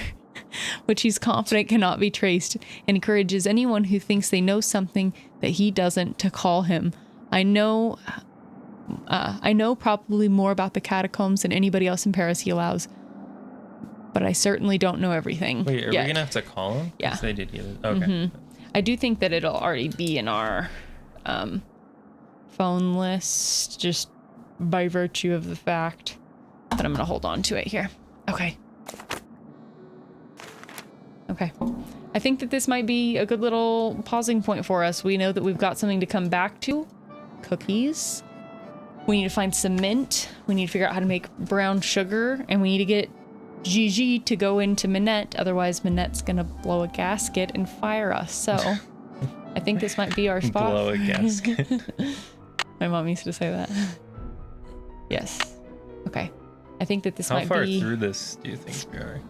which he's confident cannot be traced, and encourages anyone who thinks they know something that he doesn't to call him. I know probably more about the catacombs than anybody else in Paris, he allows. But I certainly don't know everything. Wait, are yet. we gonna have to call him? Yeah. 'Cause they did get it. Okay. I do think that it'll already be in our phone list, just by virtue of the fact that I'm gonna hold on to it here. Okay. Okay. I think that this might be a good little pausing point for us. We know that we've got something to come back to. Cookies. We need to find some mint. We need to figure out how to make brown sugar. And we need to get Gigi to go into Minette. Otherwise, Minette's gonna blow a gasket and fire us. So, I think this might be our spot. Blow a gasket. My mom used to say that. Yes. Okay. I think that this How might far be... through this do you think we are?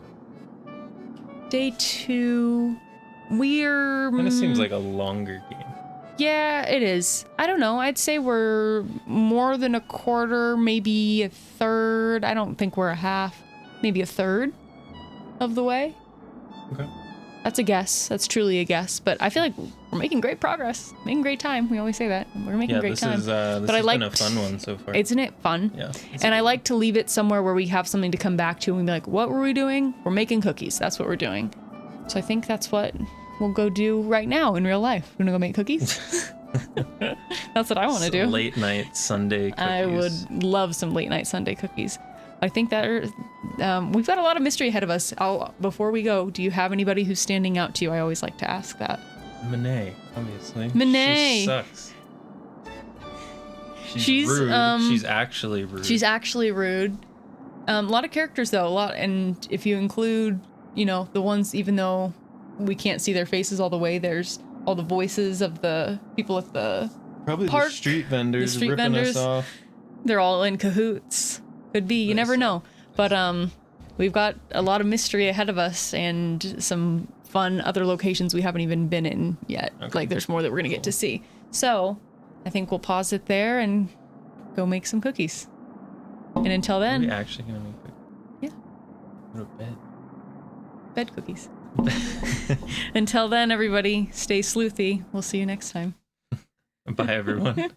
Day 2. We're... Kind of seems like a longer game. Yeah, it is. I don't know. I'd say we're more than a quarter, maybe a third. I don't think we're a half. Maybe a third of the way. Okay. That's a guess. That's truly a guess. But I feel like we're making great progress. Making great time. We always say that. We're making great time. This has been a fun one so far. Isn't it fun? Yeah. And I like to leave it somewhere where we have something to come back to and be like, what were we doing? We're making cookies. That's what we're doing. So I think that's what we'll go do right now in real life. We're gonna go make cookies. That's what I want to do. Late night Sunday cookies. I would love some late night Sunday cookies. I think that we've got a lot of mystery ahead of us. Before we go, do you have anybody who's standing out to you? I always like to ask that. Monet, obviously. Monet. She sucks. She's rude. She's actually rude. She's actually rude. A lot of characters though, a lot, and if you include, the ones, even though we can't see their faces all the way, there's all the voices of the people at the probably park. The street vendors the street ripping vendors, us off. They're all in cahoots. Could be, you never know. But we've got a lot of mystery ahead of us and some fun other locations we haven't even been in yet. Okay. Like there's more that we're gonna get to see. So I think we'll pause it there and go make some cookies. And until then, are we actually gonna make cookies? Yeah. Go to bed. Bed cookies. Until then, everybody, stay sleuthy. We'll see you next time. Bye, everyone.